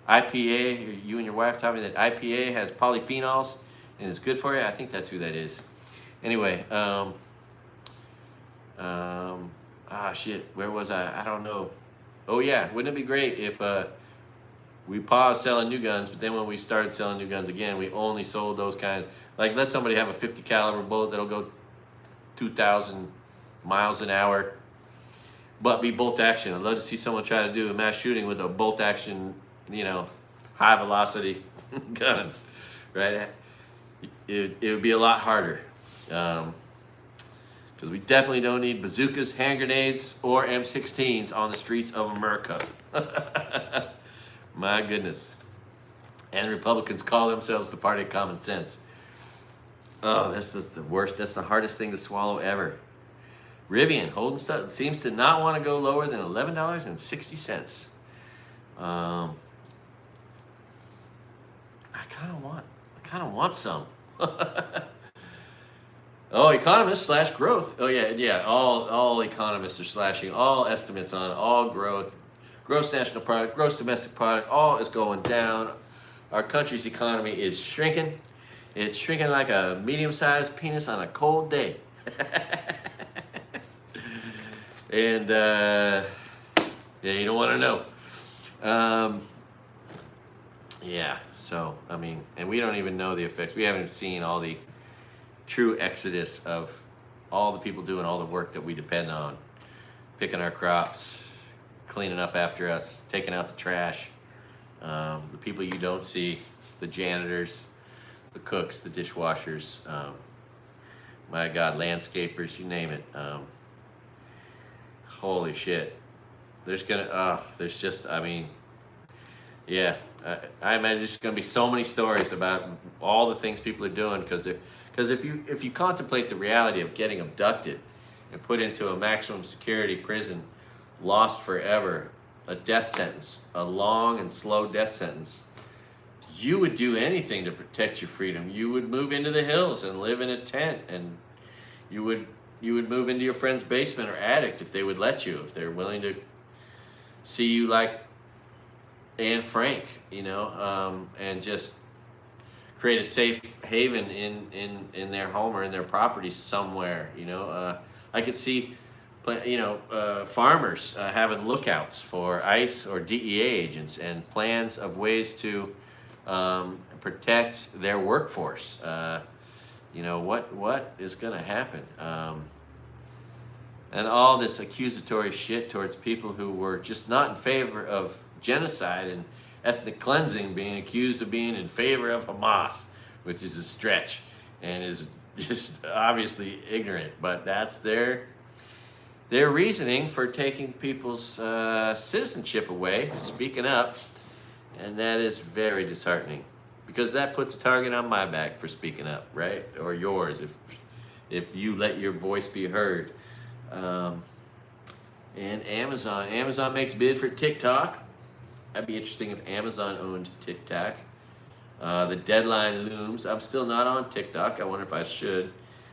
IPA, you and your wife taught me that IPA has polyphenols and it's good for you. I think that's who that is. Anyway, shit, where was I? I don't know. Oh yeah, wouldn't it be great if we paused selling new guns, but then when we started selling new guns again, we only sold those kinds. Like, let somebody have a 50 caliber bullet that'll go 2,000 miles an hour, but be bolt action. I'd love to see someone try to do a mass shooting with a bolt action, you know, high velocity gun, right? It would be a lot harder. Because we definitely don't need bazookas, hand grenades, or M16s on the streets of America. My goodness. And Republicans call themselves the party of common sense. Oh, this is the worst. That's the hardest thing to swallow ever. Rivian, Holden Stuff, seems to not want to go lower than $11.60. I kind of want some. Oh, economists slash growth. Oh yeah. All economists are slashing all estimates on all growth, gross national product, gross domestic product. All is going down. Our country's economy is shrinking. It's shrinking like a medium-sized penis on a cold day. And yeah, you don't want to know. Yeah. So I mean, and we don't even know the effects. We haven't seen all the true exodus of all the people doing all the work that we depend on, picking our crops, cleaning up after us, taking out the trash, the people you don't see, the janitors, the cooks, the dishwashers, my God, landscapers, you name it. Holy shit. There's just, I mean, yeah, I imagine there's going to be so many stories about all the things people are doing, because if you contemplate the reality of getting abducted and put into a maximum security prison, lost forever, a death sentence, a long and slow death sentence, you would do anything to protect your freedom. You would move into the hills and live in a tent, and you would move into your friend's basement or attic if they would let you, if they're willing to see you like Anne Frank, you know, and just create a safe haven in their home or in their property somewhere, you know. I could see, you know, farmers having lookouts for ICE or DEA agents and plans of ways to protect their workforce. You know, what is going to happen? And all this accusatory shit towards people who were just not in favor of genocide and ethnic cleansing, being accused of being in favor of Hamas, which is a stretch and is just obviously ignorant, but that's their reasoning for taking people's citizenship away, speaking up, and that is very disheartening, because that puts a target on my back for speaking up, right? Or yours if you let your voice be heard. And Amazon makes bid for TikTok. That'd be interesting if Amazon owned TikTok. The deadline looms. I'm still not on TikTok. I wonder if I should.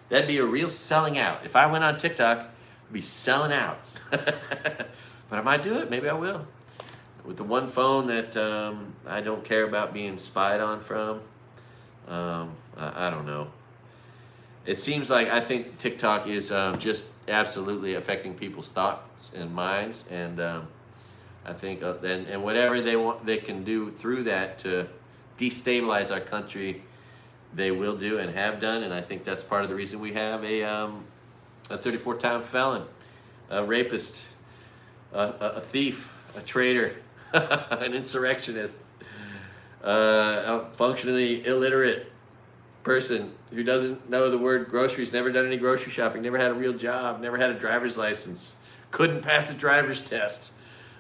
That'd be a real selling out. If I went on TikTok, I'd be selling out. But I might do it. Maybe I will. With the one phone that I don't care about being spied on from. I don't know. It seems like I think TikTok is just absolutely affecting people's thoughts and minds, and I think and whatever they can do through that to destabilize our country, they will do and have done. And I think that's part of the reason we have a 34-time felon, a rapist, a thief, a traitor, an insurrectionist, a functionally illiterate person who doesn't know the word groceries, never done any grocery shopping, never had a real job, never had a driver's license, couldn't pass a driver's test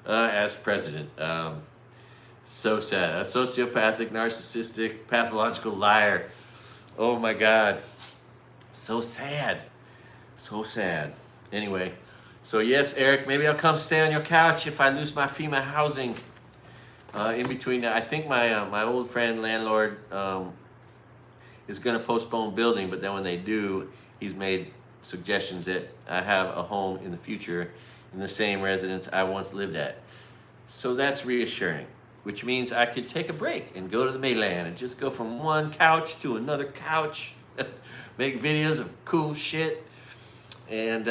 as president. So sad. A sociopathic, narcissistic, pathological liar. Oh my God. So sad. So sad. Anyway, so yes, Eric, maybe I'll come stay on your couch if I lose my FEMA housing. In between, I think my old friend landlord is going to postpone building, but then when they do, he's made suggestions that I have a home in the future in the same residence I once lived at. So that's reassuring, which means I could take a break and go to the mainland and just go from one couch to another couch, make videos of cool shit, and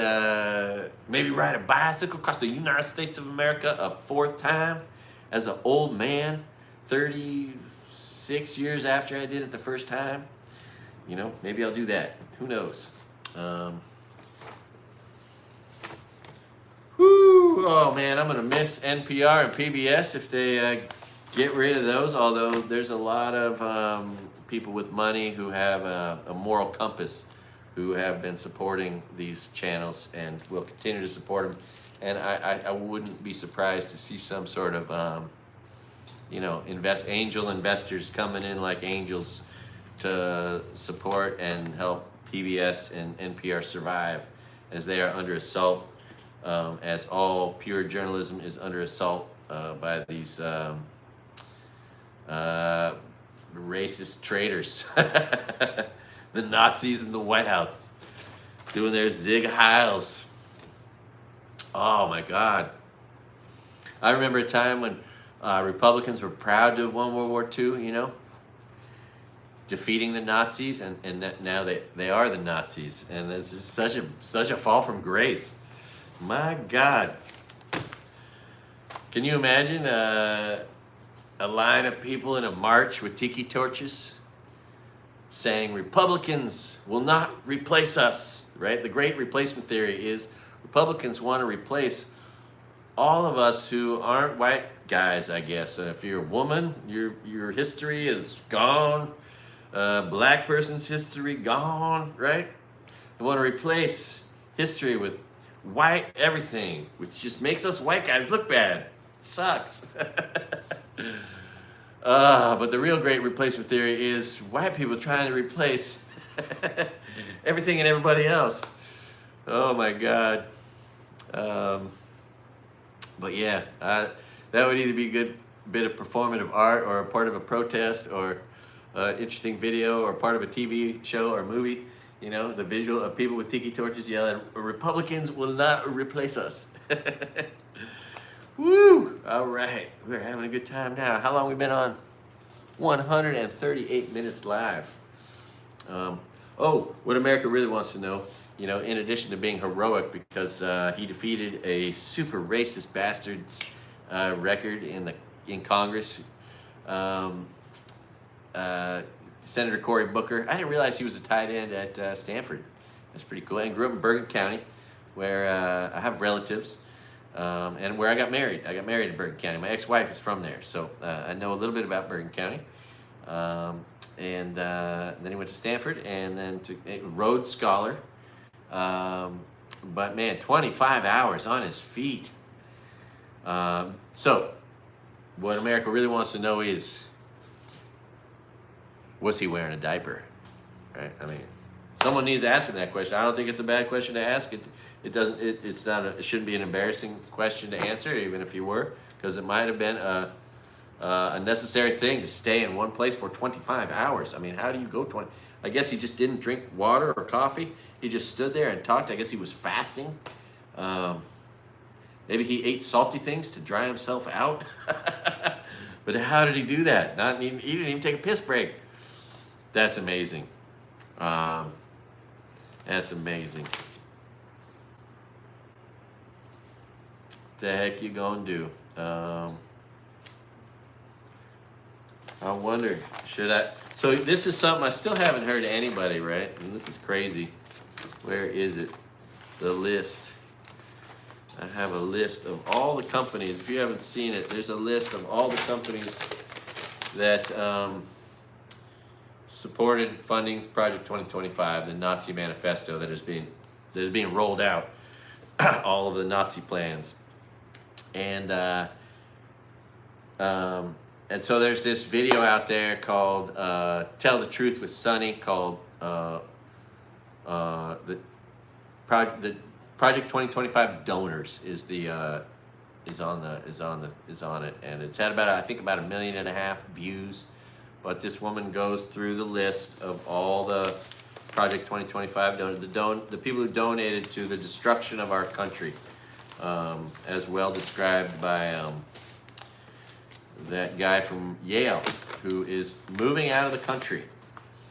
maybe ride a bicycle across the United States of America a fourth time as an old man, 36 years after I did it the first time. You know, maybe I'll do that. Who knows? Oh man, I'm gonna miss NPR and PBS if they get rid of those. Although there's a lot of people with money who have a moral compass who have been supporting these channels and will continue to support them. And I wouldn't be surprised to see some sort of angel investors coming in like angels to support and help PBS and NPR survive as they are under assault, as all pure journalism is under assault by these racist traitors, the Nazis in the White House, doing their Zig Heils. Oh my God. I remember a time when Republicans were proud to have won World War II, you know, defeating the Nazis, and now they are the Nazis, and this is such a fall from grace. My God. Can you imagine a line of people in a march with tiki torches saying Republicans will not replace us, right? The great replacement theory is Republicans want to replace all of us who aren't white guys, I guess. If you're a woman, your history is gone. Black person's history gone, right? They want to replace history with white everything, which just makes us white guys look bad. It sucks. But the real great replacement theory is white people trying to replace everything and everybody else. Oh my God. But yeah, that would either be a good bit of performative art or a part of a protest or interesting video or part of a TV show or movie. You know, the visual of people with tiki torches yelling, Republicans will not replace us. Woo! All right, we're having a good time now. How long have we been on? 138 minutes live. What America really wants to know, you know, in addition to being heroic because he defeated a super racist bastard's record in Congress, Senator Cory Booker. I didn't realize he was a tight end at Stanford. That's pretty cool. And grew up in Bergen County, where I have relatives, and where I got married. I got married in Bergen County. My ex-wife is from there, so I know a little bit about Bergen County. And then he went to Stanford, and then to Rhodes Scholar. But man, 25 hours on his feet. So, what America really wants to know is, was he wearing a diaper? Right? I mean, someone needs to ask him that question. I don't think it's a bad question to ask. It doesn't. It's not. It shouldn't be an embarrassing question to answer, even if you were, because it might have been a necessary thing to stay in one place for 25 hours. I mean, how do you go 20? I guess he just didn't drink water or coffee. He just stood there and talked. I guess he was fasting. Maybe he ate salty things to dry himself out. But how did he do that? He didn't even take a piss break. That's amazing. That's amazing. The heck you gonna do? I wonder, should I? So this is something I still haven't heard anybody, right? And this is crazy. Where is it? The list. I have a list of all the companies. If you haven't seen it, there's a list of all the companies that supported funding Project 2025, the Nazi manifesto that is being rolled out. All of the Nazi plans. And so there's this video out there called "Tell the Truth with Sonny," called the Project 2025 donors is on it, and it's had about, I think, about 1.5 million views. But this woman goes through the list of all the Project 2025 donors, the people who donated to the destruction of our country, as well described by that guy from Yale, who is moving out of the country.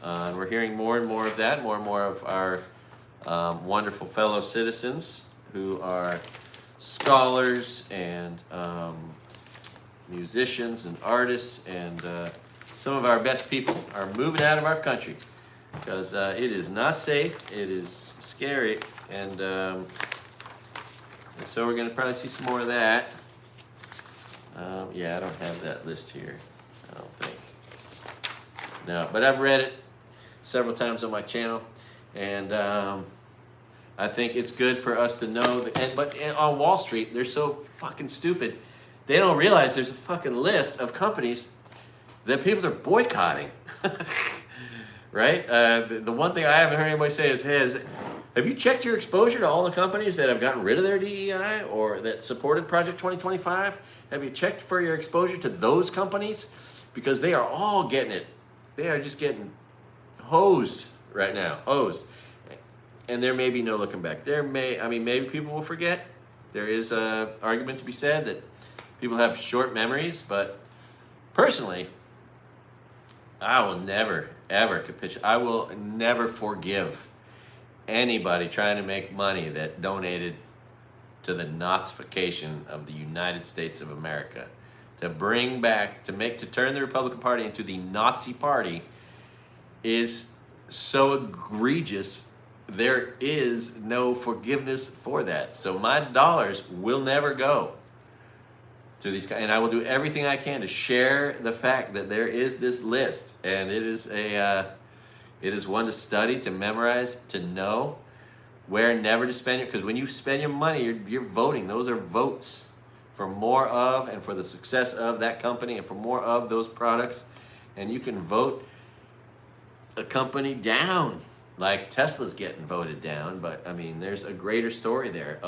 And we're hearing more and more of that, more and more of our wonderful fellow citizens who are scholars and musicians and artists, and some of our best people are moving out of our country because it is not safe, it is scary, and so we're going to probably see some more of that. Yeah, I don't have that list here, I don't think. No, but I've read it several times on my channel, and I think it's good for us to know that, but on Wall Street, they're so fucking stupid. They don't realize there's a fucking list of companies that people are boycotting. Right? The one thing I haven't heard anybody say is, hey, have you checked your exposure to all the companies that have gotten rid of their DEI or that supported Project 2025? Have you checked for your exposure to those companies? Because they are all getting it. They are just getting hosed right now, hosed. And there may be no looking back. Maybe people will forget. There is an argument to be said that people have short memories, but personally, I will never, ever capitulate. I will never forgive anybody trying to make money that donated to the Nazification of the United States of America. To bring back, to turn the Republican Party into the Nazi Party is so egregious. There is no forgiveness for that. So my dollars will never go to these guys, and I will do everything I can to share the fact that there is this list, and it is one to study, to memorize, to know where never to spend it. Because when you spend your money, you're voting. Those are votes for more of and for the success of that company and for more of those products. And you can vote a company down, like Tesla's getting voted down. But I mean, there's a greater story there.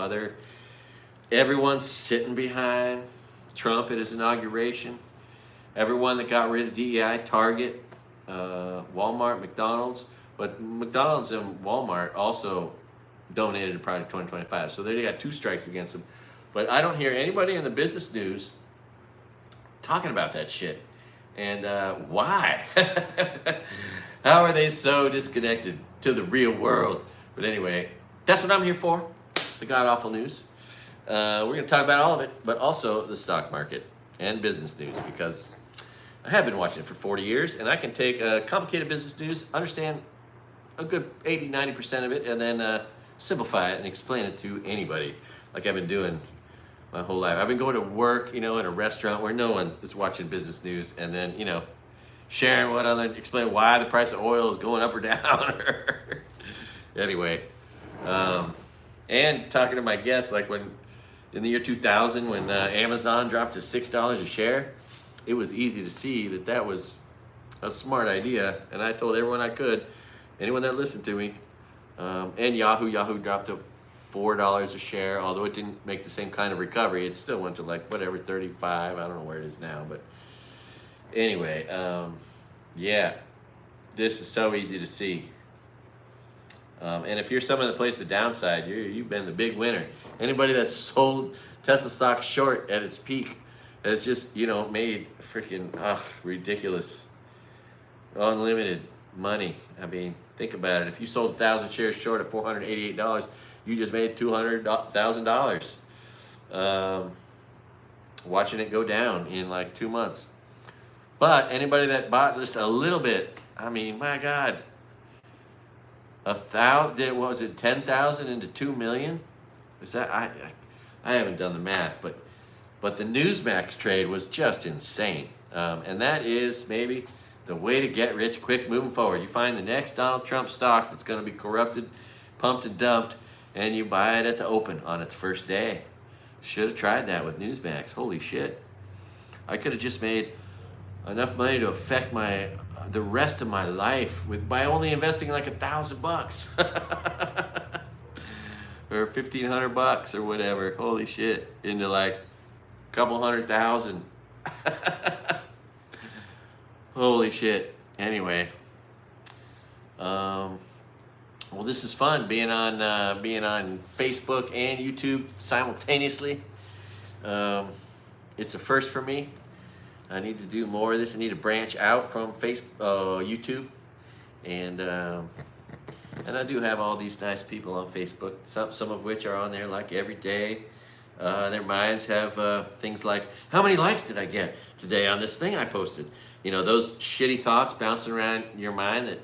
Everyone's sitting behind Trump at his inauguration. Everyone that got rid of DEI, Target, Walmart, McDonald's. But McDonald's and Walmart also donated to Project 2025. So they got 2 strikes against them. But I don't hear anybody in the business news talking about that shit. And why? How are they so disconnected to the real world? But anyway, that's what I'm here for, the god-awful news. We're going to talk about all of it, but also the stock market and business news, because I have been watching it for 40 years, and I can take complicated business news, understand a good 80-90% of it, and then simplify it and explain it to anybody, like I've been doing my whole life. I've been going to work, in a restaurant where no one is watching business news, and then, sharing explain why the price of oil is going up or down. Anyway, and talking to my guests, like when in the year 2000, when Amazon dropped to $6 a share, it was easy to see that was a smart idea, and I told everyone I could, anyone that listened to me, And Yahoo dropped to $4 a share, although it didn't make the same kind of recovery. It still went to like whatever 35. I don't know where it is now, but anyway, yeah, this is so easy to see. And if you're someone that plays the downside, you've been the big winner. Anybody that's sold Tesla stock short at its peak has just, made freaking ridiculous, unlimited money. I mean, think about it. If you sold 1,000 shares short at $488, you just made $200,000 watching it go down in like 2 months. But anybody that bought just a little bit, I mean, my God, 1,000, what was it, 10,000 into 2 million? Is that, I haven't done the math, but the Newsmax trade was just insane. And that is maybe the way to get rich quick moving forward. You find the next Donald Trump stock that's going to be corrupted, pumped and dumped, and you buy it at the open on its first day. Should have tried that with Newsmax. Holy shit. I could have just made enough money to affect the rest of my life by only investing like $1,000 or $1,500 or whatever. Holy shit, into like a couple 100,000. Holy shit. Anyway, well, this is fun being on Facebook and YouTube simultaneously. It's a first for me. I need to do more of this. I need to branch out from YouTube, and I do have all these nice people on Facebook. Some of which are on there like every day. Their minds have things like, how many likes did I get today on this thing I posted? Those shitty thoughts bouncing around your mind that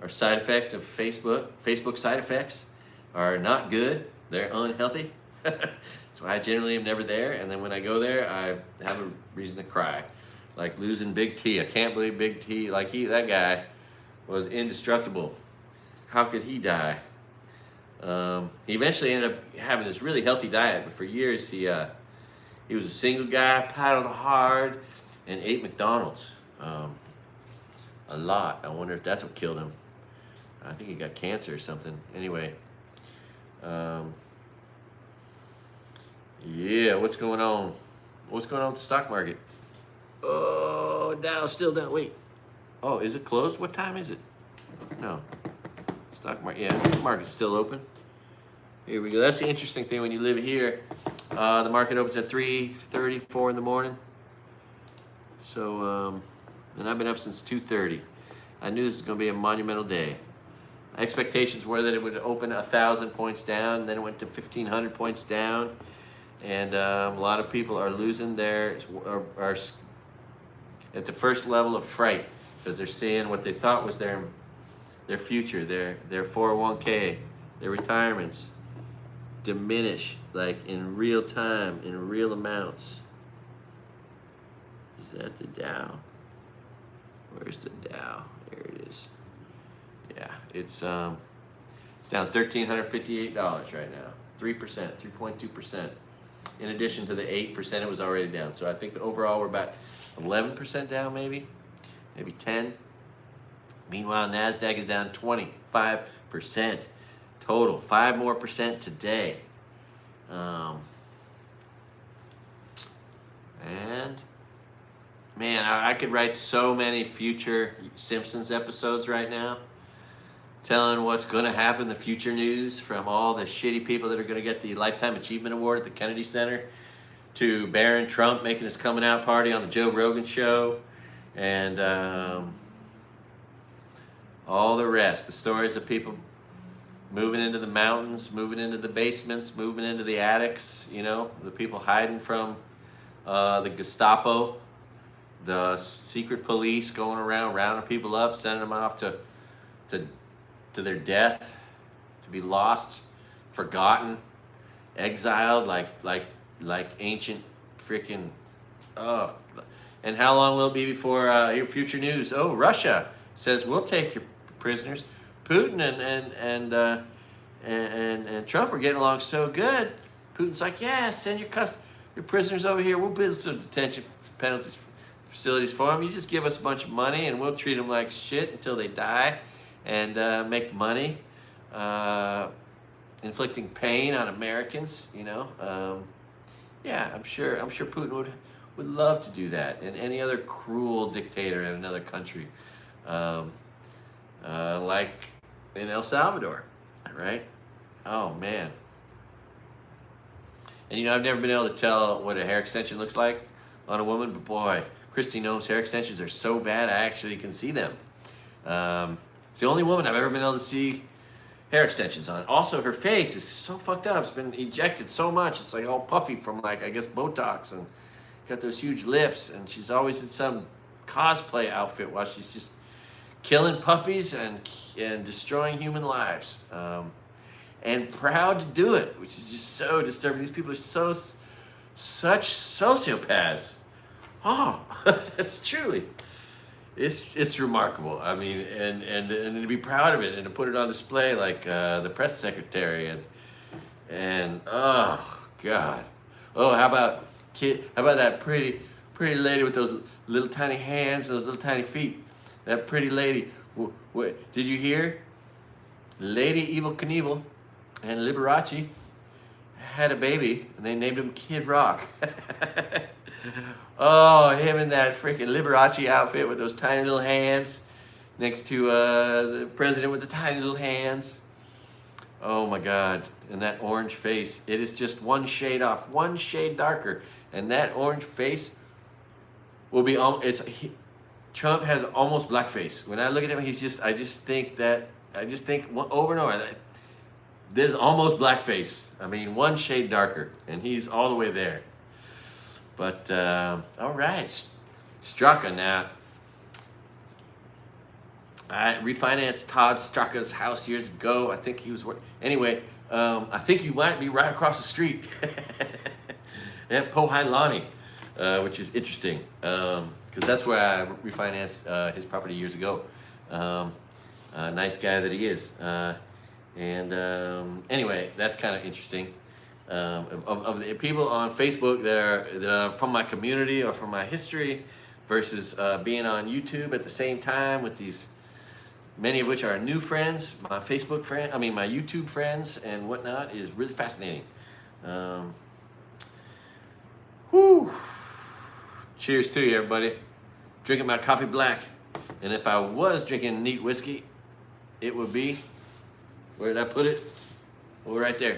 are side effects of Facebook. Facebook side effects are not good. They're unhealthy. That's why I generally am never there. And then when I go there, I have a reason to cry. Like losing Big T. I can't believe Big T, that guy was indestructible. How could he die? He eventually ended up having this really healthy diet, but for years he was a single guy, paddled hard, and ate McDonald's a lot. I wonder if that's what killed him. I think he got cancer or something. Anyway, yeah, what's going on? What's going on with the stock market? Oh, Dow still down. Wait. Oh, is it closed? What time is it? No. Stock market, yeah, the market's still open. Here we go. That's the interesting thing when you live here. The market opens at 3:34 in the morning. So, and I've been up since 2:30. I knew this was going to be a monumental day. Expectations were that it would open 1,000 points down, and then it went to 1,500 points down. And a lot of people are losing are at the first level of fright because they're seeing what they thought was their future, their 401k, their retirements diminish like in real time, in real amounts. Is that the Dow? Where's the Dow? There it is. Yeah, it's down $1,358 right now. 3%, 3.2%. In addition to the 8% it was already down. So I think that overall we're about 11% down, maybe 10. Meanwhile, NASDAQ is down 25% total. 5% more today. And man, I could write so many future Simpsons episodes right now, telling what's going to happen, the future news, from all the shitty people that are going to get the Lifetime Achievement Award at the Kennedy Center, to Barron Trump making his coming out party on the Joe Rogan show, and all the rest. The stories of people moving into the mountains, moving into the basements, moving into the attics, the people hiding from the Gestapo, the secret police going around rounding people up, sending them off to their death, to be lost, forgotten, exiled like ancient freaking. Oh, and how long will it be before your future news? Oh, Russia says we'll take your prisoners. Putin and Trump are getting along so good. Putin's like, yeah, send your prisoners over here. We'll build some detention penalties facilities for them. You just give us a bunch of money and we'll treat them like shit until they die and make money. inflicting pain on Americans. Yeah, I'm sure Putin would love to do that, and any other cruel dictator in another country, um, like in El Salvador, right? Oh man. And I've never been able to tell what a hair extension looks like on a woman, but boy, Christy Gnome's hair extensions are so bad I actually can see them. It's the only woman I've ever been able to see hair extensions on. Also, her face is so fucked up. It's been ejected so much. It's like all puffy from, like, I guess, Botox, and got those huge lips, and she's always in some cosplay outfit while she's just killing puppies and destroying human lives. And proud to do it, which is just so disturbing. These people are such sociopaths. Oh, it's remarkable. I mean, and to be proud of it and to put it on display like the press secretary and oh God, oh how about that pretty lady with those little tiny hands, those little tiny feet, that pretty lady. What did you hear? Lady Evil Knievel and Liberace had a baby, and they named him Kid Rock. Oh, him in that freaking Liberace outfit with those tiny little hands next to the president with the tiny little hands. Oh my God, and that orange face. It is just one shade off, one shade darker, and that orange face will be Trump has almost blackface. When I look at him, I just think over and over that there's almost blackface. I mean, one shade darker, and he's all the way there. But, all right, Straka now. I refinanced Todd Straka's house years ago. I think he was anyway, I think he might be right across the street at Pohailani, which is interesting, because that's where I refinanced his property years ago. Nice guy that he is. Anyway, that's kind of interesting. Of the people on Facebook that are from my community or from my history versus being on YouTube at the same time with these, many of which are new friends, my YouTube friends and whatnot, is really fascinating. Whew. Cheers to you, everybody. Drinking my coffee black. And if I was drinking neat whiskey, it would be, where did I put it? Oh, right there.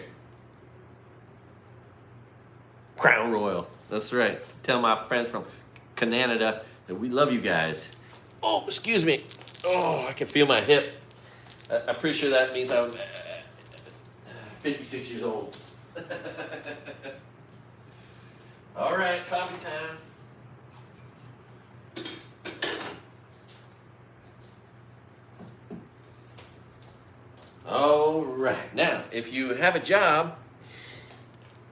Crown Royal. That's right. Tell my friends from Canada that we love you guys. Oh, excuse me. Oh, I can feel my hip. I'm pretty sure that means I'm 56 years old. All right, coffee time. All right. Now, if you have a job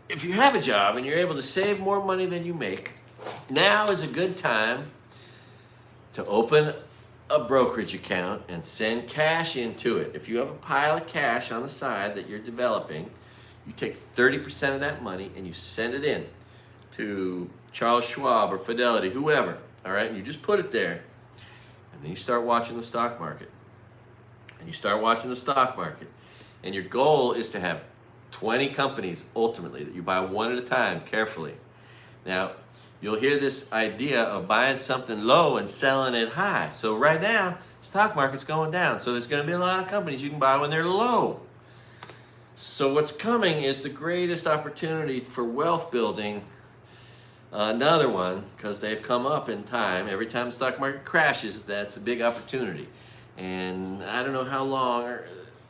and you're able to save more money than you make, now is a good time to open a brokerage account and send cash into it. If you have a pile of cash on the side that you're developing, you take 30% of that money and you send it in to Charles Schwab or Fidelity, whoever, all right? And you just put it there, and then you start watching the stock market. And you start watching the stock market, and your goal is to have 20 companies ultimately that you buy one at a time carefully. Now, you'll hear this idea of buying something low and selling it high. So right now, stock market's going down. So there's going to be a lot of companies you can buy when they're low. So what's coming is the greatest opportunity for wealth building. Another one, because they've come up in time. Every time the stock market crashes, that's a big opportunity. And I don't know how long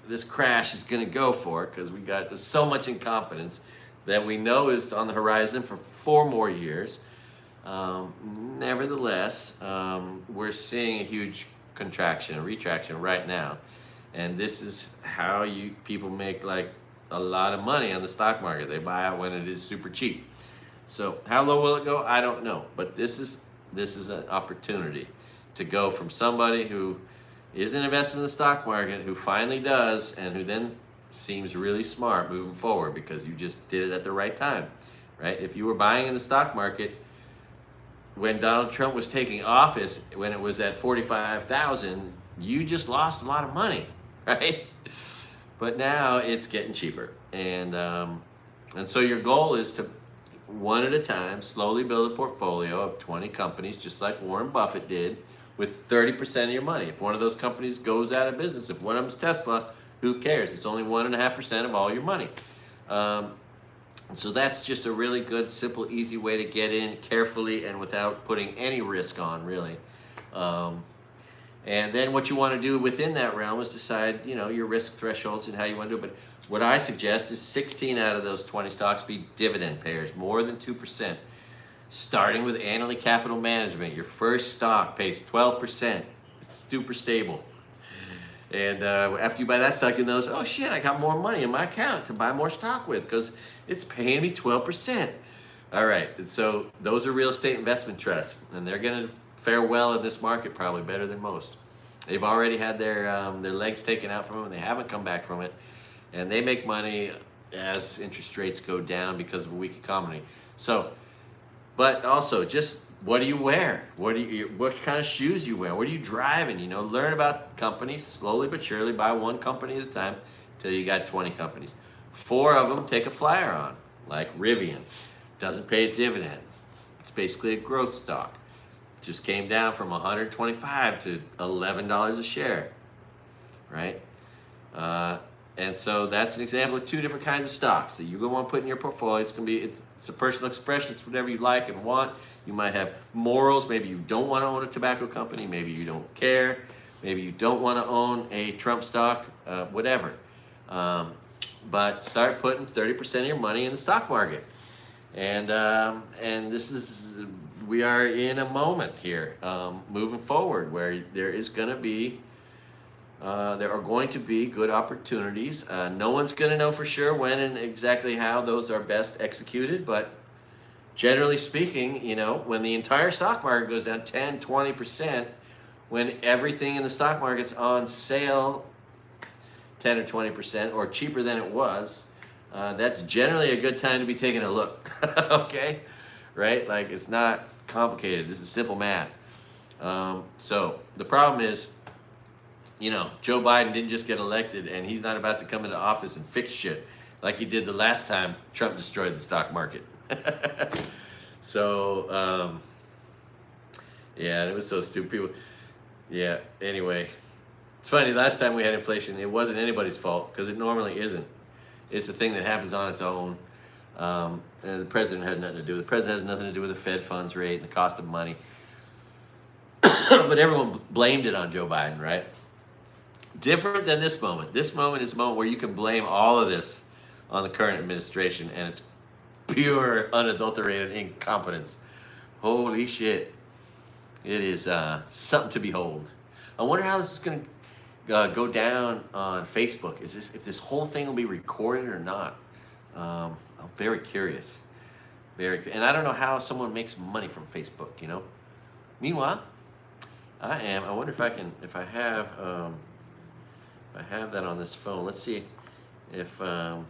this crash is going to go for, because there's so much incompetence that we know is on the horizon for 4 more years. Nevertheless, we're seeing a huge contraction, a retraction right now. And this is how people make like a lot of money on the stock market. They buy out when it is super cheap. So how low will it go? I don't know. But this is an opportunity to go from somebody who isn't invested in the stock market, who finally does, and who then seems really smart moving forward because you just did it at the right time, right? If you were buying in the stock market when Donald Trump was taking office, when it was at 45,000, you just lost a lot of money, right? but now it's getting cheaper. And so your goal is to, one at a time, slowly build a portfolio of 20 companies, just like Warren Buffett did, with 30% of your money. If one of those companies goes out of business, if one of them's Tesla, who cares? It's only 1.5% of all your money. So that's just a really good, simple, easy way to get in carefully and without putting any risk on, really. And then what you want to do within that realm is decide, your risk thresholds and how you want to do it. But what I suggest is 16 out of those 20 stocks be dividend payers, more than 2%. Starting with Annaly Capital Management, your first stock pays 12%. It's super stable. And after you buy that stock, you know, oh shit, I got more money in my account to buy more stock with because it's paying me 12%. All right, and so those are real estate investment trusts, and they're going to fare well in this market, probably better than most. They've already had their legs taken out from them, and they haven't come back from it. And they make money as interest rates go down because of a weak economy. So, but also just what do you wear? What kind of shoes you wear? What are you driving? Learn about companies slowly but surely. Buy one company at a time till you got 20 companies. 4 of them take a flyer on, like Rivian. Doesn't pay a dividend. It's basically a growth stock. Just came down from $125 to $11 a share, right? And so that's an example of 2 different kinds of stocks that you're going to want to put in your portfolio. It's a personal expression. It's whatever you like and want. You might have morals. Maybe you don't want to own a tobacco company. Maybe you don't care. Maybe you don't want to own a Trump stock, whatever. But start putting 30% of your money in the stock market. And we are in a moment here, moving forward, where there are going to be good opportunities. No one's going to know for sure when and exactly how those are best executed, but generally speaking, when the entire stock market goes down 10, 20%, when everything in the stock market's on sale 10 or 20% or cheaper than it was, that's generally a good time to be taking a look. Okay? Right? Like, it's not complicated. This is simple math. So the problem is, Joe Biden didn't just get elected, and he's not about to come into office and fix shit like he did the last time Trump destroyed the stock market. So, yeah, it was so stupid. People, yeah, anyway. It's funny, last time we had inflation, it wasn't anybody's fault, because it normally isn't. It's a thing that happens on its own. And the president had nothing to do with it. The president has nothing to do with the Fed funds rate and the cost of money. But everyone blamed it on Joe Biden, right? Different than this moment. This moment is a moment where you can blame all of this on the current administration, and it's pure, unadulterated incompetence. Holy shit. It is something to behold. I wonder how this is going to go down on Facebook. If this whole thing will be recorded or not. I'm very curious. And I don't know how someone makes money from Facebook, Meanwhile, I wonder if I have that on this phone. Let's see if, man,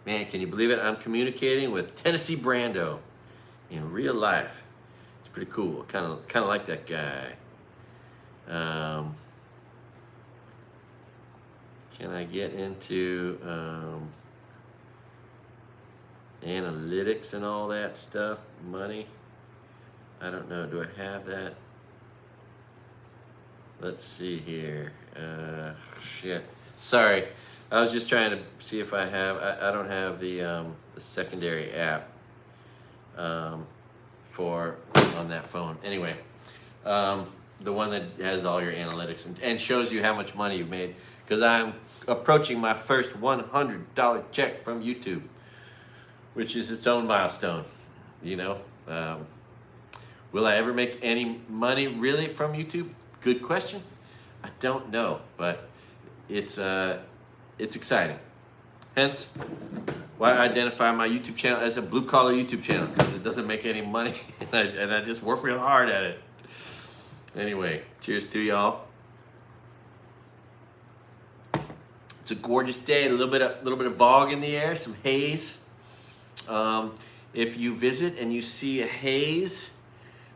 can you believe it? I'm communicating with Tennessee Brando in real life. It's pretty cool. Kind of like that guy. Can I get into analytics and all that stuff? Money? I don't know. Do I have that? Let's see here. Shit. Sorry. I was just trying to see if I have. I don't have the secondary app on that phone. Anyway, the one that has all your analytics and shows you how much money you've made. Because I'm approaching my first $100 check from YouTube, which is its own milestone. Will I ever make any money really from YouTube? Good question. I don't know, but it's exciting. Hence, why I identify my YouTube channel as a blue-collar YouTube channel, because it doesn't make any money, and I just work real hard at it. Anyway, cheers to y'all. It's a gorgeous day. A little bit of fog in the air, some haze. If you visit and you see a haze,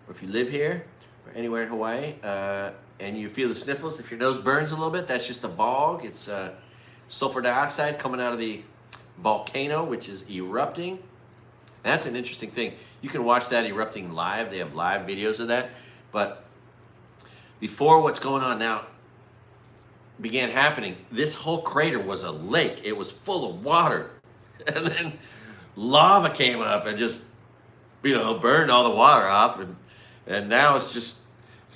or if you live here or anywhere in Hawaii, and you feel the sniffles, if your nose burns a little bit, that's just a fog. It's sulfur dioxide coming out of the volcano, which is erupting. That's an interesting thing. You can watch that erupting live. They have live videos of that. But before what's going on now began happening, this whole crater was a lake. It was full of water. And then lava came up and just, burned all the water off. And now it's just,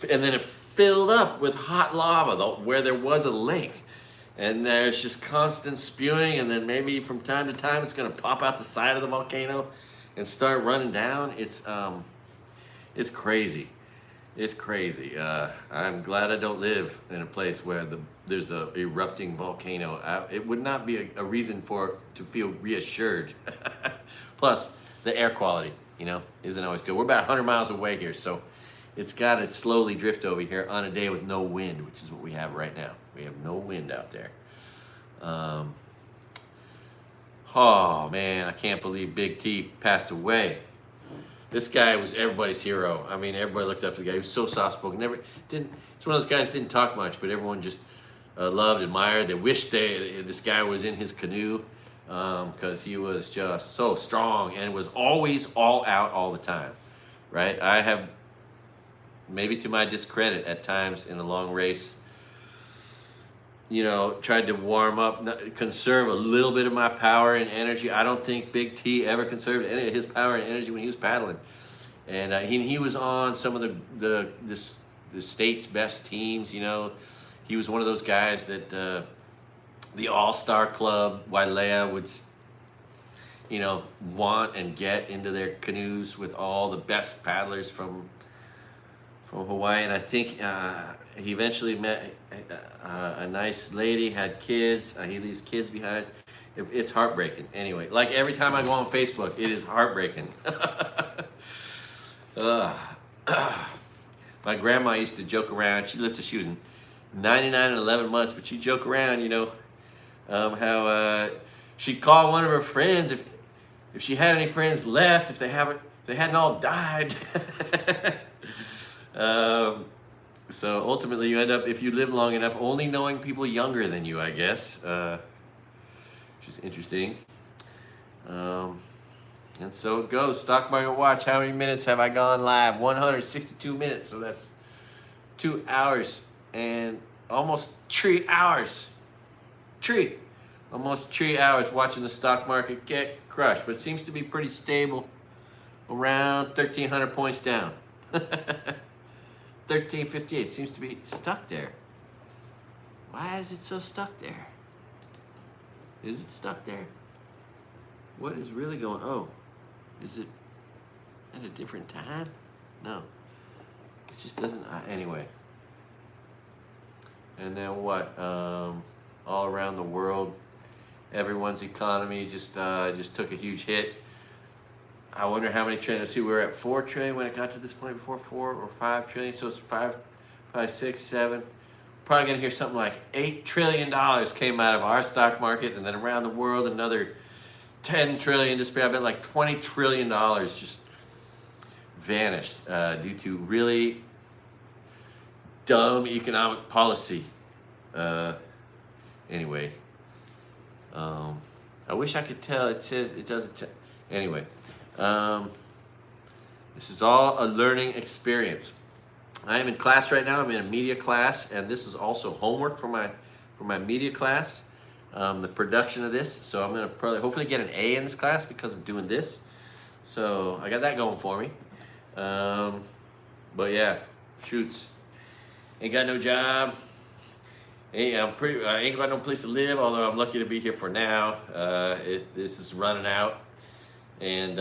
and then it filled up with hot lava where there was a lake. And there's just constant spewing, and then maybe from time to time it's going to pop out the side of the volcano and start running down. It's crazy. It's crazy. I'm glad I don't live in a place where there's a erupting volcano. It would not be a reason to feel reassured. Plus, the air quality, isn't always good. We're about 100 miles away here, so it's got to slowly drift over here on a day with no wind, which is what we have right now. We have no wind out there. Oh man, I can't believe Big T passed away. This guy was everybody's hero. I mean, everybody looked up to the guy. He was so soft-spoken. He's one of those guys that didn't talk much, but everyone just loved, admired. They wished this guy was in his canoe because he was just so strong and was always all out all the time, right? I have, maybe to my discredit at times in a long race, tried to warm up, conserve a little bit of my power and energy. I don't think Big T ever conserved any of his power and energy when he was paddling. And he was on some of the state's best teams, He was one of those guys that the All-Star Club, Wailea, would, want and get into their canoes with all the best paddlers from Hawaii. And I think he eventually met a nice lady, had kids. He leaves kids behind. It's heartbreaking. Anyway, like every time I go on Facebook, it is heartbreaking. My grandma used to joke around. She lived till she was 99 and 11 months, but she'd joke around, how she'd call one of her friends if she had any friends left, if they hadn't all died. So ultimately you end up, if you live long enough, only knowing people younger than you, I guess, which is interesting. And so it goes. Stock market watch. How many minutes have I gone live? 162 minutes. So that's 2 hours and almost 3 hours. Almost 3 hours watching the stock market get crushed. But it seems to be pretty stable. Around 1,300 points down. 1358 seems to be stuck there. Why is it so stuck there? Is it stuck there? What is really going on? Oh, is it at a different time? No. It just doesn't, anyway. And then what? All around the world, everyone's economy just took a huge hit. I wonder how many trillion. Let's see, we were at 4 trillion when it got to this point before, 4 or 5 trillion. So it's 5, probably 6, 7. Probably gonna hear something like $8 trillion came out of our stock market, and then around the world another 10 trillion. I bet like $20 trillion just vanished due to really dumb economic policy. Anyway, I wish I could tell. It says it doesn't. Anyway. This is all a learning experience. I am in class right now. I'm in a media class, and this is also homework for my media class, the production of this. So I'm gonna hopefully get an A in this class because I'm doing this. So I got that going for me. But yeah, shoots. Ain't got no job. I ain't got no place to live. Although I'm lucky to be here for now. This is running out. And,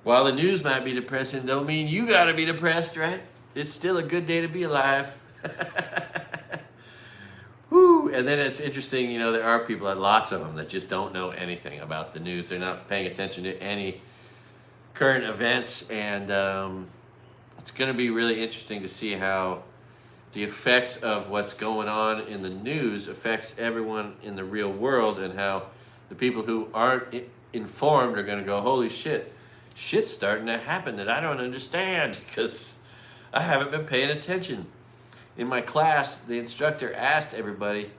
while the news might be depressing, don't mean you gotta be depressed, right? It's still a good day to be alive. Woo! And then it's interesting, there are people, lots of them, that just don't know anything about the news. They're not paying attention to any current events. And it's gonna be really interesting to see how the effects of what's going on in the news affects everyone in the real world, and how the people who aren't informed are going to go, holy shit, shit's starting to happen that I don't understand because I haven't been paying attention. in my class, the instructor asked everybody,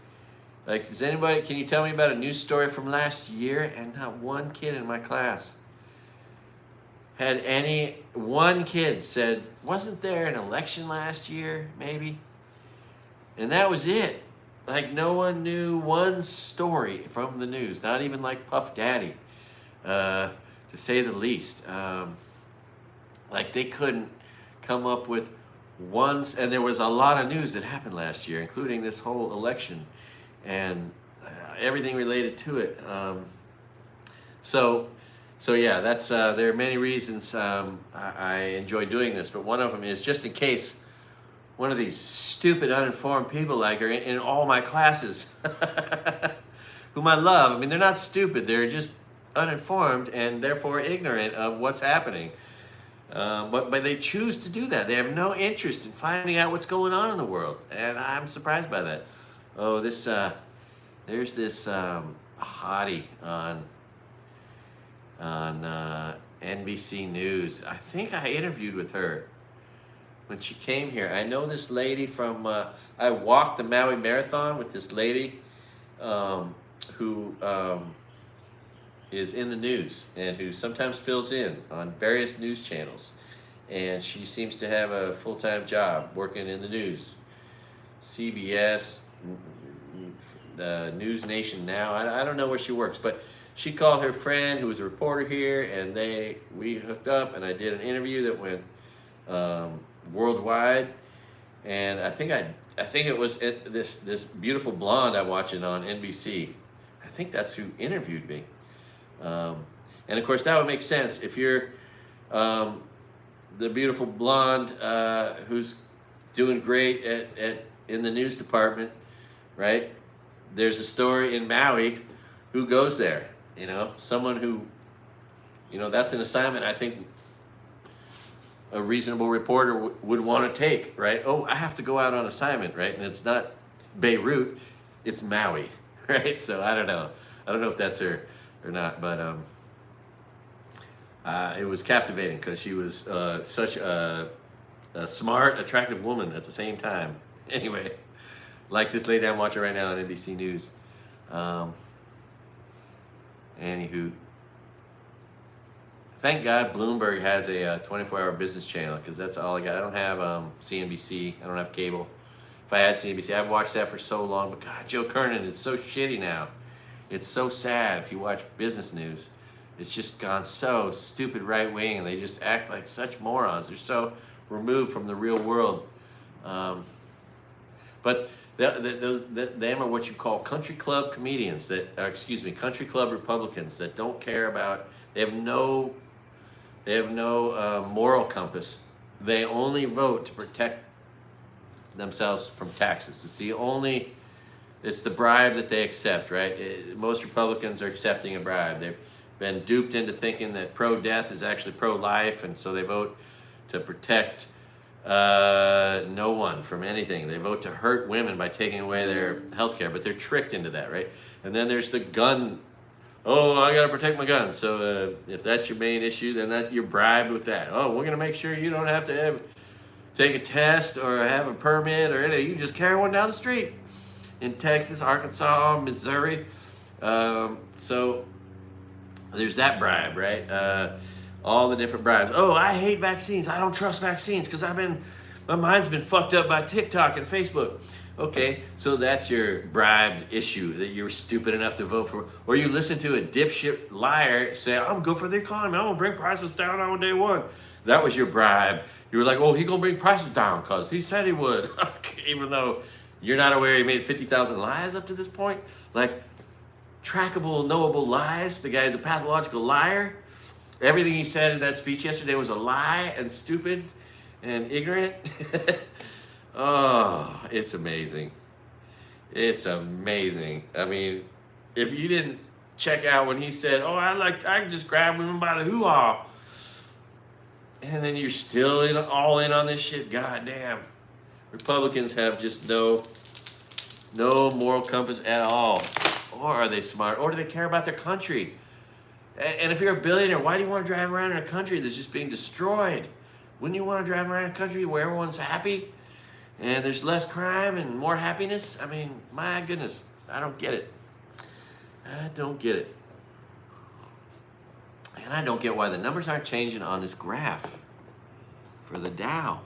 like, can you tell me about a news story from last year? And not one kid in my class had one kid said, wasn't there an election last year, maybe? And that was it. Like, no one knew one story from the news, not even like Puff Daddy, to say the least. Like, they couldn't come up with and there was a lot of news that happened last year, including this whole election and everything related to it. So yeah, that's there are many reasons I enjoy doing this, but one of them is just in case one of these stupid, uninformed people like are in all my classes, whom I love. I mean, they're not stupid; they're just uninformed and therefore ignorant of what's happening. But they choose to do that. They have no interest in finding out what's going on in the world, and I'm surprised by that. Oh, there's this hottie on NBC News. I think I interviewed with her when she came here. I know this lady from, I walked the Maui Marathon with this lady who is in the news and who sometimes fills in on various news channels. And she seems to have a full-time job working in the news. CBS, News Nation Now. I don't know where she works, but she called her friend who was a reporter here, and we hooked up, and I did an interview that went worldwide. And I think it was this beautiful blonde I'm watching on NBC. I think that's who interviewed me. And of course that would make sense if you're the beautiful blonde who's doing great in the news department, right? There's a story in Maui. Who goes there? You know, someone who, that's an assignment I think a reasonable reporter would want to take, right? Oh, I have to go out on assignment, right? And it's not Beirut, it's Maui, right? So I don't know if that's her or not, but it was captivating because she was such a smart, attractive woman at the same time. Anyway, like this lady I'm watching right now on NBC News. Anywho, thank God Bloomberg has a 24-hour business channel, because that's all I got. I don't have CNBC. I don't have cable. If I had CNBC, I've watched that for so long. But God, Joe Kernan is so shitty now. It's so sad if you watch business news. It's just gone so stupid right wing, and they just act like such morons. They're so removed from the real world. But them are what you call country club comedians country club Republicans that don't care about. They have no moral compass. They only vote to protect themselves from taxes. It's the bribe that they accept, right? Most Republicans are accepting a bribe. They've been duped into thinking that pro-death is actually pro-life, and so they vote to protect no one from anything. They vote to hurt women by taking away their health care, but they're tricked into that, right? And then there's the gun. Oh, I gotta protect my gun. So if that's your main issue, then you're bribed with that. Oh, we're gonna make sure you don't have to take a test or have a permit or anything. You can just carry one down the street in Texas, Arkansas, Missouri. So there's that bribe, right? All the different bribes. Oh, I hate vaccines. I don't trust vaccines because my mind's been fucked up by TikTok and Facebook. Okay, so that's your bribed issue that you were stupid enough to vote for. Or you listen to a dipshit liar say, I'm good for the economy. I'm gonna bring prices down on day one. That was your bribe. You were like, oh, he gonna bring prices down because he said he would. Even though you're not aware he made 50,000 lies up to this point. Like, trackable, knowable lies. The guy's a pathological liar. Everything he said in that speech yesterday was a lie and stupid and ignorant. Oh, it's amazing. It's amazing. I mean, if you didn't check out when he said, oh, I can just grab women by the hoo-ha, and then you're still all in on this shit, goddamn. Republicans have just no moral compass at all. Or are they smart? Or do they care about their country? And if you're a billionaire, why do you want to drive around in a country that's just being destroyed? Wouldn't you want to drive around in a country where everyone's happy and there's less crime and more happiness. I mean, my goodness, I don't get it. I don't get it. And I don't get why the numbers aren't changing on this graph for the Dow.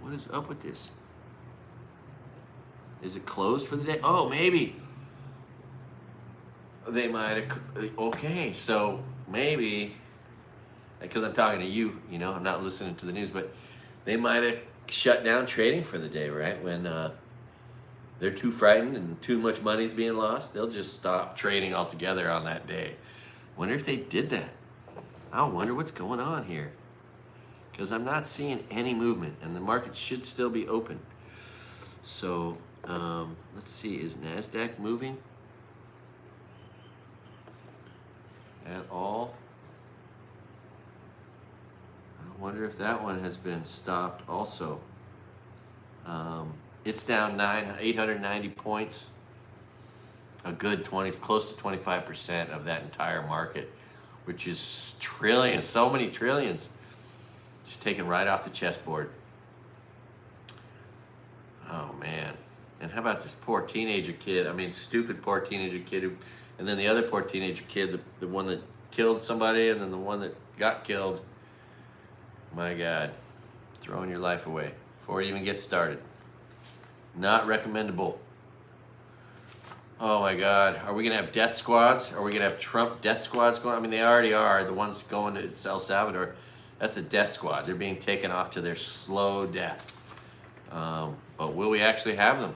What is up with this? Is it closed for the day? Oh, maybe. They might have, okay, so maybe, because I'm talking to you, you know, I'm not listening to the news, but they might have shut down trading for the day, right? When they're too frightened and too much money's being lost, they'll just stop trading altogether on that day. Wonder if they did that. I wonder what's going on here, because I'm not seeing any movement, and the market should still be open. So let's see, is NASDAQ moving at all? I wonder if that one has been stopped also. It's down 890 points. A good 20, close to 25% of that entire market, which is trillions, so many trillions, just taken right off the chessboard. Oh man. And how about this poor teenager kid? I mean, stupid poor teenager kid who, and then the other poor teenager kid, the one that killed somebody, and then the one that got killed. My God, throwing your life away before it even gets started. Not recommendable. Oh my God, are we gonna have death squads? Are we gonna have Trump death squads going? I mean, they already are. The ones going to El Salvador, that's a death squad. They're being taken off to their slow death. But will we actually have them?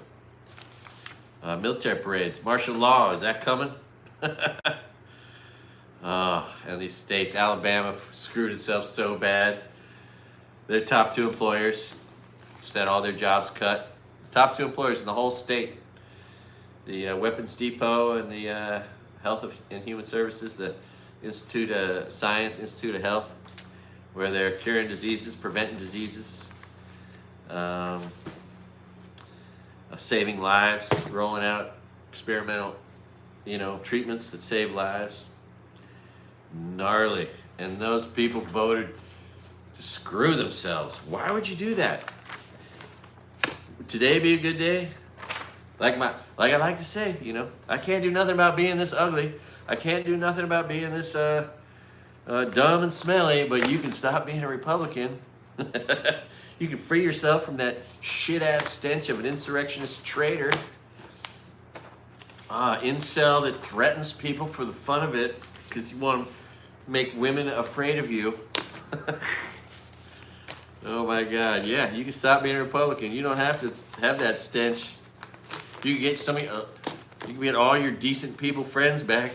Military parades, martial law, is that coming? And these states, Alabama screwed itself so bad. Their top two employers just had all their jobs cut. Top two employers in the whole state. The Weapons Depot and the Health and Human Services, the Institute of Science, Institute of Health, where they're curing diseases, preventing diseases, saving lives, rolling out experimental, treatments that save lives. Gnarly. And those people voted to screw themselves. Why would you do that? Would today be a good day? Like I like to say, I can't do nothing about being this ugly. I can't do nothing about being this dumb and smelly, but you can stop being a Republican. You can free yourself from that shit-ass stench of an insurrectionist traitor. Incel that threatens people for the fun of it because you want to make women afraid of you. Oh my God, yeah, you can stop being a Republican. You don't have to have that stench. You can get you can get all your decent people friends back.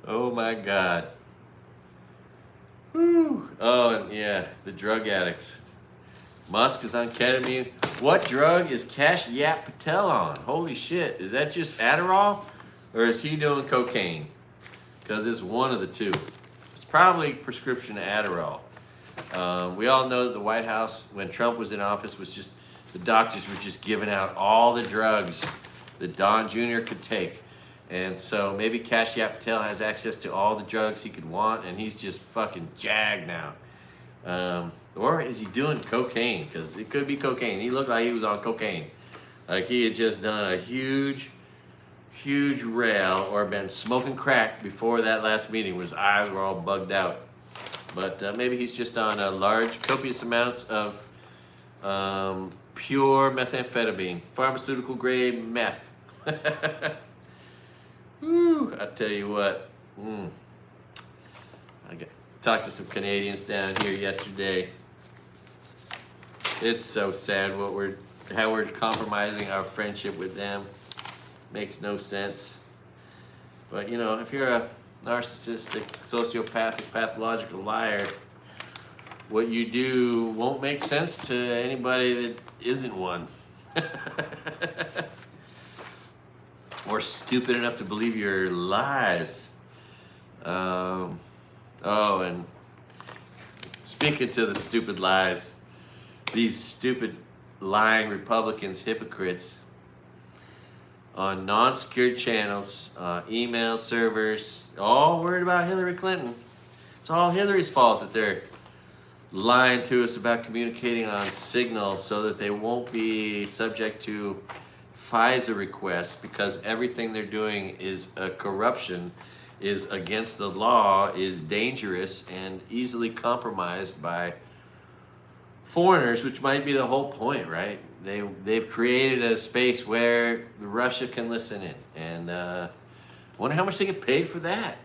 Oh my God. Whew. Oh, and yeah, the drug addicts. Musk is on ketamine. What drug is Cash Yap Patel on? Holy shit, is that just Adderall? Or is he doing cocaine? Because it's one of the two. It's probably prescription Adderall. We all know that the White House, when Trump was in office, was just, the doctors were just giving out all the drugs that Don Jr. could take. And so maybe Cash Yap Patel has access to all the drugs he could want, and he's just fucking jagged now. Or is he doing cocaine? Because it could be cocaine. He looked like he was on cocaine. Like he had just done a huge rail or been smoking crack before that last meeting where his eyes were all bugged out. But maybe he's just on large, copious amounts of pure methamphetamine, pharmaceutical grade meth. Whew, I tell you what. I talked to some Canadians down here yesterday. It's so sad how we're compromising our friendship with them. Makes no sense. But if you're a narcissistic, sociopathic, pathological liar, what you do won't make sense to anybody that isn't one. Or stupid enough to believe your lies. And speaking to the stupid lies, these stupid lying Republicans, hypocrites, on non-secured channels, email servers, all worried about Hillary Clinton. It's all Hillary's fault that they're lying to us about communicating on Signal so that they won't be subject to FISA requests, because everything they're doing is a corruption, is against the law, is dangerous, and easily compromised by foreigners, which might be the whole point, right? They've created a space where Russia can listen in, and wonder how much they get paid for that.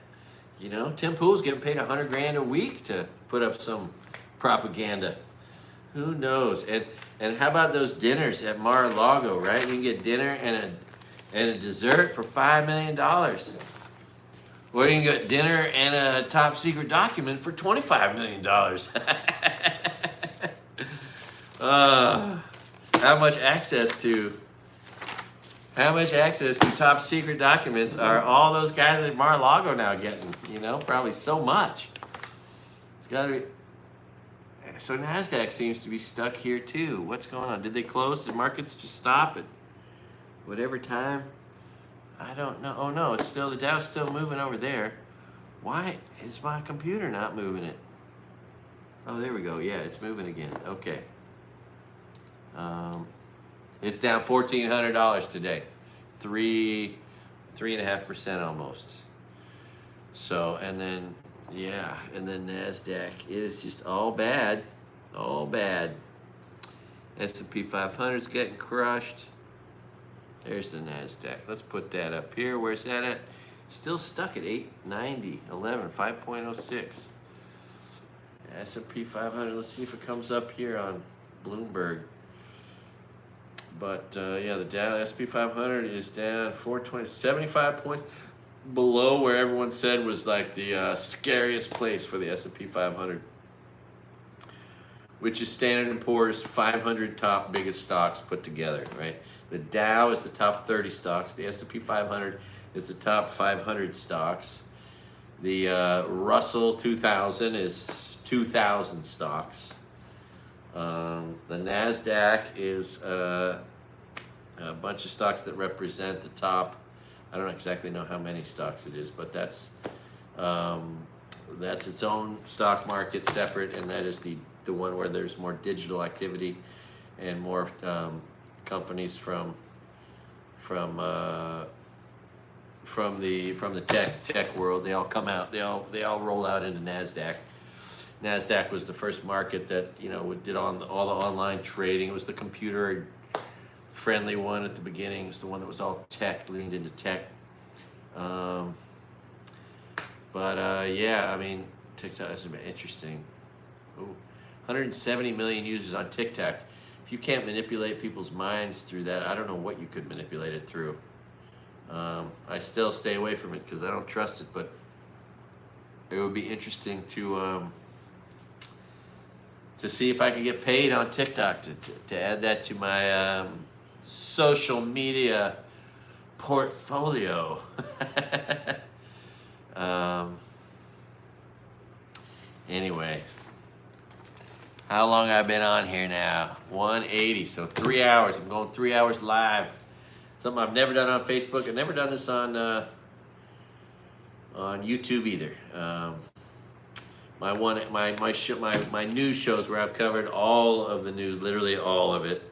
You know, Tim Pool's getting paid $100 grand a week to put up some propaganda. Who knows? And how about those dinners at Mar-a-Lago, right? You can get dinner and a dessert for $5 million. Or you can get dinner and a top secret document for $25 million. How much access to top secret documents are all those guys at Mar-a-Lago now getting? You know, probably so much. It's got to be. So NASDAQ seems to be stuck here too. What's going on? Did they close? Did markets just stop at whatever time? I don't know. Oh no, it's still, the Dow's still moving over there. Why is my computer not moving it? Oh, there we go. Yeah, it's moving again. Okay. It's down $1,400 today. 3.5% almost. So, and then, yeah, and then NASDAQ, it is just all bad, all bad. S&P 500's getting crushed. There's the NASDAQ. Let's put that up here. Where's that at? Still stuck at 890, 11, 5.06. S&P 500, let's see if it comes up here on Bloomberg. But yeah, the Dow S&P 500 is down 420, 75 points below where everyone said was like the scariest place for the S&P 500, which is Standard & Poor's 500 top biggest stocks put together, right? The Dow is the top 30 stocks. The S&P 500 is the top 500 stocks. The Russell 2000 is 2,000 stocks. The NASDAQ is a bunch of stocks that represent the top. I don't exactly know how many stocks it is, but that's its own stock market separate, and that is the one where there's more digital activity and more companies from the tech world. They all come out. They all roll out into NASDAQ. NASDAQ was the first market that, you know, did all the online trading. It was the computer friendly one at the beginning. It was the one that was all tech, leaned into tech. Yeah, I mean, TikTok has been interesting. Ooh, 170 million users on TikTok. If you can't manipulate people's minds through that, I don't know what you could manipulate it through. I still stay away from it because I don't trust it, but it would be interesting to see if I could get paid on TikTok to add that to my social media portfolio. Anyway, how long I've been on here now? 180, so 3 hours. I'm going 3 hours live. Something I've never done on Facebook. I've never done this on YouTube either. My news shows where I've covered all of the news, literally all of it,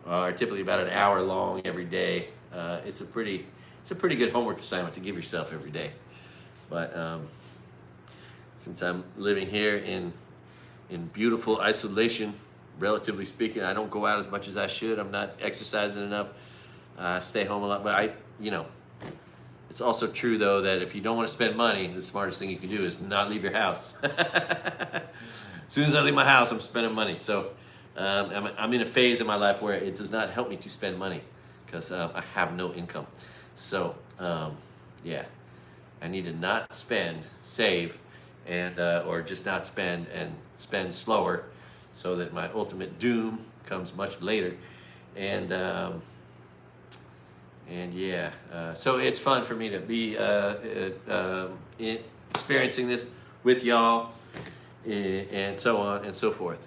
are typically about an hour long every day. It's a pretty good homework assignment to give yourself every day. But since I'm living here in beautiful isolation, relatively speaking, I don't go out as much as I should. I'm not exercising enough. Stay home a lot, but it's also true though that if you don't want to spend money, the smartest thing you can do is not leave your house. As soon as I leave my house, I'm spending money. So I'm in a phase in my life where it does not help me to spend money because I have no income. So yeah, I need to not spend, save, and or just not spend and spend slower, so that my ultimate doom comes much later. And yeah, so it's fun for me to be experiencing this with y'all, and so on and so forth.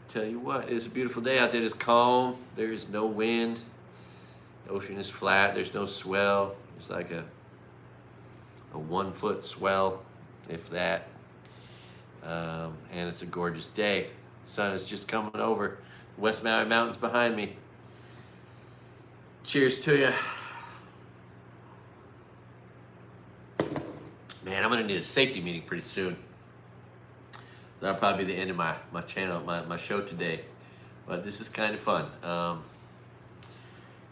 Tell you what, it's a beautiful day out there. It's calm. There is no wind. The ocean is flat. There's no swell. It's like a 1 foot swell, if that. and it's a gorgeous day. Sun is just coming over. West Maui Mountains behind me. Cheers to you. Man, I'm gonna need a safety meeting pretty soon. That'll probably be the end of my channel, my show today. But this is kind of fun.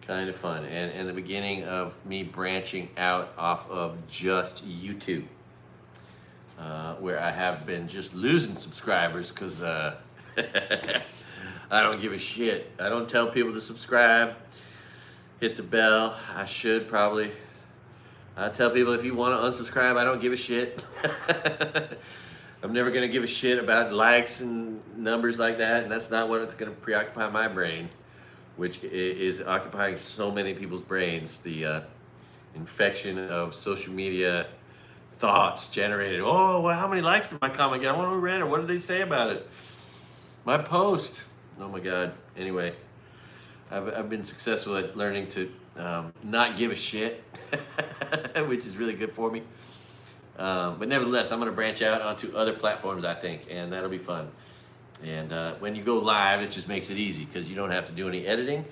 Kind of fun. And the beginning of me branching out off of just YouTube. Where I have been just losing subscribers because I don't give a shit. I don't tell people to subscribe, hit the bell. I should probably. I tell people if you want to unsubscribe, I don't give a shit. I'm never going to give a shit about likes and numbers like that, and that's not what it's going to preoccupy my brain, which is occupying so many people's brains. The infection of social media thoughts generated. Oh, well, how many likes did my comment get? I wonder who read it. What did they say about it? My post. Oh my God. Anyway, I've been successful at learning to not give a shit, which is really good for me. But nevertheless, I'm going to branch out onto other platforms, I think, and that'll be fun. And when you go live, it just makes it easy because you don't have to do any editing.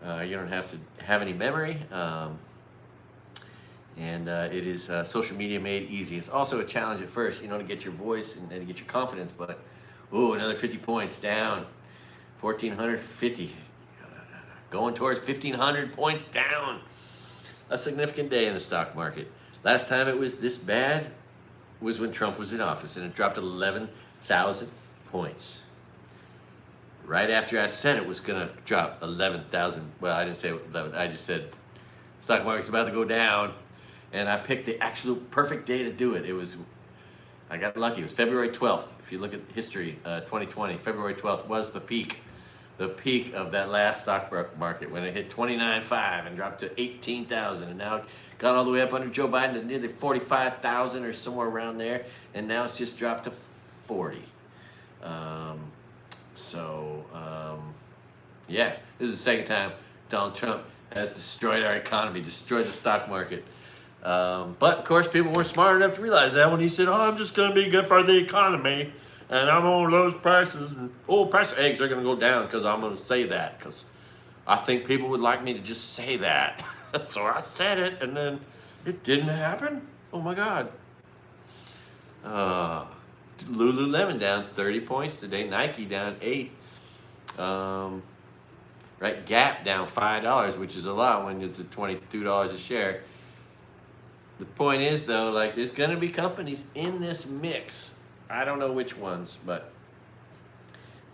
You don't have to have any memory. And it is social media made easy. It's also a challenge at first, to get your voice and to get your confidence. But, another 50 points down. 1,450. Going towards 1,500 points down. A significant day in the stock market. Last time it was this bad was when Trump was in office, and it dropped 11,000 points. Right after I said it was going to drop 11,000. Well, I didn't say 11. I just said stock market's about to go down, and I picked the actual perfect day to do it. I got lucky. It was February 12th. If you look at history, 2020, February 12th was the peak. The peak of that last stock market when it hit 29.5 and dropped to 18,000, and now it got all the way up under Joe Biden to nearly 45,000 or somewhere around there, and now it's just dropped to 40. Yeah, this is the second time Donald Trump has destroyed our economy, destroyed the stock market. But of course, people weren't smart enough to realize that when he said, "Oh, I'm just going to be good for the economy. And I'm going to lose prices, and price of eggs are going to go down because I'm going to say that because I think people would like me to just say that." So I said it, and then it didn't happen. Oh my God. Lululemon down 30 points today. Nike down 8. Right, Gap down $5, which is a lot when it's at $22 a share. The point is, though, there's going to be companies in this mix. I don't know which ones, but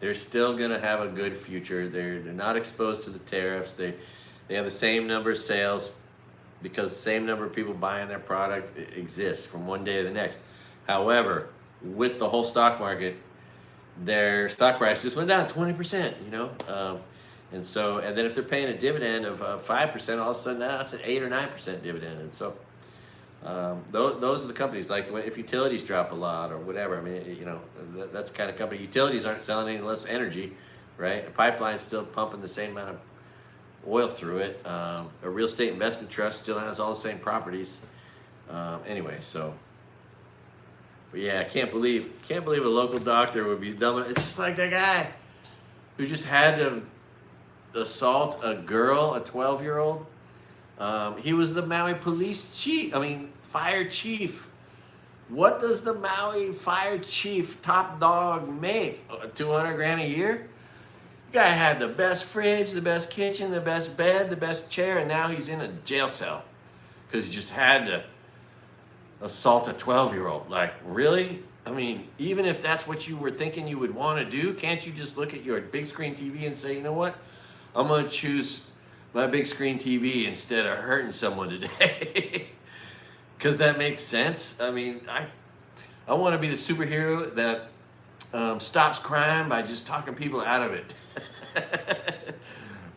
they're still going to have a good future. They're not exposed to the tariffs. They have the same number of sales because the same number of people buying their product exists from one day to the next. However, with the whole stock market, their stock price just went down 20%, and then if they're paying a dividend of 5%, all of a sudden now it's an 8 or 9% dividend. And so those are the companies, if utilities drop a lot or whatever, that's the kind of company. Utilities aren't selling any less energy, right? A pipeline's still pumping the same amount of oil through it. A real estate investment trust still has all the same properties. Anyway, but yeah, I can't believe a local doctor would be dumb. It's just like that guy who just had to assault a girl, a 12-year-old. He was the Maui fire chief. What does the Maui fire chief top dog make? 200 grand a year? The guy had the best fridge, the best kitchen, the best bed, the best chair, and now he's in a jail cell because he just had to assault a 12-year-old. Really? Even if that's what you were thinking you would want to do, can't you just look at your big screen TV and say, you know what? I'm going to choose my big screen TV instead of hurting someone today. Because that makes sense. I want to be the superhero that stops crime by just talking people out of it.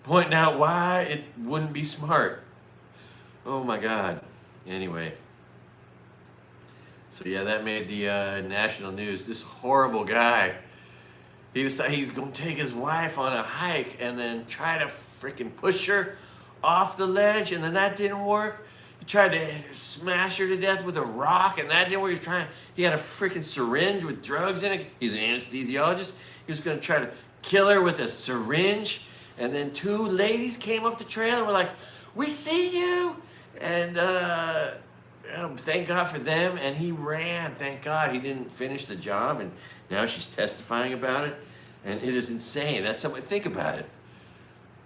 Pointing out why it wouldn't be smart. Oh my God. Anyway. So yeah, that made the national news. This horrible guy, he decided he's going to take his wife on a hike and then try to freaking push her off the ledge, and then that didn't work. He tried to smash her to death with a rock, and that didn't work. He had a freaking syringe with drugs in it. He's an anesthesiologist. He was gonna try to kill her with a syringe, and then two ladies came up the trail and were like, "We see you," and thank God for them, and he ran. Thank God he didn't finish the job, and now she's testifying about it, and it is insane. That's something. Think about it.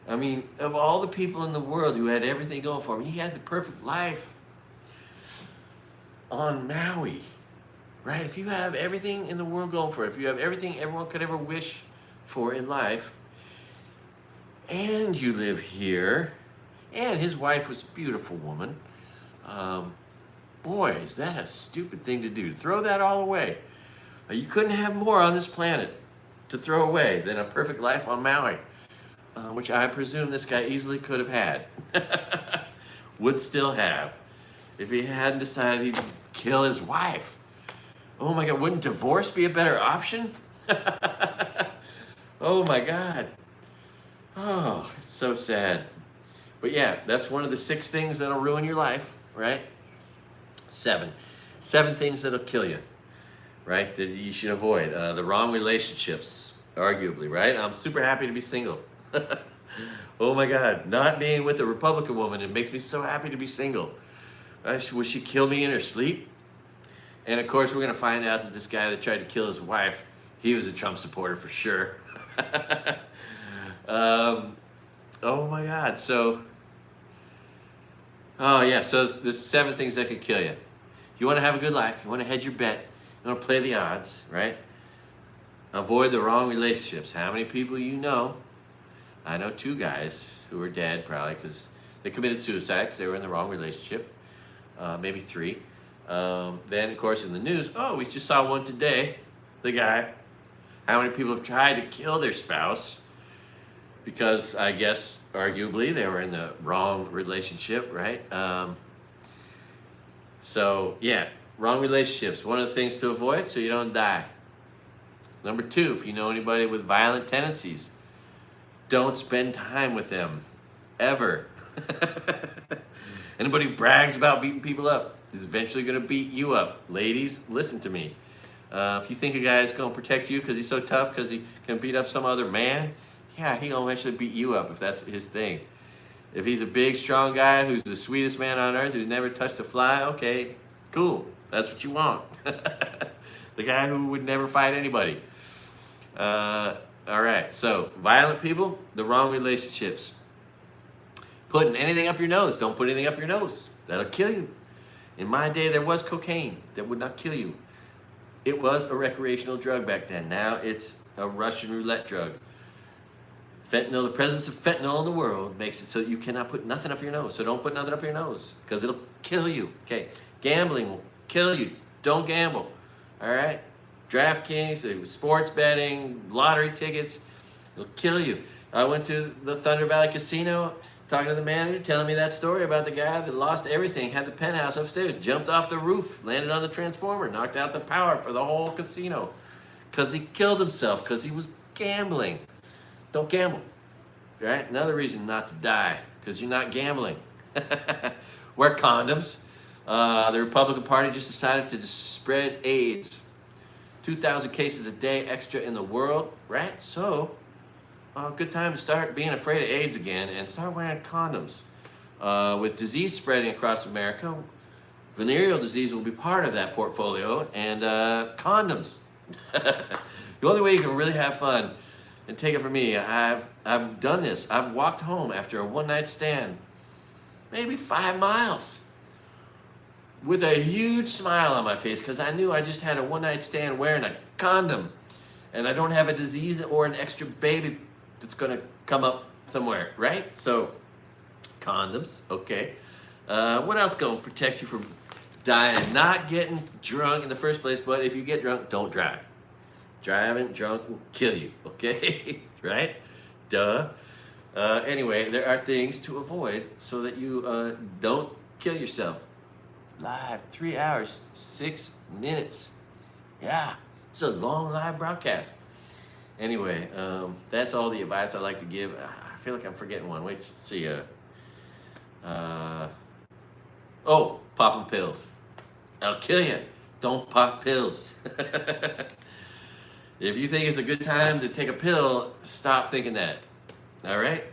I mean, of all the people in the world who had everything going for him, he had the perfect life on Maui, right? If you have everything in the world going for it, if you have everything everyone could ever wish for in life, and you live here, and his wife was a beautiful woman, boy, is that a stupid thing to do. Throw that all away. You couldn't have more on this planet to throw away than a perfect life on Maui. Which I presume this guy easily could have had. Would still have. If he hadn't decided he'd kill his wife. Oh my God, wouldn't divorce be a better option? Oh my God. Oh, it's so sad. But yeah, that's one of the 6 things that'll ruin your life, right? 7 things that'll kill you, right? That you should avoid. The wrong relationships, arguably, right? I'm super happy to be single. Oh my God, not being with a Republican woman, it makes me so happy to be single. Will she kill me in her sleep? And of course, we're going to find out that this guy that tried to kill his wife, he was a Trump supporter for sure. Oh my God, so there's 7 things that could kill you. You want to have a good life, you want to hedge your bet, you want to play the odds, right? Avoid the wrong relationships. How many people you know? I know 2 guys who are dead probably because they committed suicide because they were in the wrong relationship. Maybe 3. Then, of course, in the news, we just saw one today. The guy. How many people have tried to kill their spouse because I guess, arguably, they were in the wrong relationship, right? So, yeah, wrong relationships. One of the things to avoid so you don't die. Number 2, if you know anybody with violent tendencies, don't spend time with them, ever. Anybody who brags about beating people up is eventually going to beat you up. Ladies, listen to me. If you think a guy is going to protect you because he's so tough because he can beat up some other man, yeah, he's going to eventually beat you up if that's his thing. If he's a big, strong guy who's the sweetest man on earth who's never touched a fly, okay, cool. That's what you want. The guy who would never fight anybody. All right, so violent people, the wrong relationships. Putting anything up your nose. Don't put anything up your nose. That'll kill you. In my day, there was cocaine that would not kill you. It was a recreational drug back then. Now it's a Russian roulette drug. Fentanyl, the presence of fentanyl in the world makes it so you cannot put nothing up your nose. So don't put nothing up your nose because it'll kill you. Okay, gambling will kill you. Don't gamble. All right? DraftKings, sports betting, lottery tickets, it'll kill you. I went to the Thunder Valley Casino, talking to the manager, telling me that story about the guy that lost everything, had the penthouse upstairs, jumped off the roof, landed on the transformer, knocked out the power for the whole casino because he killed himself because he was gambling. Don't gamble, right? Another reason not to die because you're not gambling. Wear condoms. The Republican Party just decided to spread AIDS. 2,000 cases a day extra in the world, right? So, good time to start being afraid of AIDS again and start wearing condoms. With disease spreading across America, venereal disease will be part of that portfolio, and condoms. The only way you can really have fun, and take it from me, I've done this. I've walked home after a one-night stand, maybe 5 miles, with a huge smile on my face because I knew I just had a one-night stand wearing a condom and I don't have a disease or an extra baby that's going to come up somewhere, right? So, condoms, okay. What else going to protect you from dying? Not getting drunk in the first place, but if you get drunk, don't drive. Driving drunk will kill you, okay? Right? Duh. Anyway, there are things to avoid so that you don't kill yourself. Live, 3 hours, 6 minutes. Yeah, it's a long live broadcast. Anyway, that's all the advice I like to give. I feel like I'm forgetting one. Wait, let's see. Oh, popping pills. I'll kill you. Don't pop pills. If you think it's a good time to take a pill, stop thinking that. All right?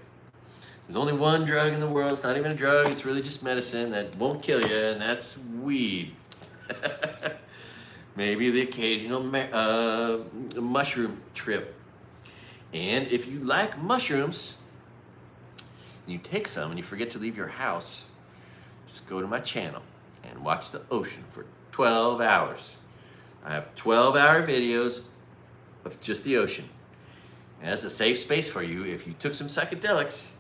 There's only one drug in the world. It's not even a drug. It's really just medicine that won't kill you, and that's weed. Maybe the occasional mushroom trip. And if you like mushrooms, and you take some and you forget to leave your house, just go to my channel and watch the ocean for 12 hours. I have 12-hour videos of just the ocean. And that's a safe space for you if you took some psychedelics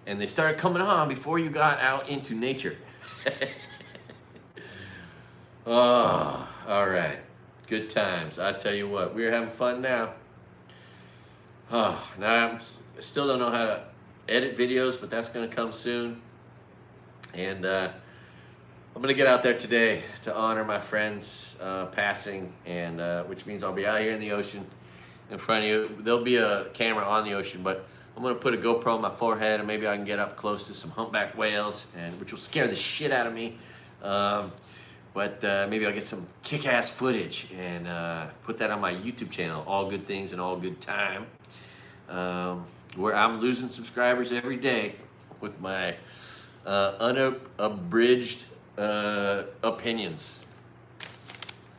and they started coming on before you got out into nature. Oh, all right. Good times. I tell you what, we're having fun now. Oh, now I still don't know how to edit videos, but that's going to come soon. And I'm going to get out there today to honor my friend's passing, and which means I'll be out here in the ocean in front of you. There'll be a camera on the ocean, but I'm going to put a GoPro on my forehead, and maybe I can get up close to some humpback whales, which will scare the shit out of me. But maybe I'll get some kick-ass footage and put that on my YouTube channel, All Good Things and All Good Time, where I'm losing subscribers every day with my unabridged opinions.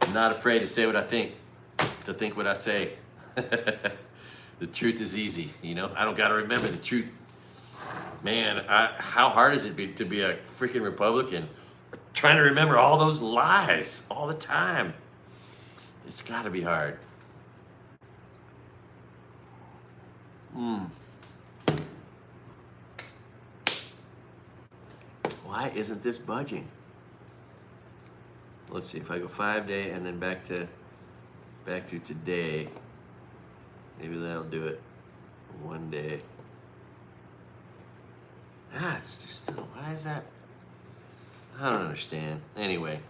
I'm not afraid to say what I think, to think what I say. The truth is easy, you know? I don't gotta remember the truth. Man, how hard is it to be a freaking Republican? Trying to remember all those lies all the time. It's gotta be hard. Why isn't this budging? Let's see, if I go 5-day and then back to today, maybe that'll do it. 1 day. It's just still, why is that? I don't understand. Anyway,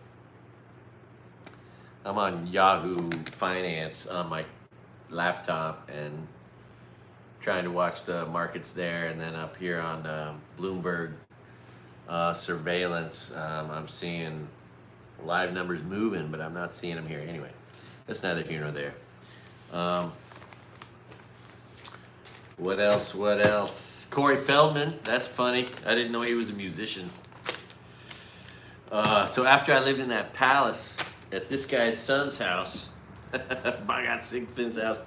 I'm on Yahoo Finance on my laptop and trying to watch the markets there, and then up here on Bloomberg surveillance, I'm seeing live numbers moving, but I'm not seeing them here. Anyway, that's neither here nor there. What else? Corey Feldman, that's funny. I didn't know he was a musician. So after I lived in that palace at this guy's son's house, Bagat Singh Finn's house,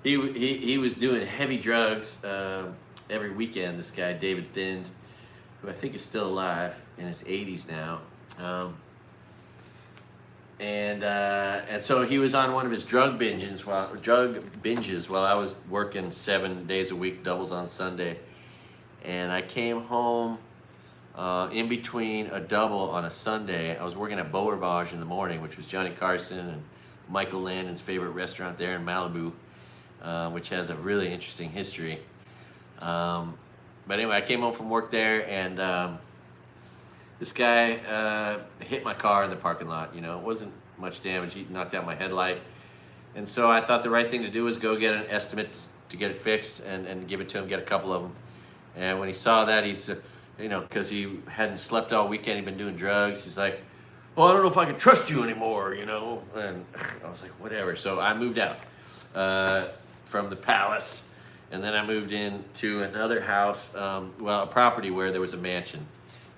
he was doing heavy drugs every weekend. This guy David Thind, who I think is still alive in his 80s now, and so he was on one of his drug binges while I was working 7 days a week, doubles on Sunday, and I came home. In between a double on a Sunday, I was working at Beau Rivage in the morning, which was Johnny Carson and Michael Landon's favorite restaurant there in Malibu, which has a really interesting history. But anyway, I came home from work there, and this guy hit my car in the parking lot. You know, it wasn't much damage. He knocked out my headlight. And so I thought the right thing to do was go get an estimate to get it fixed and give it to him, get a couple of them. And when he saw that, he said, you know, because he hadn't slept all weekend, he'd been doing drugs. He's like, well, I don't know if I can trust you anymore, you know? And I was like, whatever. So I moved out from the palace, and then I moved into another house, a property where there was a mansion,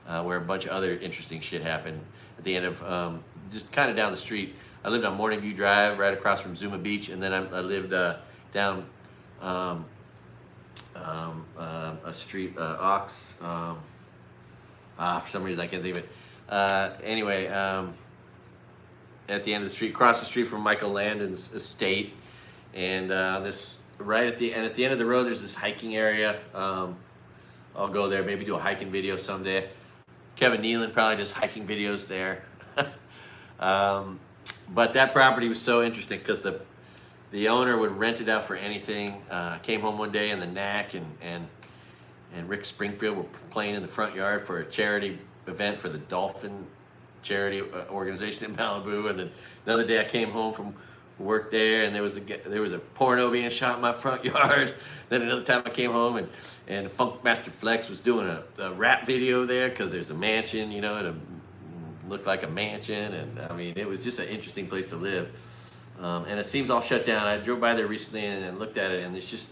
where a bunch of other interesting shit happened at the end of, just kind of down the street. I lived on Morning View Drive, right across from Zuma Beach, and then I lived down a street, Ox, for some reason I can't think of it. Anyway, at the end of the street, across the street from Michael Landon's estate, and right at the end of the road, there's this hiking area. I'll go there, maybe do a hiking video someday. Kevin Nealon probably does hiking videos there. But that property was so interesting because the owner would rent it out for anything. Came home one day and the Knack and Rick Springfield were playing in the front yard for a charity event for the Dolphin charity organization in Malibu. And then another day I came home from worked there, and there was a porno being shot in my front yard. Then another time I came home, and Funkmaster Flex was doing a rap video there because there's a mansion, you know, it looked like a mansion, and I mean it was just an interesting place to live. And it seems all shut down. I drove by there recently and looked at it, and there's just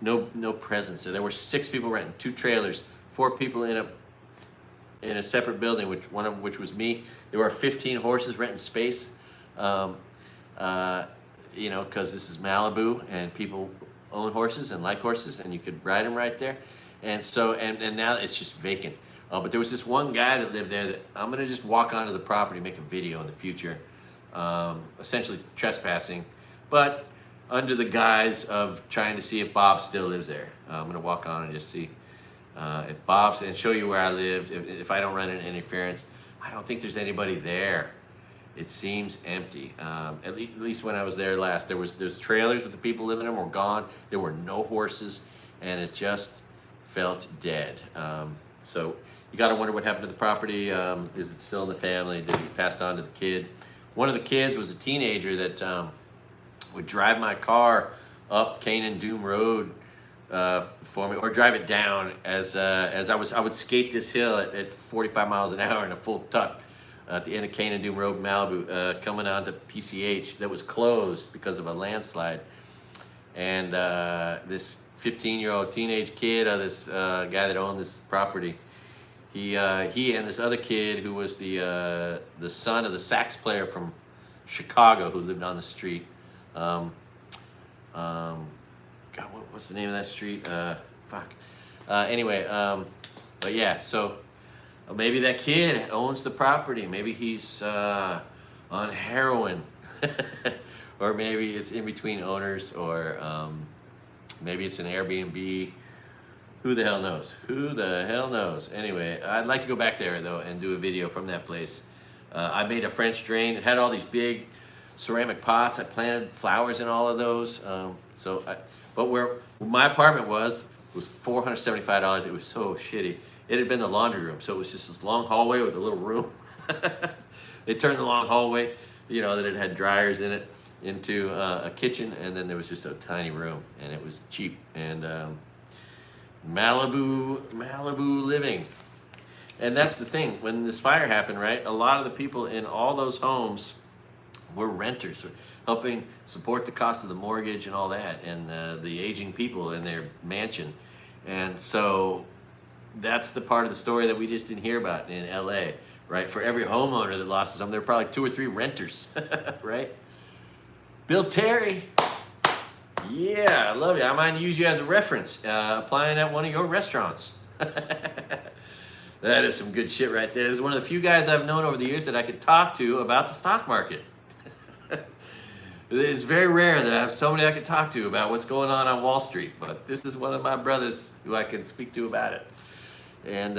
no presence. So there were 6 people renting 2 trailers, 4 people in a separate building, one of which was me. There were 15 horses renting space. You know, because this is Malibu and people own horses and like horses, and you could ride them right there. And so, and now it's just vacant. But there was this one guy that lived there that I'm gonna just walk onto the property, make a video in the future, essentially trespassing, but under the guise of trying to see if Bob still lives there. I'm gonna walk on and just see if Bob's, and show you where I lived. If I don't run into interference, I don't think there's anybody there. It seems empty. At least when I was there last, there's trailers with the people living in them were gone. There were no horses, and it just felt dead. So you got to wonder what happened to the property. Is it still in the family? Did it pass on to the kid? One of the kids was a teenager that would drive my car up Canaan Doom Road for me, or drive it down as I would skate this hill at 45 miles an hour in a full tuck at the end of Canaan Doom Road, Malibu, coming on to PCH that was closed because of a landslide. And this 15-year-old teenage kid, this guy that owned this property, he and this other kid who was the son of the sax player from Chicago who lived on the street. God, what's the name of that street? Anyway, but yeah, so maybe that kid owns the property. Maybe he's on heroin, or maybe it's in between owners, or maybe it's an Airbnb. Who the hell knows? Who the hell knows? Anyway, I'd like to go back there though and do a video from that place. I made a French drain. It had all these big ceramic pots. I planted flowers in all of those. But where my apartment was $475. It was so shitty. It had been the laundry room, so it was just this long hallway with a little room. They turned the long hallway, you know, that it had dryers in it, into a kitchen, and then there was just a tiny room, and it was cheap. And Malibu living. And that's the thing, when this fire happened, right, a lot of the people in all those homes were renters, helping support the cost of the mortgage and all that, and the aging people in their mansion. And so that's the part of the story that we just didn't hear about in LA, right? For every homeowner that lost his home, there were probably 2 or 3 renters, right? Bill Terry, yeah, I love you. I might use you as a reference, applying at one of your restaurants. That is some good shit right there. This is one of the few guys I've known over the years that I could talk to about the stock market. It's very rare that I have somebody I can talk to about what's going on Wall Street, but this is one of my brothers who I can speak to about it. And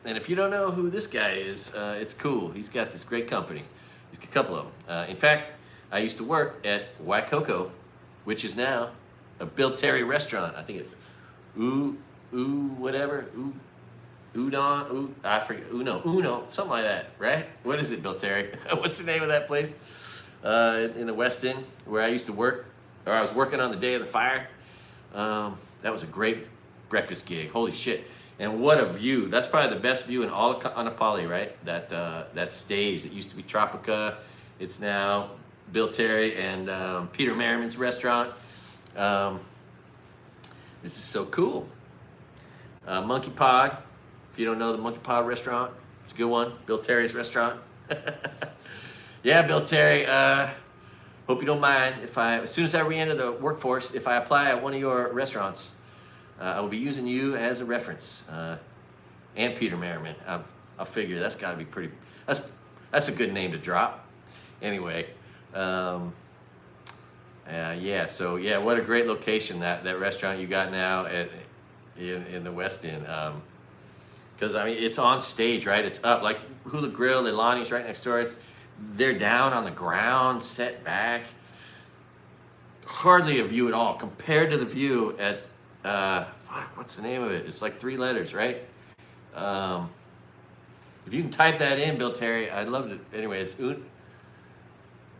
if you don't know who this guy is, it's cool. He's got this great company. He's got a couple of them. In fact, I used to work at Waikoko, which is now a Bill Terry restaurant. I think it's I forget, Uno, something like that, right? What is it, Bill Terry? What's the name of that place? In the West End, where I used to work, or I was working on the day of the fire. That was a great breakfast gig. Holy shit. And what a view. That's probably the best view in all of Anapali, right? That stage that used to be Tropica. It's now Bill Terry and Peter Merriman's restaurant. This is so cool. Monkey Pod. If you don't know the Monkey Pod restaurant, it's a good one. Bill Terry's restaurant. Yeah, Bill Terry, hope you don't mind if as soon as I re-enter the workforce, if I apply at one of your restaurants, I will be using you as a reference. And Peter Merriman. I'll figure that's got to be pretty, that's a good name to drop. Anyway, yeah, so yeah, what a great location that restaurant you got now in the West End. Because I mean, it's on stage, right? It's up, like Hula Grill, Leilani's right next door. They're down on the ground, set back. Hardly a view at all compared to the view at, what's the name of it? It's like 3 letters, right? If you can type that in, Bill Terry, I'd love to. Anyway, it's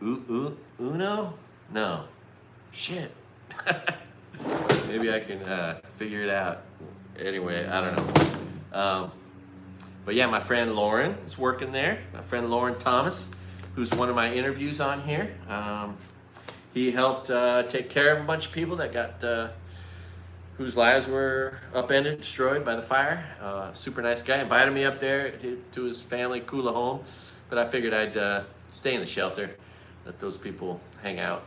Uno? No. Shit. Maybe I can figure it out. Anyway, I don't know. But yeah, my friend Lauren is working there. My friend Lauren Thomas, who's one of my interviews on here. He helped take care of a bunch of people that got whose lives were upended, destroyed by the fire. Super nice guy. Invited me up there to his family, Kula home, but I figured I'd stay in the shelter, let those people hang out.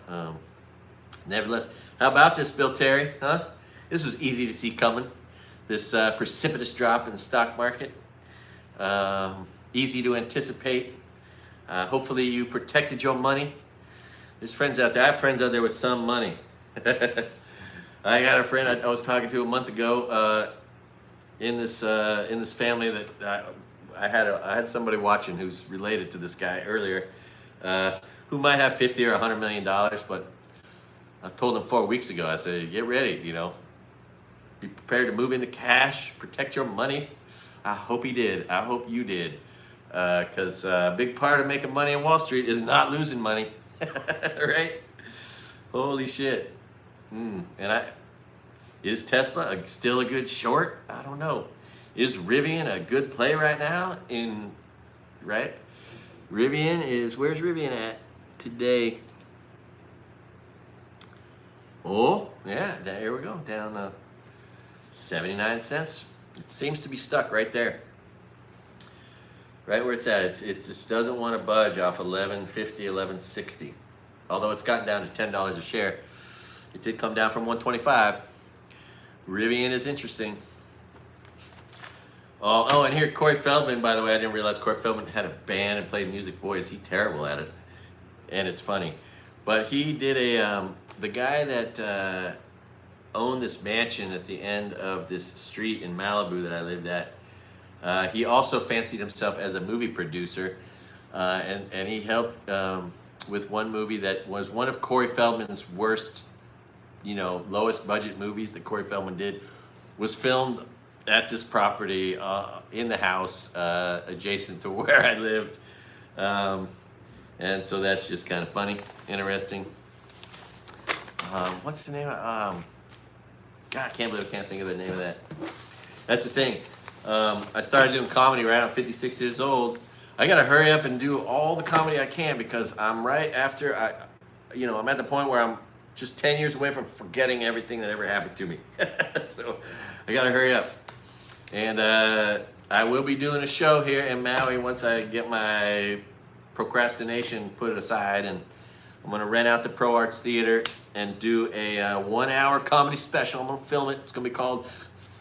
Nevertheless, how about this, Bill Terry? Huh? This was easy to see coming. This precipitous drop in the stock market. Easy to anticipate. Hopefully you protected your money. There's friends out there. I have friends out there with some money. I got a friend I was talking to a month ago in this family that I had somebody watching who's related to this guy earlier, who might have $50 or $100 million, but I told him 4 weeks ago, I said, get ready, be prepared to move into cash, protect your money. I hope he did. I hope you did. Because a big part of making money on Wall Street is not losing money, right? Holy shit. Is Tesla still a good short? I don't know. Is Rivian a good play right now? Right? Where's Rivian at today? Oh, yeah, here we go, down 79 cents. It seems to be stuck right there. Right where it's at. It just doesn't want to budge off 11.50, 11.60. Although it's gotten down to $10 a share. It did come down from 125. Rivian is interesting. Oh, and here Corey Feldman, by the way, I didn't realize Corey Feldman had a band and played music. Boy, is he terrible at it. And it's funny. But he did the guy that owned this mansion at the end of this street in Malibu that I lived at, he also fancied himself as a movie producer. And he helped with one movie that was one of Corey Feldman's worst, lowest budget movies that Corey Feldman did, was filmed at this property in the house adjacent to where I lived. And so that's just kind of funny, interesting. What's the name of, God, I can't believe I can't think of the name of that. That's the thing. I started doing comedy right at 56 years old. I gotta hurry up and do all the comedy I can because I'm right after I'm at the point where I'm just 10 years away from forgetting everything that ever happened to me. So I gotta hurry up. And I will be doing a show here in Maui once I get my procrastination put aside, and I'm gonna rent out the Pro Arts Theater and do a 1 hour comedy special. I'm gonna film it. It's gonna be called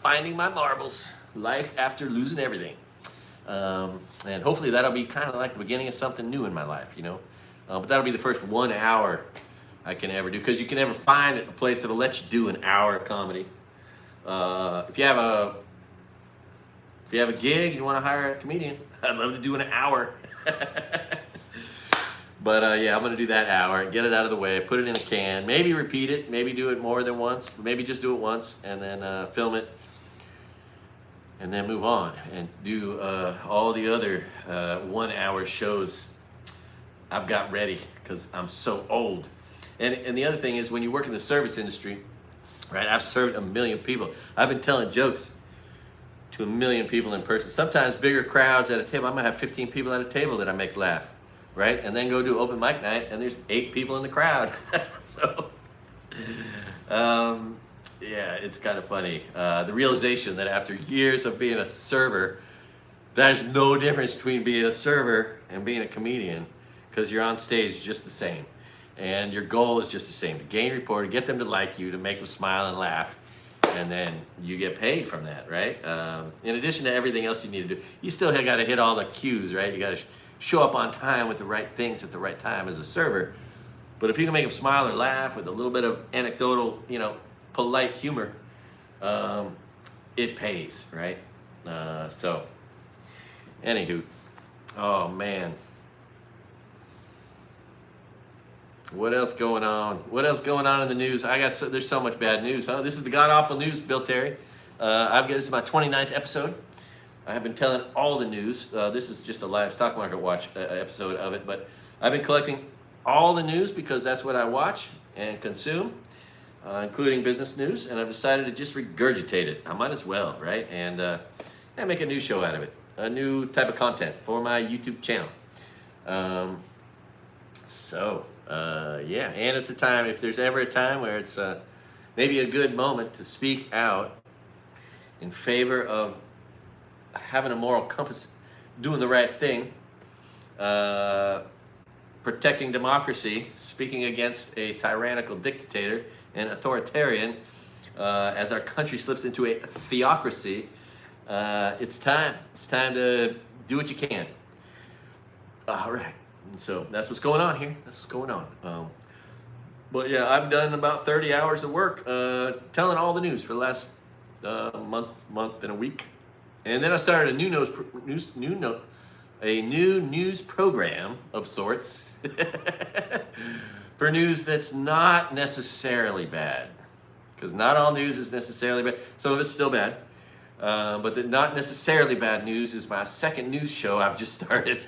Finding My Marbles, Life After Losing Everything. And hopefully that'll be kind of like the beginning of something new in my life, but that'll be the first 1 hour I can ever do, because you can never find a place that'll let you do an hour of comedy. If you have a gig and you want to hire a comedian, I'd love to do an hour. But yeah, I'm gonna do that hour, get it out of the way, put it in a can, maybe repeat it, maybe do it more than once, maybe just do it once and then film it, and then move on and do all the other 1 hour shows I've got ready, because I'm so old. And the other thing is, when you work in the service industry, right, I've served 1 million people. I've been telling jokes to 1 million people in person. Sometimes bigger crowds at a table. I might have 15 people at a table that I make laugh, right? And then go do open mic night and there's 8 people in the crowd. So, yeah, it's kind of funny. The realization that after years of being a server, there's no difference between being a server and being a comedian, because you're on stage just the same. And your goal is just the same, to gain rapport, to get them to like you, to make them smile and laugh. And then you get paid from that, right? In addition to everything else you need to do, you still got to hit all the cues, right? You got to show up on time with the right things at the right time as a server. But if you can make them smile or laugh with a little bit of anecdotal, polite humor, it pays, right? So, anywho, oh man. What else going on? What else going on in the news? There's so much bad news, huh? This is the God Awful News, Bill Terry. This is my 29th episode. I have been telling all the news. This is just a live stock market watch episode of it, but I've been collecting all the news because that's what I watch and consume, including business news, and I've decided to just regurgitate it. I might as well, right? And make a new show out of it, a new type of content for my YouTube channel. Yeah, and it's a time, if there's ever a time where it's maybe a good moment to speak out in favor of having a moral compass, doing the right thing, protecting democracy, speaking against a tyrannical dictator and authoritarian, as our country slips into a theocracy, it's time. It's time to do what you can. All right. So that's what's going on here. That's what's going on. But yeah, I've done about 30 hours of work telling all the news for the last month and a week. And then I started a new news program of sorts for news that's not necessarily bad. Because not all news is necessarily bad. Some of it's still bad. But the not necessarily bad news is my second news show I've just started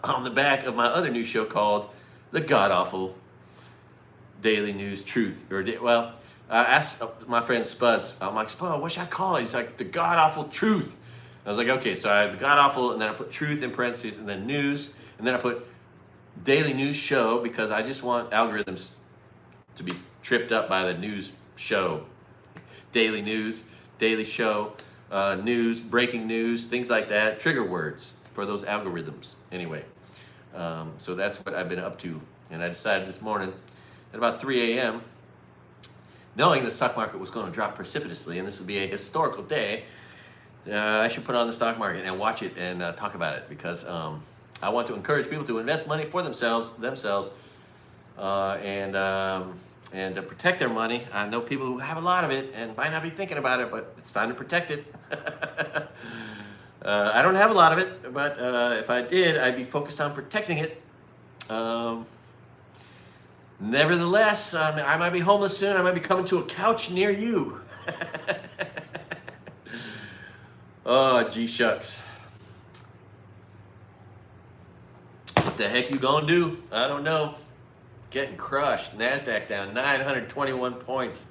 on the back of my other news show called The God Awful Daily News Truth. I asked my friend Spuds, I'm like, Spud, what should I call it? He's like, The God Awful Truth. I was like, okay, so I have The God Awful, and then I put truth in parentheses, and then news, and then I put daily news show because I just want algorithms to be tripped up by the news show. Daily news. Daily show, news, breaking news, things like that, trigger words for those algorithms. Anyway, so that's what I've been up to. And I decided this morning at about 3 a.m., knowing the stock market was going to drop precipitously and this would be a historical day, I should put on the stock market and watch it and talk about it because I want to encourage people to invest money for themselves, and to protect their money. I know people who have a lot of it and might not be thinking about it, but it's time to protect it. I don't have a lot of it, but if I did, I'd be focused on protecting it. Nevertheless, I might be homeless soon. I might be coming to a couch near you. Oh, gee shucks. What the heck you gonna do? I don't know. Getting crushed. NASDAQ down 921 points.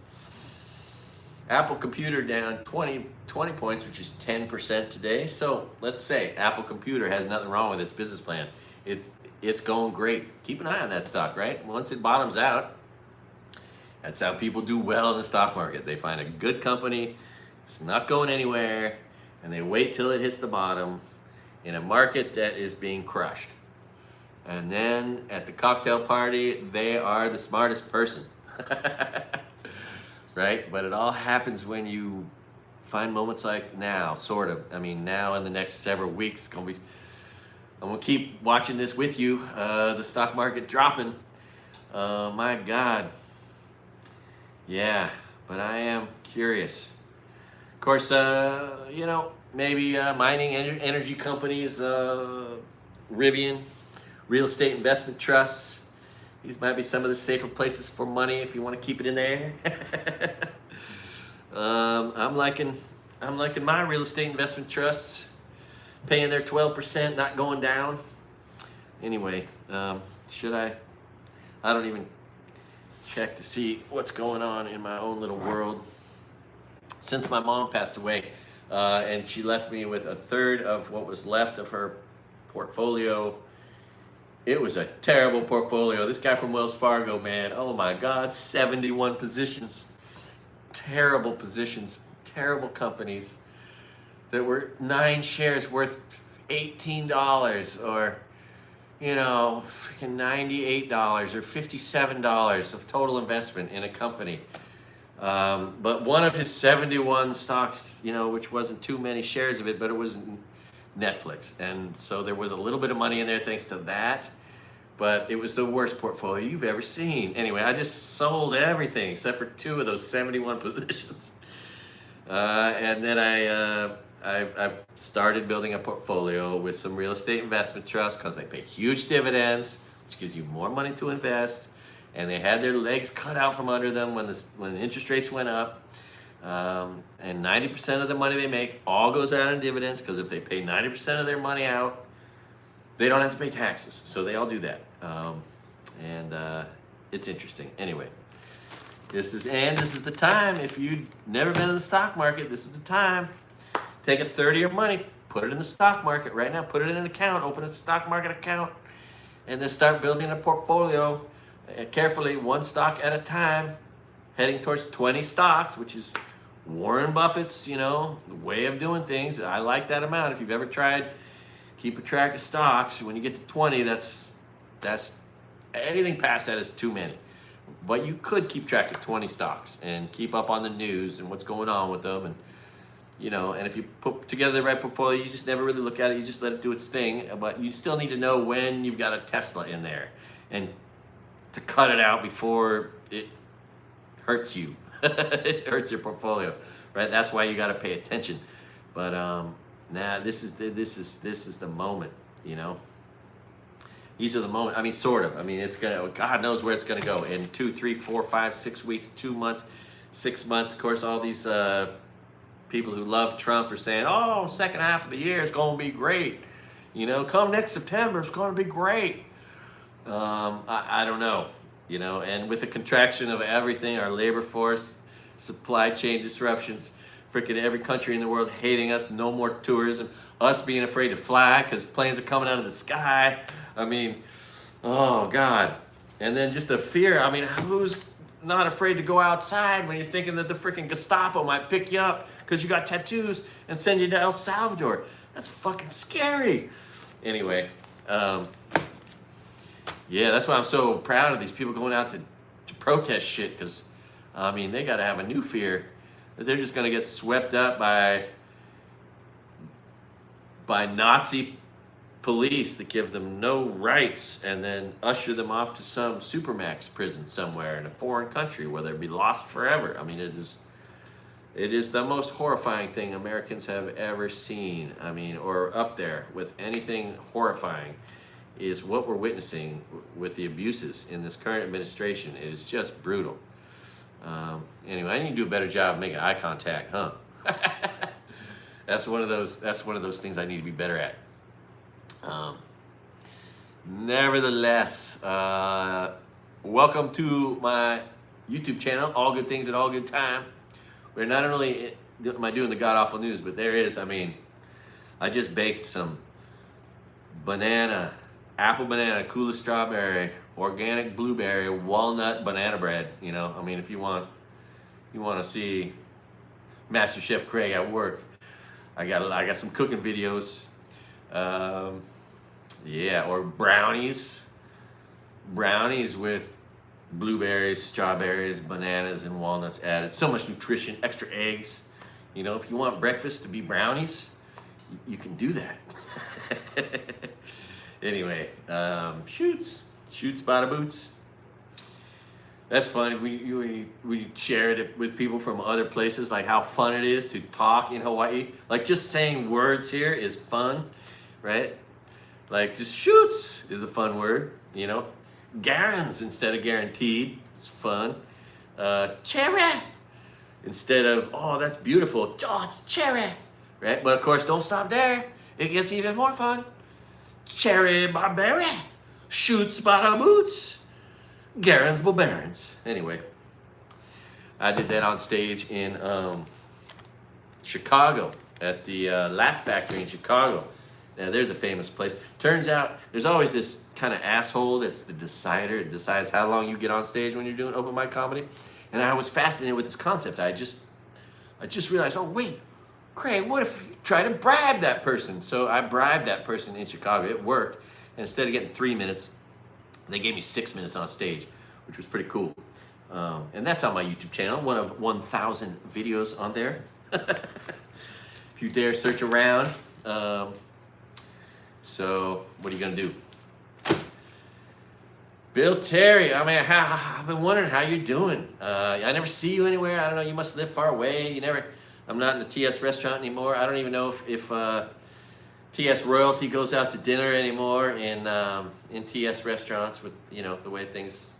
Apple Computer down 20 points, which is 10% today. So let's say Apple Computer has nothing wrong with its business plan. It's going great. Keep an eye on that stock, right? Once it bottoms out, that's how people do well in the stock market. They find a good company, it's not going anywhere, and they wait till it hits the bottom in a market that is being crushed. And then at the cocktail party, they are the smartest person. Right? But it all happens when you find moments like now, sort of. I mean, now in the next several weeks, I'm gonna keep watching this with you. The stock market dropping. My God. Yeah, but I am curious. Of course, maybe mining energy companies, Rivian, real estate investment trusts. These might be some of the safer places for money if you want to keep it in there. I'm liking my real estate investment trusts, paying their 12%, not going down. Anyway, should I don't even check to see what's going on in my own little world. Since my mom passed away, and she left me with a third of what was left of her portfolio. It was a terrible portfolio. This guy from Wells Fargo, man, oh my God, 71 positions. Terrible positions, terrible companies that were 9 shares worth $18 or, freaking $98 or $57 of total investment in a company. But one of his 71 stocks, which wasn't too many shares of it, but it was Netflix. And so there was a little bit of money in there thanks to that. But it was the worst portfolio you've ever seen. Anyway, I just sold everything except for 2 of those 71 positions. And then I've started building a portfolio with some real estate investment trusts because they pay huge dividends, which gives you more money to invest. And they had their legs cut out from under them when interest rates went up. And 90% of the money they make all goes out in dividends because if they pay 90% of their money out, they don't have to pay taxes. So they all do that. and it's interesting. Anyway, this is the time. If you've never been in the stock market, this is the time. Take a third of your money, put it in the stock market right now. Put it in an account. Open a stock market account, and then start building a portfolio carefully, one stock at a time, heading towards 20 stocks, which is Warren Buffett's, way of doing things. I like that amount. If you've ever tried keep a track of stocks, when you get to 20, that's anything past that is too many. But you could keep track of 20 stocks and keep up on the news and what's going on with them, and and if you put together the right portfolio, you just never really look at it. You just let it do its thing. But you still need to know when you've got a Tesla in there, and to cut it out before it hurts you. It hurts your portfolio, right? That's why you got to pay attention. But this is the moment. These are the moment. I mean, sort of. I mean, it's gonna. God knows where it's gonna go in 2, 3, 4, 5, 6 weeks, 2 months, 6 months. Of course, all these people who love Trump are saying, "Oh, second half of the year is gonna be great. Come next September, it's gonna be great." I don't know. And with the contraction of everything, our labor force, supply chain disruptions, freaking every country in the world hating us, no more tourism, us being afraid to fly because planes are coming out of the sky. I mean, oh God. And then just the fear. I mean, who's not afraid to go outside when you're thinking that the freaking Gestapo might pick you up because you got tattoos and send you to El Salvador? That's fucking scary. Anyway, yeah, that's why I'm so proud of these people going out to protest shit, because, I mean, they got to have a new fear that they're just going to get swept up by Nazi police that give them no rights and then usher them off to some supermax prison somewhere in a foreign country where they'll be lost forever. I mean, it is the most horrifying thing Americans have ever seen. I mean, or up there with anything horrifying is what we're witnessing with the abuses in this current administration. It is just brutal. Anyway, I need to do a better job of making eye contact, huh? That's one of those things I need to be better at. Nevertheless, welcome to my YouTube channel, All Good Things at All Good Time, where not only am I doing the god-awful news, but I just baked some apple banana, Kula strawberry, organic blueberry, walnut banana bread. I mean, if you want to see Master Chef Craig at work, I got some cooking videos. Yeah, or brownies with blueberries, strawberries, bananas, and walnuts added. So much nutrition, extra eggs. If you want breakfast to be brownies, you can do that. Anyway, shoots, bada boots. That's fun. We shared it with people from other places, like how fun it is to talk in Hawaii. Like just saying words here is fun, right? Like just shoots is a fun word, Garans instead of guaranteed. It's fun. Cherry instead of, oh, that's beautiful. Oh, it's cherry, right? But of course, don't stop there. It gets even more fun. Cherry barberry, shoots bada boots, Garans barons. Anyway, I did that on stage in Chicago at the Laugh Factory in Chicago. Now, there's a famous place. Turns out there's always this kind of asshole that's the decider. It decides how long you get on stage when you're doing open mic comedy. And I was fascinated with this concept. I just realized, oh, wait, Craig, what if you try to bribe that person? So I bribed that person in Chicago. It worked. And instead of getting 3 minutes, they gave me 6 minutes on stage, which was pretty cool. And that's on my YouTube channel, one of 1,000 videos on there. If you dare search around. So what are you gonna do? Bill Terry, I mean, I've been wondering how you're doing. I never see you anywhere. I don't know, you must live far away. I'm not in the TS restaurant anymore. I don't even know if TS royalty goes out to dinner anymore in TS restaurants with, the way things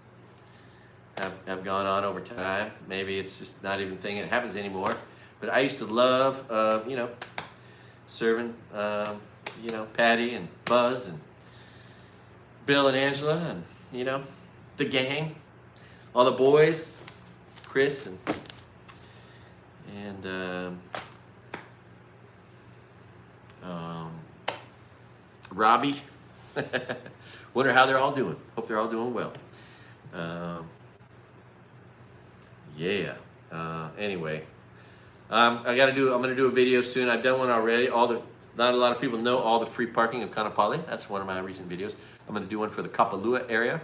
have gone on over time. Maybe it's just not even a thing that happens anymore. But I used to love, serving, Patty and Buzz and Bill and Angela and, the gang, all the boys, Chris and Robbie. Wonder how they're all doing. Hope they're all doing well. Yeah. Anyway, I'm gonna do a video soon. I've done one already. Not a lot of people know all the free parking of Kaanapali. That's one of my recent videos. I'm gonna do one for the Kapalua area,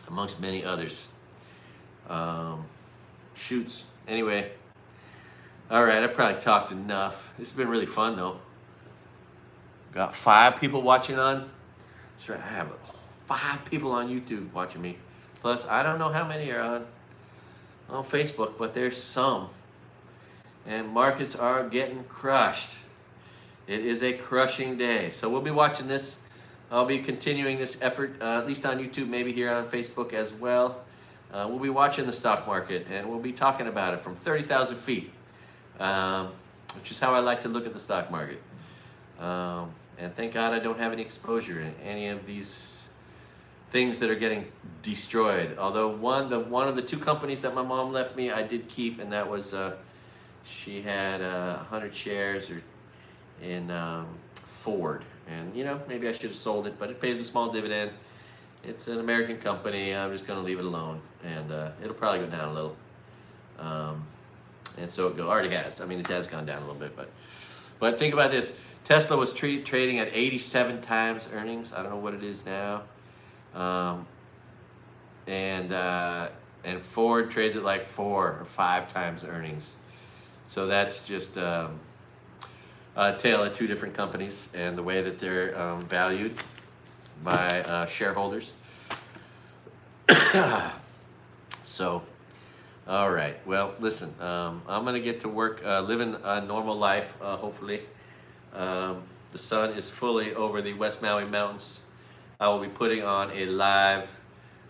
amongst many others. Shoots. Anyway, all right. I've probably talked enough. It's been really fun though. Got 5 people watching on. That's right. I have 5 people on YouTube watching me. Plus, I don't know how many are on Facebook, but there's some. And markets are getting crushed. It is a crushing day. So we'll be watching this. I'll be continuing this effort, at least on YouTube, maybe here on Facebook as well. We'll be watching the stock market, and we'll be talking about it from 30,000 feet, which is how I like to look at the stock market. And thank God I don't have any exposure in any of these things that are getting destroyed. Although one of the 2 companies that my mom left me, I did keep, and that was she had 100 shares in Ford, and maybe I should have sold it, but it pays a small dividend. It's an American company. I'm just going to leave it alone, and it'll probably go down a little. And so it already has. I mean, it has gone down a little bit, but think about this. Tesla was trading at 87 times earnings. I don't know what it is now. And Ford trades at like 4 or 5 times earnings. So that's just a tale of 2 different companies and the way that they're valued by shareholders. So, all right. Well, listen, I'm going to get to work, living a normal life, hopefully. The sun is fully over the West Maui Mountains. I will be putting on a live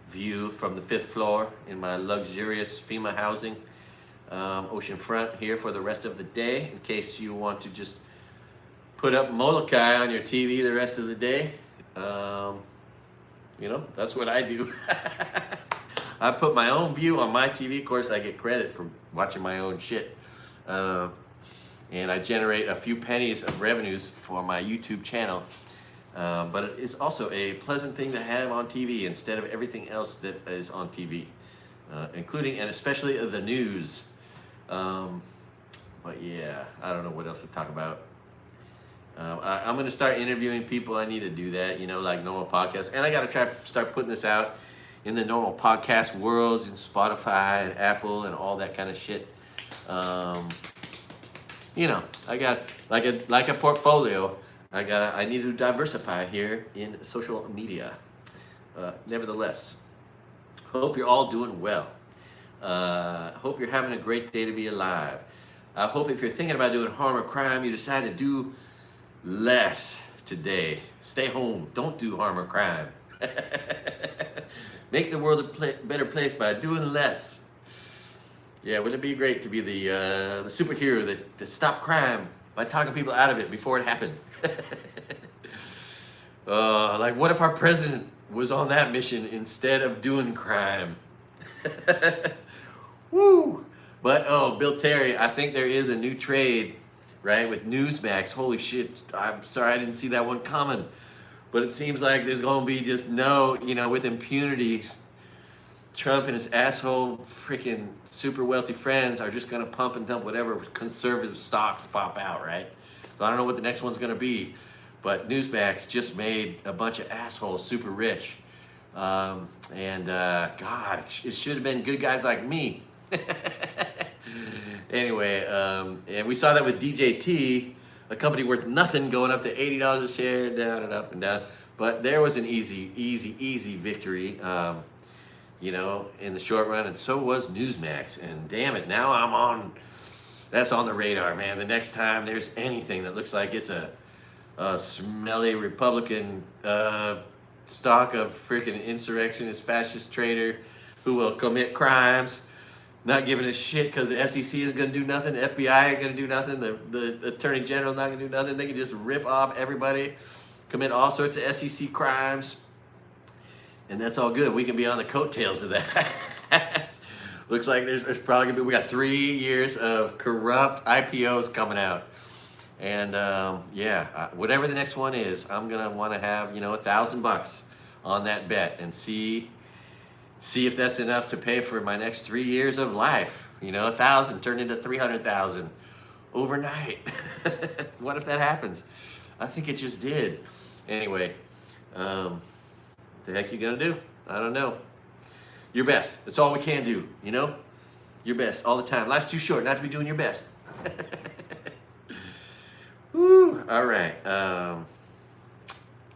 view from the 5th floor in my luxurious FEMA housing, oceanfront here for the rest of the day, in case you want to just put up Molokai on your TV the rest of the day. That's what I do. I put my own view on my TV. Of course, I get credit for watching my own shit. And I generate a few pennies of revenues for my YouTube channel. But it is also a pleasant thing to have on TV instead of everything else that is on TV, including and especially the news. But yeah, I don't know what else to talk about. I'm going to start interviewing people. I need to do that, like normal podcasts. And I got to try to start putting this out in the normal podcast worlds, in Spotify and Apple and all that kind of shit. I got like a portfolio. I need to diversify here in social media. Nevertheless, hope you're all doing well. Hope you're having a great day to be alive. I hope if you're thinking about doing harm or crime, you decide to do less today. Stay home. Don't do harm or crime. Make the world a better place by doing less. Yeah, wouldn't it be great to be the superhero that stopped crime by talking people out of it before it happened? Like, what if our president was on that mission instead of doing crime? Woo! But, Bill Terry, I think there is a new trade, right, with Newsmax. Holy shit, I'm sorry I didn't see that one coming. But it seems like there's going to be just with impunity, Trump and his asshole freaking super wealthy friends are just going to pump and dump whatever conservative stocks pop out, right? So I don't know what the next one's going to be, but Newsmax just made a bunch of assholes super rich. God, it should have been good guys like me. Anyway, and we saw that with DJT, a company worth nothing going up to $80 a share, down and up and down. But there was an easy victory. In the short run, and so was Newsmax. And damn it, now that's on the radar, man. The next time there's anything that looks like it's a smelly Republican stock of freaking insurrectionist fascist trader who will commit crimes, not giving a shit because the SEC is going to do nothing, the FBI ain't going to do nothing, the Attorney General not going to do nothing. They can just rip off everybody, commit all sorts of SEC crimes, And that's all good. We can be on the coattails of that. Looks like there's probably gonna be, we got 3 years of corrupt IPOs coming out. And yeah, whatever the next one is, I'm gonna want to have, you know, $1,000 on that bet and see if that's enough to pay for my next 3 years of life. You know, 1,000 turned into 300,000 overnight. What if that happens? I think it just did. Anyway, what the heck you gonna do? I don't know. Your best. That's all we can do, you know? Your best all the time. Life's too short not to be doing your best. Woo, all right.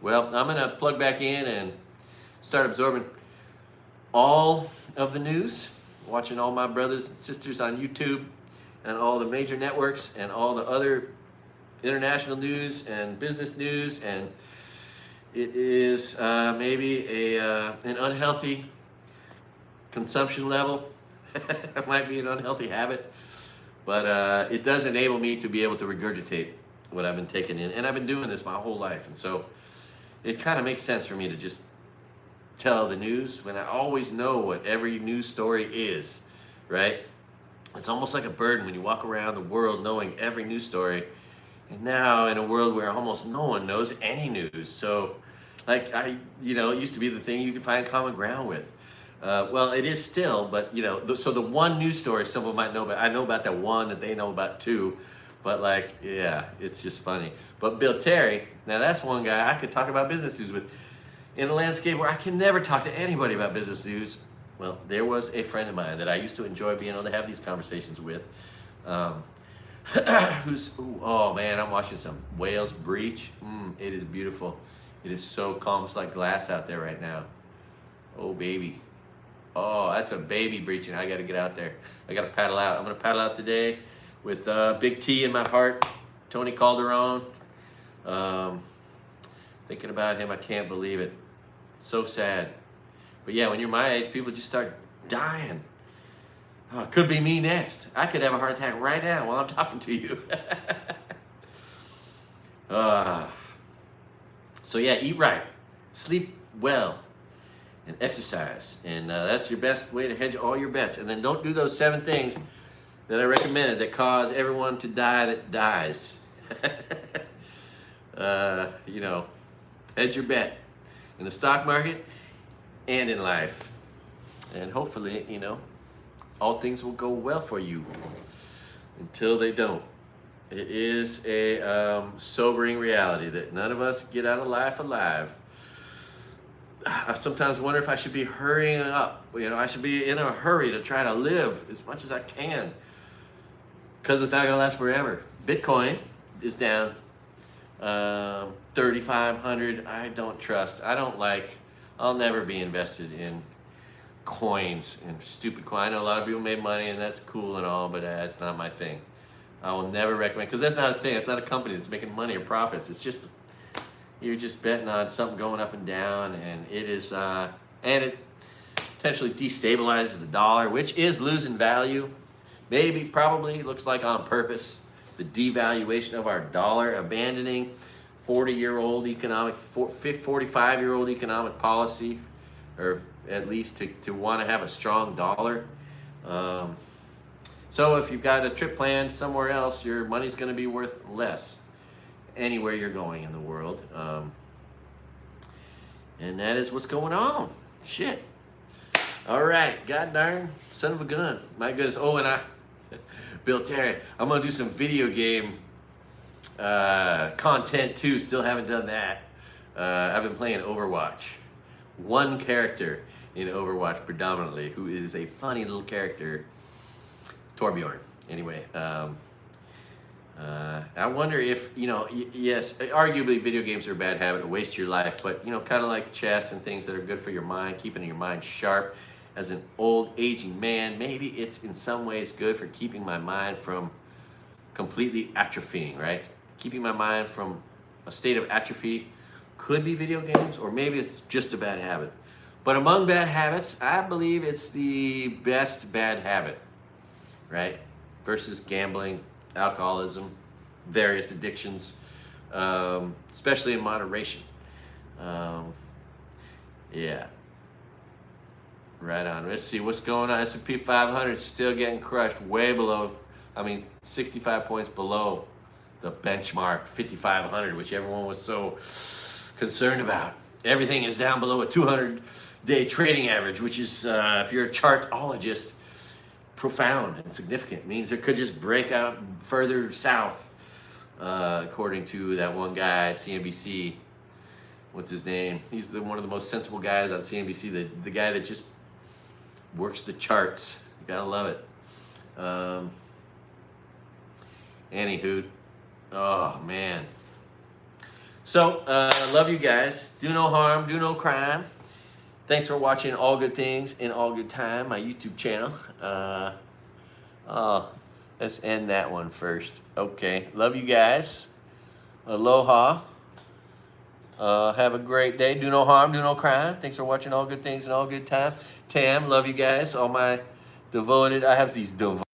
Well, I'm gonna plug back in and start absorbing all of the news, watching all my brothers and sisters on YouTube and all the major networks and all the other international news and business news, and it is maybe an unhealthy consumption level. It might be an unhealthy habit, but it does enable me to be able to regurgitate what I've been taking in, and I've been doing this my whole life, and so it kind of makes sense for me to just tell the news when I always know what every news story is, right? It's almost like a burden when you walk around the world knowing every news story, and now in a world where almost no one knows any news. So, like, you know, it used to be the thing you could find common ground with. Well, it is still, but you know, so the one news story someone might know, but I know about that one that they know about too. But like, yeah, it's just funny. But Bill Terry, now that's one guy I could talk about business news with. In a landscape where I can never talk to anybody about business news, well, there was a friend of mine that I used to enjoy being able to have these conversations with. Oh man, I'm watching some whales breach. It is beautiful. It is so calm. It's like glass out there right now. Oh baby. Oh, that's a baby breaching. I got to get out there. I got to paddle out. I'm going to paddle out today with big T in my heart, Tony Calderon. Thinking about him, I can't believe it. So sad. But yeah, when you're my age, people just start dying. Oh, it could be me next. I could have a heart attack right now while I'm talking to you. So yeah, eat right, sleep well, and exercise. And that's your best way to hedge all your bets. And then don't do those 7 things that I recommended that cause everyone to die that dies. You know, hedge your bet in the stock market and in life. And hopefully, you know, all things will go well for you until they don't. It is a sobering reality that none of us get out of life alive. I sometimes wonder if I should be hurrying up. You know, I should be in a hurry to try to live as much as I can, because it's not going to last forever. Bitcoin is down 3,500. I don't trust. I don't like. I'll never be invested in coins and stupid coins. I know a lot of people made money and that's cool and all, but that's not my thing. I will never recommend, because that's not a thing. It's not a company that's making money or profits. It's just, you're just betting on something going up and down, and it is, and it potentially destabilizes the dollar, which is losing value. Maybe, probably, looks like on purpose. The devaluation of our dollar, abandoning 40-year-old economic, 45-year-old economic policy, or at least to want to have a strong dollar. So if you've got a trip planned somewhere else, your money's going to be worth less anywhere you're going in the world. And that is what's going on. Shit. All right. God darn son of a gun. My goodness. Oh, and Bill Terry, I'm going to do some video game content too. Still haven't done that. I've been playing Overwatch. One character in Overwatch predominantly, who is a funny little character, Torbjorn. Anyway, I wonder if, you know, yes, arguably video games are a bad habit, a waste of your life, but, you know, kind of like chess and things that are good for your mind, keeping your mind sharp. As an old, aging man, maybe it's in some ways good for keeping my mind from completely atrophying, right? Keeping my mind from a state of atrophy could be video games, or maybe it's just a bad habit. But among bad habits, I believe it's the best bad habit, right? Versus gambling, alcoholism, various addictions, especially in moderation. Yeah. Right on. Let's see what's going on. S&P 500 still getting crushed, way below. 65 points below the benchmark 5,500, which everyone was so concerned about. Everything is down below a 200-day trading average, which is, if you're a chartologist, profound and significant. It means it could just break out further south, according to that one guy at CNBC. What's his name? He's one of the most sensible guys on CNBC, the guy that just works the charts. You gotta love it. Anywho, oh man. So, love you guys. Do no harm, do no crime. Thanks for watching All Good Things in All Good Time, my YouTube channel. Let's end that one first. Okay, love you guys. Aloha. Have a great day. Do no harm, do no crime. Thanks for watching All Good Things in All Good Time. Tam, love you guys. All my devoted, I have these devoted